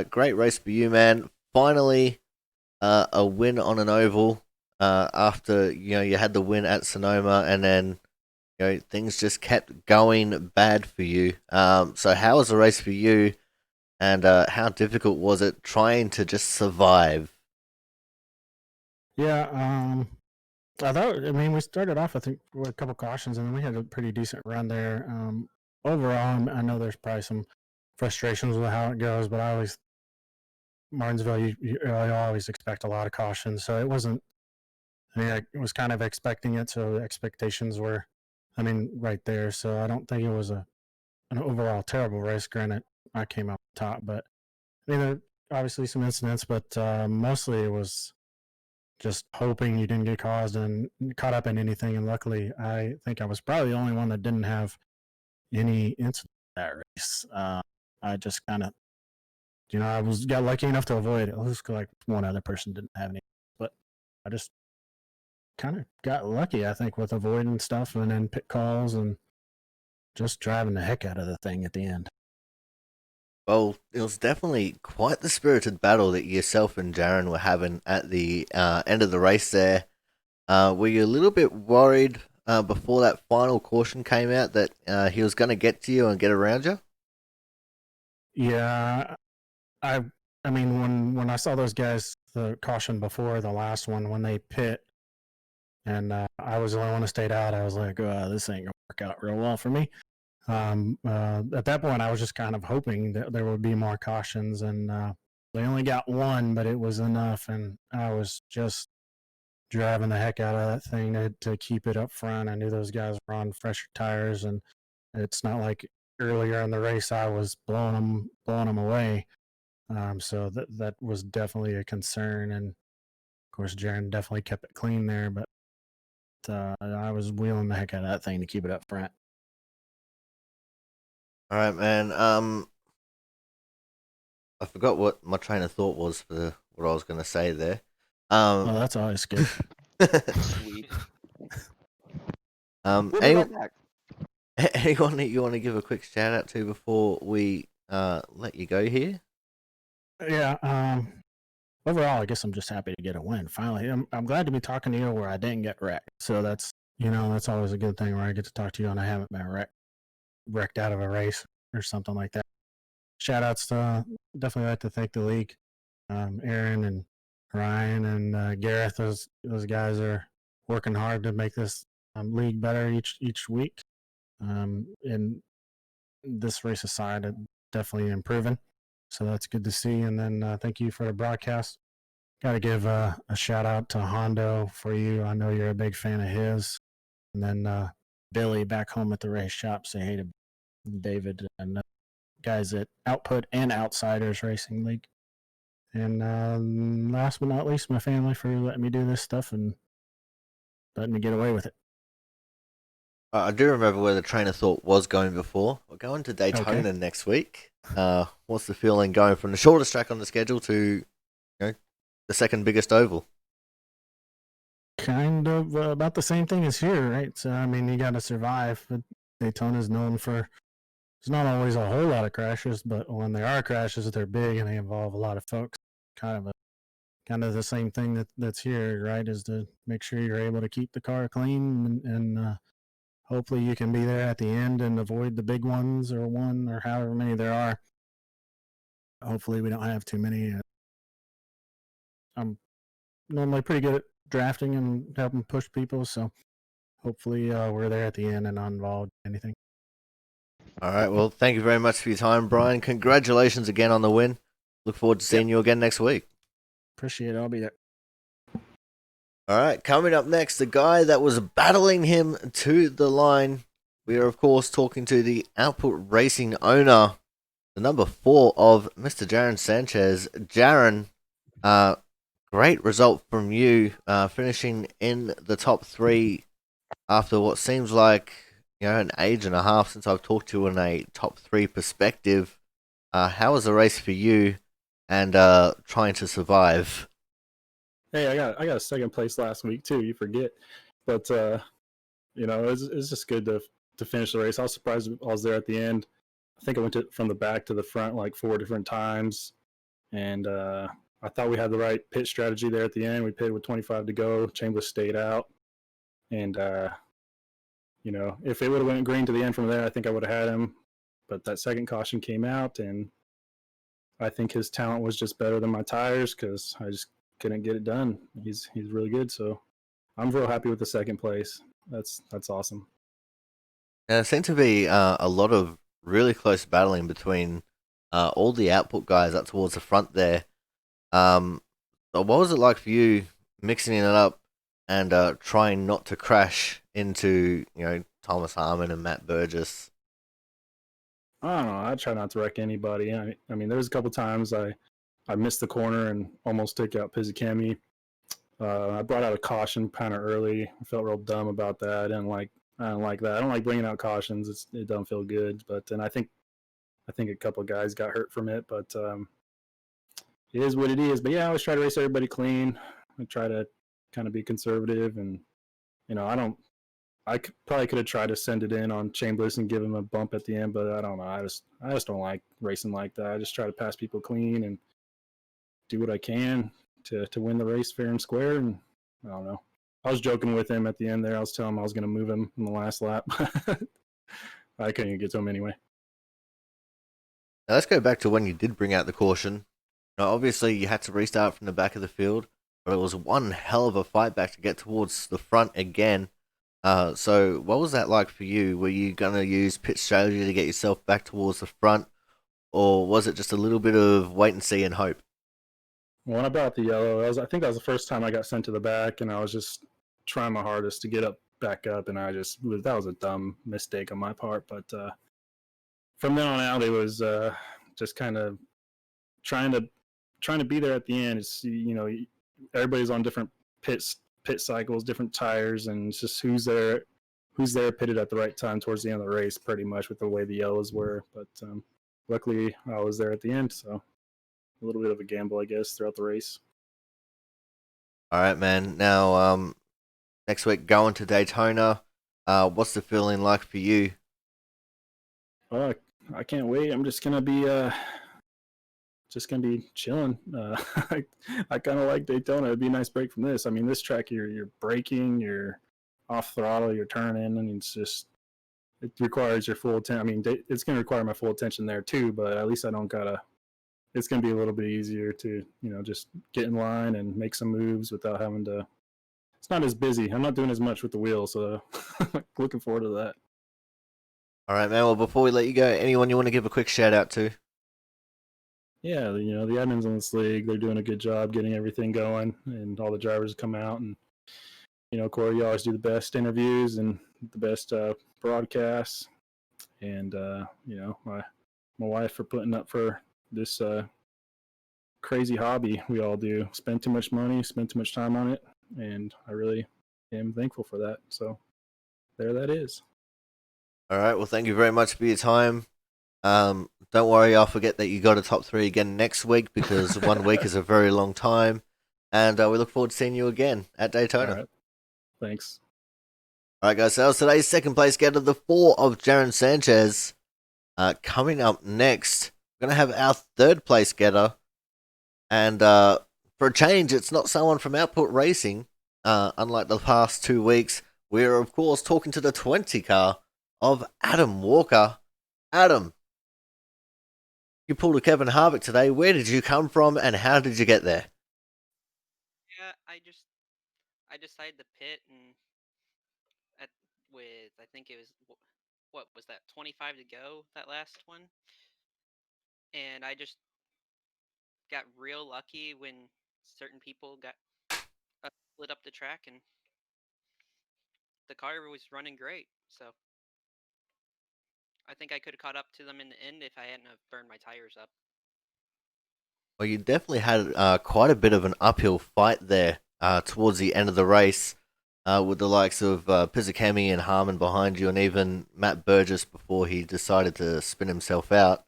A: great race for you, man. Finally, a win on an oval. After you had the win at Sonoma, and then things just kept going bad for you. So how was the race for you? And how difficult was it trying to just survive?
C: Yeah, I thought. I mean, we started off, I think, with a couple cautions, and then we had a pretty decent run there. Overall, I know there's probably some frustrations with how it goes, but I always Martinsville, you always expect a lot of cautions, so it wasn't. I mean, I was kind of expecting it, so the expectations were, I mean, right there. So I don't think it was an overall terrible race. Granted, I came out top, but I mean, there are obviously some incidents, but mostly it was just hoping you didn't get caught up in anything. And luckily, I think I was probably the only one that didn't have any incident in that race. I just kind of, I got lucky enough to avoid it. It looks like one other person didn't have any, but I just kind of got lucky, I think, with avoiding stuff and then pit calls and just driving the heck out of the thing at the end.
A: Well, it was definitely quite the spirited battle that yourself and Jaron were having at the end of the race there. Were you a little bit worried before that final caution came out that he was going to get to you and get around you?
C: Yeah, I mean, when I saw those guys, the caution before the last one, when they pit, and I was the only one who stayed out, I was like, this ain't gonna work out real well for me. At that point, I was just kind of hoping that there would be more cautions, and they only got one, but it was enough, and I was just driving the heck out of that thing to keep it up front. I knew those guys were on fresher tires, and it's not like earlier in the race I was blowing them away. So that was definitely a concern, and of course, Jaron definitely kept it clean there, but I was wheeling the heck out of that thing to keep it up front.
A: All right, man. I forgot what my train of thought was for what I was going to say there.
C: Well, that's always good.
F: Sweet. We'll be
A: anyone,
F: right back.
A: anyone that you want to give a quick shout out to before we let you go here?
C: Yeah. Overall, I guess I'm just happy to get a win. Finally, I'm glad to be talking to you where I didn't get wrecked. So that's that's always a good thing where I get to talk to you and I haven't been wrecked out of a race or something like that. Shout outs to definitely like to thank the league, Aaron and Ryan and Gareth. Those guys are working hard to make this league better each week. And this race aside, it definitely improving. So that's good to see. And then thank you for the broadcast. Got to give a shout out to Hondo for you. I know you're a big fan of his. And then Billy back home at the race shop. Say hey to David and guys at Output and Outsiders Racing League. And last but not least, my family for letting me do this stuff and letting me get away with it.
A: I do remember where the train of thought was going before. We're going to Daytona next week. What's the feeling going from the shortest track on the schedule to the second biggest oval?
C: Kind of about the same thing as here, right? So, I mean, you got to survive. But Daytona's known for, there's not always a whole lot of crashes, but when there are crashes, they're big and they involve a lot of folks. Kind of the same thing that's here, right? Is to make sure you're able to keep the car clean and hopefully you can be there at the end and avoid the big ones or one or however many there are. Hopefully we don't have too many. I'm normally pretty good at drafting and helping push people, so hopefully we're there at the end and not involved in anything.
A: All right, well, thank you very much for your time, Brian. Congratulations again on the win. Look forward to seeing you again next week.
C: Appreciate it. I'll be there.
A: All right, coming up next, the guy that was battling him to the line. We are, of course, talking to the Output Racing owner, the number 4 of Mr. Jaron Sanchez. Jaron, great result from you, finishing in the top 3 after what seems like an age and a half since I've talked to you in a top 3 perspective. How was the race for you and trying to survive?
G: Hey, I got a second place last week too. You forget, but you know, it's just good to finish the race. I was surprised I was there at the end. I think I went from the back to the front like 4 different times, and I thought we had the right pit strategy there at the end. We pitted with 25 to go. Chambliss stayed out, and you know, if it would have went green to the end from there, I think I would have had him. But that second caution came out, and I think his talent was just better than my tires because I just couldn't get it done. He's really good, so I'm real happy with the second place. That's awesome.
A: And there seemed to be a lot of really close battling between all the output guys up towards the front there. So what was it like for you mixing it up and trying not to crash into, Thomas Harmon and Matt Burgess?
G: I don't know. I try not to wreck anybody. I mean, there was a couple times I missed the corner and almost took out Pizzicami. I brought out a caution kind of early. I felt real dumb about that. I don't like that. I don't like bringing out cautions. It doesn't feel good. But then I think a couple of guys got hurt from it. But it is what it is. But yeah, I always try to race everybody clean. I try to kind of be conservative, and I probably could have tried to send it in on Chambliss and give him a bump at the end, but I don't know. I just don't like racing like that. I just try to pass people clean and do what I can to win the race fair and square. And I don't know. I was joking with him at the end there. I was telling him I was going to move him in the last lap. I couldn't even get to him anyway.
A: Now let's go back to when you did bring out the caution. Now, obviously, you had to restart from the back of the field, but it was one hell of a fight back to get towards the front again. So what was that like for you? Were you going to use pit strategy to get yourself back towards the front, or was it just a little bit of wait and see and hope?
G: When I brought out the yellow, I think that was the first time I got sent to the back, and I was just trying my hardest to get back up, and that was a dumb mistake on my part. But from then on out, it was just kind of trying to be there at the end. It's, everybody's on different pit cycles, different tires, and it's just who's there pitted at the right time towards the end of the race, pretty much with the way the yellows were. But luckily, I was there at the end, so a little bit of a gamble, I guess, throughout the race.
A: All right, man. Now, next week going to Daytona. What's the feeling like for you?
G: I can't wait. I'm just gonna be chilling. I kind of like Daytona. It'd be a nice break from this. I mean, this track, you're braking, you're off throttle, you're turning, and it requires your full attention. I mean, it's going to require my full attention there too, but at least I don't gotta. It's going to be a little bit easier to, just get in line and make some moves without having to. It's not as busy. I'm not doing as much with the wheel, so looking forward to that.
A: All right, man. Well, before we let you go, anyone you want to give a quick shout out to?
G: Yeah, the admins in this league, they're doing a good job getting everything going, and all the drivers come out, and Corey, you always do the best interviews and the best broadcasts, and my wife for putting up for this crazy hobby we all do. Spend too much money, spend too much time on it, and I really am thankful for that. So there that is.
A: All right. Well, thank you very much for your time. Don't worry, I'll forget that you got a top 3 again next week, because 1 week is a very long time, and we look forward to seeing you again at Daytona.
G: All right. Thanks.
A: All right, guys. So that was today's second place getter, the 4 of Jaron Sanchez. Coming up next, we're gonna have our third place getter, and for a change, it's not someone from Output Racing. Unlike the past 2 weeks, we're of course talking to the 20 car of Adam Walker. Adam, you pulled a Kevin Harvick today. Where did you come from, and how did you get there?
H: Yeah, I decided to pit and I think it was what was that 25 to go, that last one, and I just got real lucky when certain people got split up the track, and the car was running great. So I think I could have caught up to them in the end if I hadn't have burned my tires up.
A: Well, you definitely had quite a bit of an uphill fight there towards the end of the race, with the likes of Pizzicami and Harmon behind you, and even Matt Burgess before he decided to spin himself out.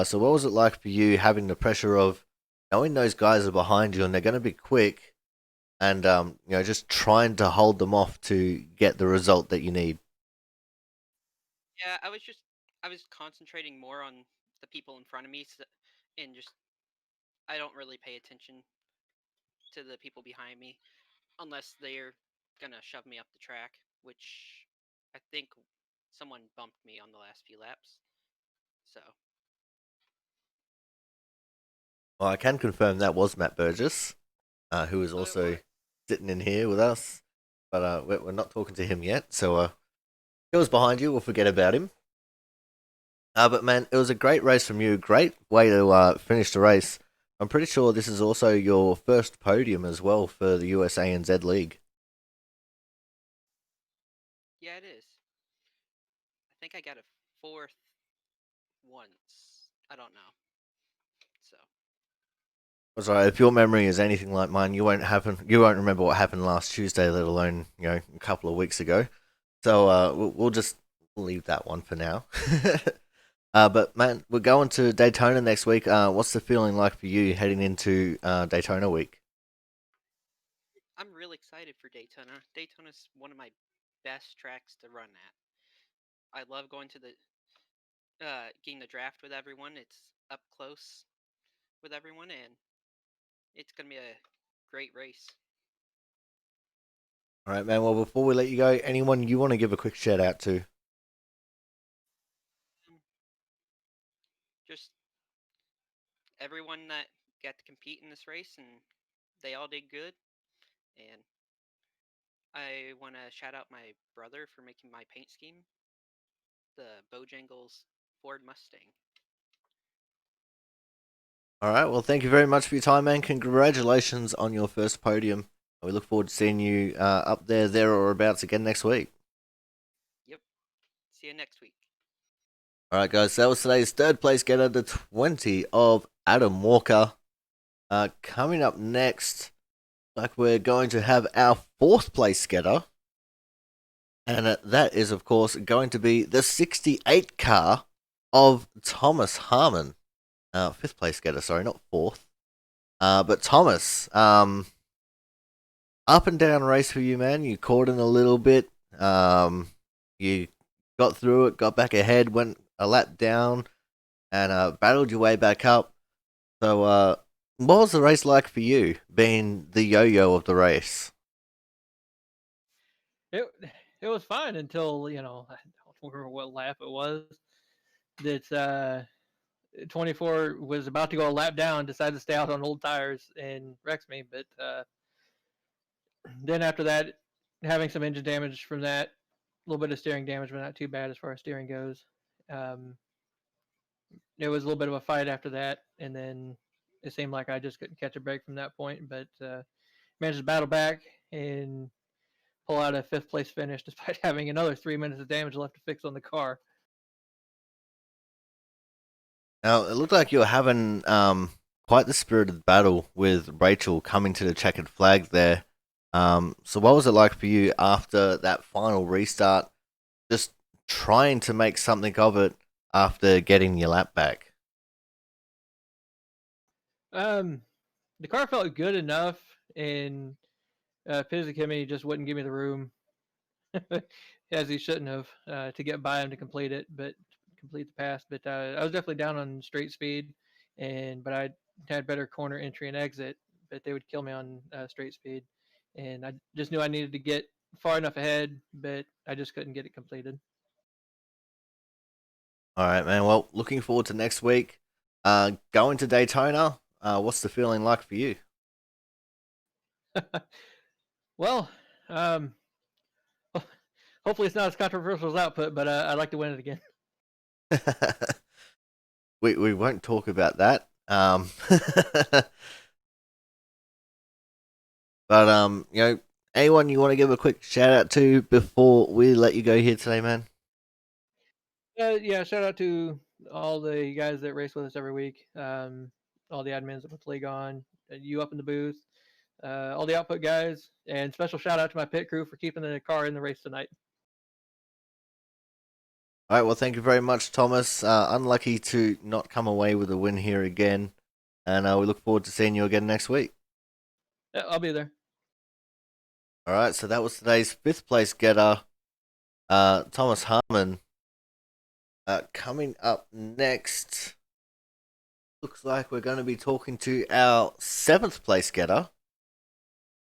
A: So what was it like for you having the pressure of knowing those guys are behind you and they're going to be quick, and just trying to hold them off to get the result that you need.
H: Yeah, I was concentrating more on the people in front of me, and just I don't really pay attention to the people behind me unless they're gonna shove me up the track, which I think someone bumped me on the last few laps. So
A: Well, I can confirm that was Matt Burgess, who is
H: oh, it
A: also
H: was.
A: sitting in here with us, but we're not talking to him yet. So he was behind you. We'll forget about him. But man, it was a great race from you. Great way to finish the race. I'm pretty sure this is also your first podium as well for the USANZ League.
H: Yeah, it is. I think I got a fourth once. I don't know. So
A: Sorry, if your memory is anything like mine, you won't remember what happened last Tuesday, let alone a couple of weeks ago. So we'll just leave that one for now. But man, we're going to Daytona next week. What's the feeling like for you heading into Daytona week?
H: I'm really excited for Daytona. Daytona's one of my best tracks to run at. I love going to the getting the draft with everyone. It's up close with everyone, and it's gonna be a great race.
A: All right, man. Well, before we let you go, anyone you want to give a quick shout out to?
H: Just everyone that got to compete in this race, and they all did good. And I want to shout out my brother for making my paint scheme, the Bojangles Ford Mustang.
A: All right. Well, thank you very much for your time, man. Congratulations on your first podium. We look forward to seeing you up there or abouts again next week.
H: Yep. See you next week.
A: All right, guys. So that was today's third place getter, the 20 of Adam Walker. Coming up next, like we're going to have our fourth place getter, and that is, of course, going to be the 68 car of Thomas Harmon. Fifth place getter, sorry, not fourth. But Thomas, up and down race for you, man. You caught in a little bit. You got through it, got back ahead, went a lap down, and battled your way back up. So, what was the race like for you, being the yo-yo of the race?
I: It it was fine until I don't remember what lap it was. That 24 was about to go a lap down, decided to stay out on old tires and wrecks me. But then after that, having some engine damage from that, a little bit of steering damage, but not too bad as far as steering goes. Um, it was a little bit of a fight after that, and then it seemed like I just couldn't catch a break from that point. But managed to battle back and pull out a fifth place finish despite having another 3 minutes of damage left to fix on the car.
A: Now, it looked like you were having quite the spirited battle with Rachel coming to the checkered flag there. So what was it like for you after that final restart, just trying to make something of it after getting your lap back?
I: The car felt good enough, and Pizzichemi just wouldn't give me the room, as he shouldn't have, to get by him to complete it, but complete the pass. But I was definitely down on straight speed, but I had better corner entry and exit, but they would kill me on straight speed, and I just knew I needed to get far enough ahead, but I just couldn't get it completed.
A: All right, man. Well, looking forward to next week. Going to Daytona. What's the feeling like for you?
I: Well, um, hopefully it's not as controversial as output, but I'd like to win it again.
A: We won't talk about that. But anyone you want to give a quick shout out to before we let you go here today, man?
I: Yeah, shout out to all the guys that race with us every week. All the admins that put the league on, you up in the booth, all the output guys, and special shout out to my pit crew for keeping the car in the race tonight.
A: All right, well, thank you very much, Thomas. Unlucky to not come away with a win here again, and we look forward to seeing you again next week.
I: Yeah, I'll be there.
A: All right, so that was today's 5th place getter, Thomas Harmon. Coming up next, looks like we're going to be talking to our 7th place getter,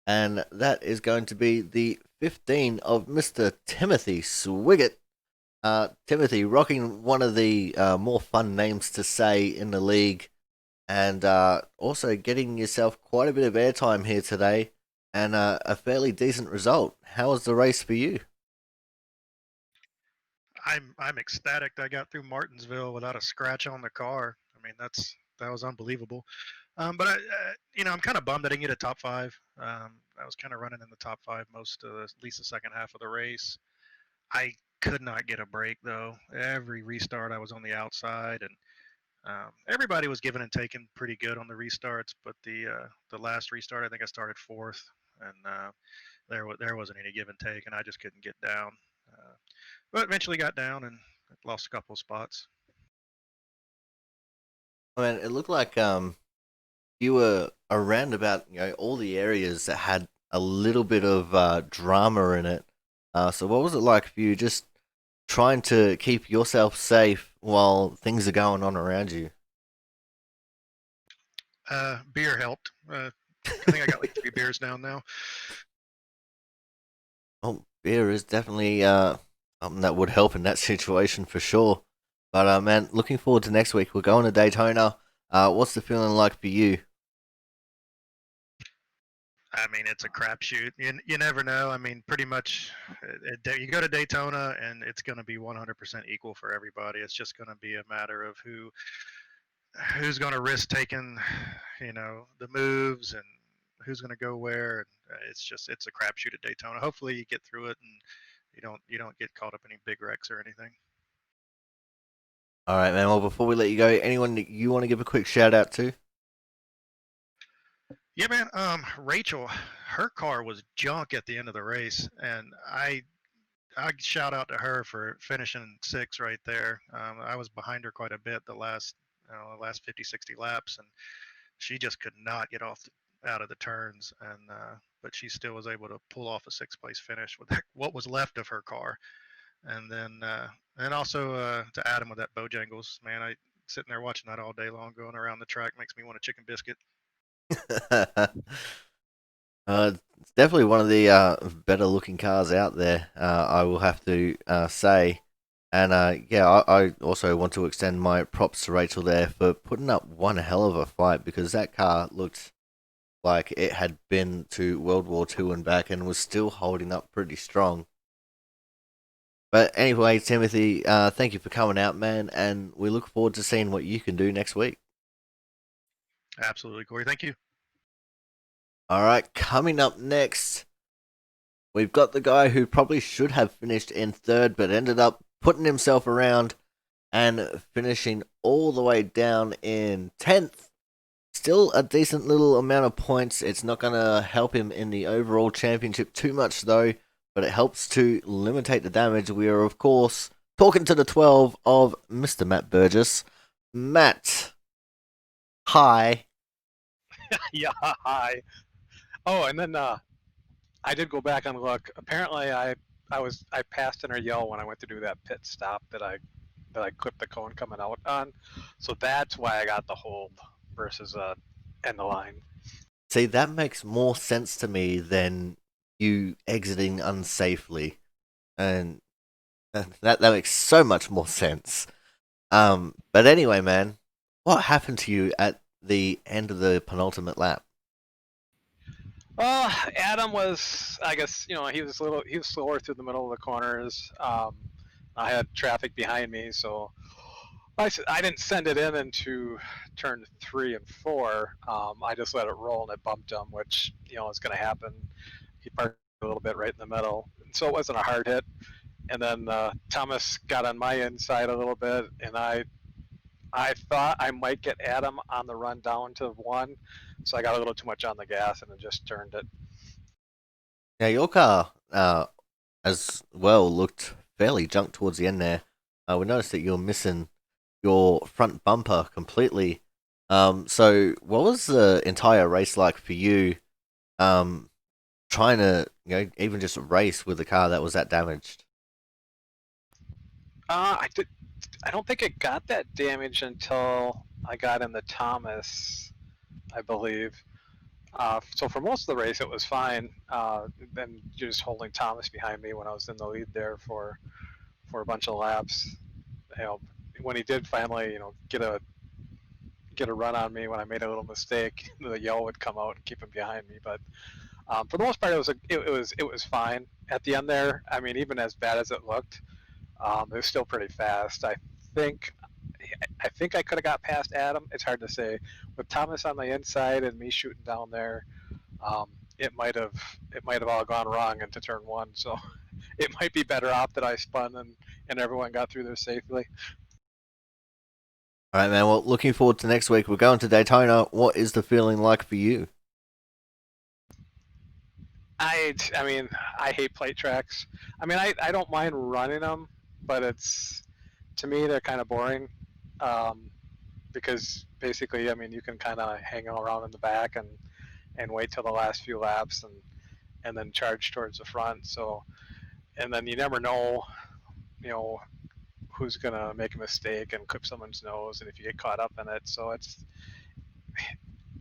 A: and that is going to be the 15 of Mr. Timothy Swiggett. Timothy, rocking one of the more fun names to say in the league, and also getting yourself quite a bit of airtime here today, and a fairly decent result. How was the race for you?
J: I'm ecstatic that I got through Martinsville without a scratch on the car. I mean, that was unbelievable. But I'm kind of bummed I didn't get a top five. I was kind of running in the top five most of at least the second half of the race. I could not get a break though. Every restart I was on the outside, and everybody was giving and taking pretty good on the restarts. But the last restart, I think I started fourth, and there wasn't any give and take, and I just couldn't get down. But eventually got down and lost a couple of spots.
A: I mean, it looked like you were around about all the areas that had a little bit of drama in it. So what was it like for you, just trying to keep yourself safe while things are going on around you?
J: Beer helped. I think I got like 3 beers down now.
A: Oh, beer is definitely something that would help in that situation for sure. But man, looking forward to next week. We're going to Daytona. What's the feeling like for you?
J: I mean, it's a crapshoot. You never know. I mean, pretty much, you go to Daytona and it's going to be 100% equal for everybody. It's just going to be a matter of who's going to risk taking, the moves and who's going to go where. And it's a crapshoot at Daytona. Hopefully, you get through it and you don't get caught up in any big wrecks or anything.
A: All right, man. Well, before we let you go, anyone that you want to give a quick shout out to?
J: Yeah, man. Rachel, her car was junk at the end of the race, and I shout out to her for finishing sixth right there. I was behind her quite a bit the last 50, 60 laps, and she just could not get out of the turns, and but she still was able to pull off a sixth place finish with what was left of her car. And then and also to Adam with that Bojangles, man, I sitting there watching that all day long going around the track makes me want a chicken biscuit.
A: It's definitely one of the better looking cars out there, I will have to say. And yeah, I also want to extend my props to Rachel there for putting up one hell of a fight, because that car looked like it had been to World War II and back and was still holding up pretty strong. But anyway, Timothy, thank you for coming out, man, and we look forward to seeing what you can do next week.
J: Absolutely, Corey. Thank you.
A: All right, coming up next, we've got the guy who probably should have finished in third, but ended up putting himself around and finishing all the way down in 10th. Still a decent little amount of points. It's not going to help him in the overall championship too much, though, but it helps to limitate the damage. We are, of course, talking to the 12 of Mr. Matt Burgess. Matt, hi.
E: Yeah, hi. Oh, and then I did go back and look. Apparently, I passed in her yell when I went to do that pit stop that I clipped the cone coming out on. So that's why I got the hold versus end the line.
A: See, that makes more sense to me than you exiting unsafely, and that makes so much more sense. But anyway, man, what happened to you at the end of the penultimate lap?
E: Well, Adam was, I guess, he was slower through the middle of the corners. I had traffic behind me, so I didn't send it in into turn 3 and 4. I just let it roll and it bumped him, which is going to happen. He parked a little bit right in the middle, so it wasn't a hard hit. And then Thomas got on my inside a little bit, and I thought I might get Adam on the run down to 1, so I got a little too much on the gas and it just turned it.
A: Now, your car as well looked fairly junk towards the end there. We noticed that you're missing your front bumper completely. So what was the entire race like for you? trying to, even just race with a car that was that damaged?
E: I don't think it got that damage until I got in the Thomas, I believe. So for most of the race, it was fine. Then just holding Thomas behind me when I was in the lead there for a bunch of laps. You know, when he did finally, get a run on me when I made a little mistake, the yell would come out and keep him behind me. But for the most part, it was fine. At the end there, I mean, even as bad as it looked, it was still pretty fast. Think I think I could have got past Adam. It's hard to say. With Thomas on the inside and me shooting down there, um, it might have all gone wrong into turn one. So it might be better off that I spun and everyone got through there safely.
A: All right, man. Well, looking forward to next week. We're going to Daytona. What is the feeling like for you?
E: I mean, I hate plate tracks. I mean, I don't mind running them, but to me they're kind of boring. Because basically, I mean, you can kind of hang around in the back and wait till the last few laps and then charge towards the front. So, and then you never know, you know, who's gonna make a mistake and clip someone's nose, and if you get caught up in it. So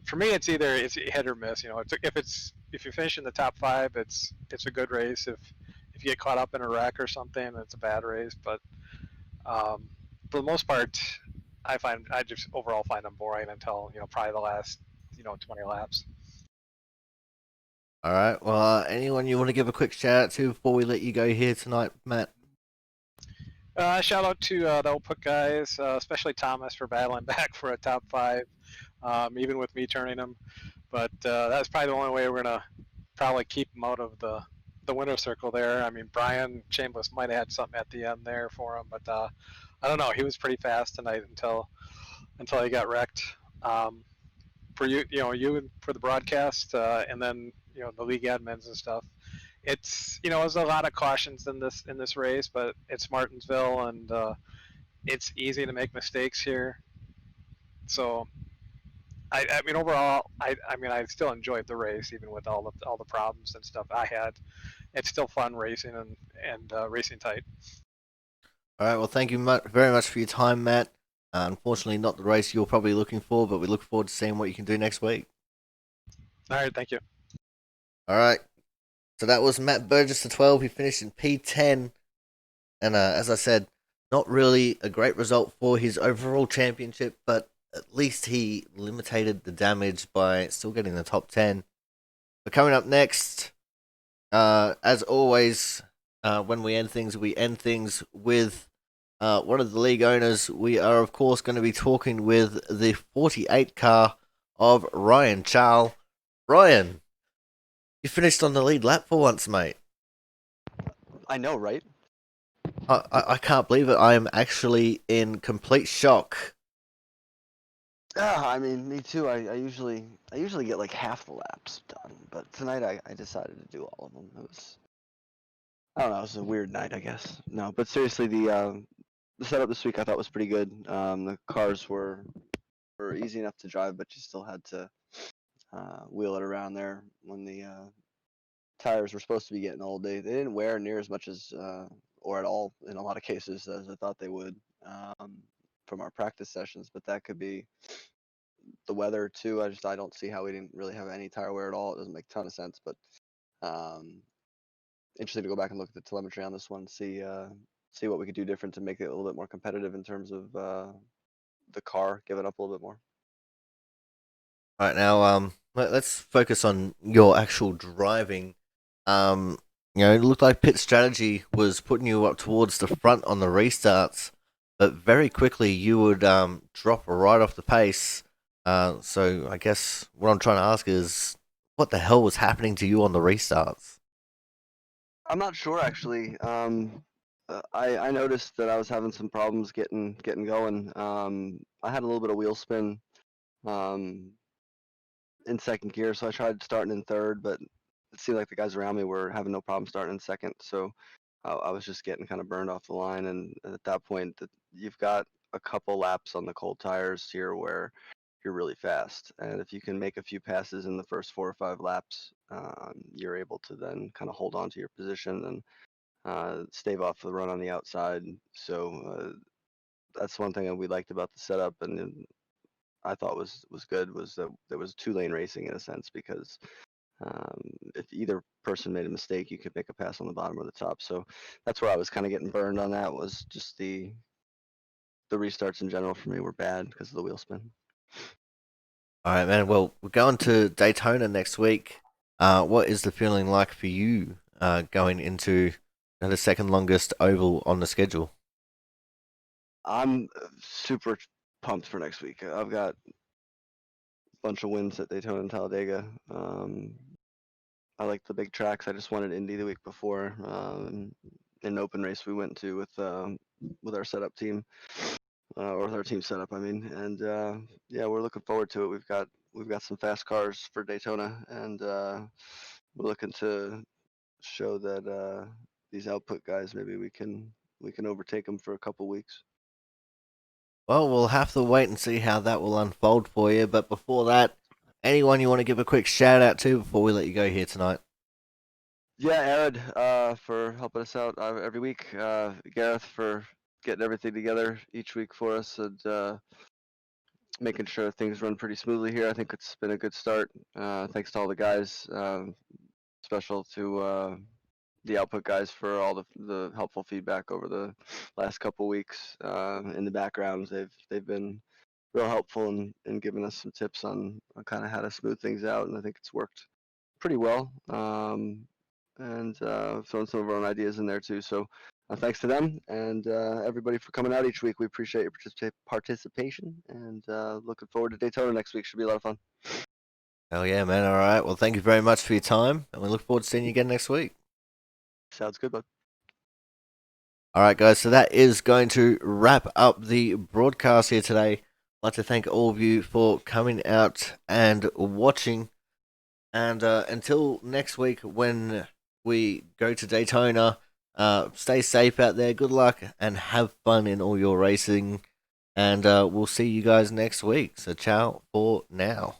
E: for me, it's either it's hit or miss. If you finish in the top five, it's a good race. If you get caught up in a wreck or something, it's a bad race. But for the most part, I just overall find them boring until probably the last 20 laps.
A: All right. Well, anyone you want to give a quick shout out to before we let you go here tonight, Matt?
E: Shout out to the Output guys, especially Thomas for battling back for a top five, even with me turning him. But that's probably the only way we're gonna probably keep him out of the winner's circle there. I mean, Brian Chambliss might have had something at the end there for him, but I don't know. He was pretty fast tonight until he got wrecked. For you and for the broadcast, and then the league admins and stuff. There's a lot of cautions in this race, but it's Martinsville and it's easy to make mistakes here. So I mean overall, I mean I still enjoyed the race even with all the problems and stuff I had. It's still fun racing and racing tight.
A: All right. Well, thank you very much for your time, Matt. Unfortunately, not the race you're probably looking for, but we look forward to seeing what you can do next week.
E: All right, thank you.
A: All right. So that was Matt Burgess, the 12. He finished in P10. And as I said, not really a great result for his overall championship, but at least he limited the damage by still getting the top 10. But coming up next, as always, when we end things with one of the league owners. We are, of course, going to be talking with the 48 car of Ryan Charles. Ryan, you finished on the lead lap for once, mate.
K: I know, right?
A: I can't believe it. I am actually in complete shock.
K: Yeah, I mean, me too. I usually get like half the laps done, but tonight I decided to do all of them. I don't know, it was a weird night, I guess. No, but seriously, the setup this week I thought was pretty good. The cars were easy enough to drive, but you still had to wheel it around there when the tires were supposed to be getting old. They didn't wear near as much as or at all in a lot of cases as I thought they would from our practice sessions, but that could be the weather too. I don't see how we didn't really have any tire wear at all. It doesn't make a ton of sense, but interesting to go back and look at the telemetry on this one, see what we could do different to make it a little bit more competitive in terms of the car, give it up a little bit more.
A: All right, now let's focus on your actual driving. It looked like pit strategy was putting you up towards the front on the restarts, but very quickly you would drop right off the pace. So I guess what I'm trying to ask is, what the hell was happening to you on the restarts?
K: I'm not sure actually. I noticed that I was having some problems getting going. I had a little bit of wheel spin in second gear, so I tried starting in third, but it seemed like the guys around me were having no problem starting in second. So I was just getting kind of burned off the line, and at that point, you've got a couple laps on the cold tires here where you're really fast. And if you can make a few passes in the first 4 or 5 laps, you're able to then kind of hold on to your position and stave off the run on the outside. So that's one thing that we liked about the setup, and I thought was good, was that there was 2-lane racing in a sense, because if either person made a mistake, you could make a pass on the bottom or the top. So that's where I was kind of getting burned on. That was just the restarts in general for me were bad because of the wheel spin.
A: All right, man. Well, we're going to Daytona next week. What is the feeling like for you going into the second longest oval on the schedule?
K: I'm super pumped for next week. I've got a bunch of wins at Daytona and Talladega. I like the big tracks. I just wanted Indy the week before. In an open race we went to with our setup team, or with our team setup, I mean. And yeah, we're looking forward to it. We've got some fast cars for Daytona, and we're looking to show that these output guys, maybe we can overtake them for a couple weeks.
A: Well, we'll have to wait and see how that will unfold for you. But before that, anyone you want to give a quick shout out to before we let you go here tonight?
K: Yeah, Arid, for helping us out every week. Gareth for getting everything together each week for us, and making sure things run pretty smoothly here. I think it's been a good start. Thanks to all the guys. Special to the output guys for all the helpful feedback over the last couple weeks. In the background, they've been real helpful in giving us some tips on kind of how to smooth things out, and I think it's worked pretty well. And throwing some of our own ideas in there too. So thanks to them and everybody for coming out each week. We appreciate your participation, and looking forward to Daytona next week. Should be a lot of fun.
A: Hell yeah, man. All right. Well, thank you very much for your time, and we look forward to seeing you again next week.
K: Sounds good, bud.
A: All right, guys. So that is going to wrap up the broadcast here today. I'd like to thank all of you for coming out and watching. And until next week, when we go to Daytona, stay safe out there. Good luck and have fun in all your racing. And we'll see you guys next week. So ciao for now.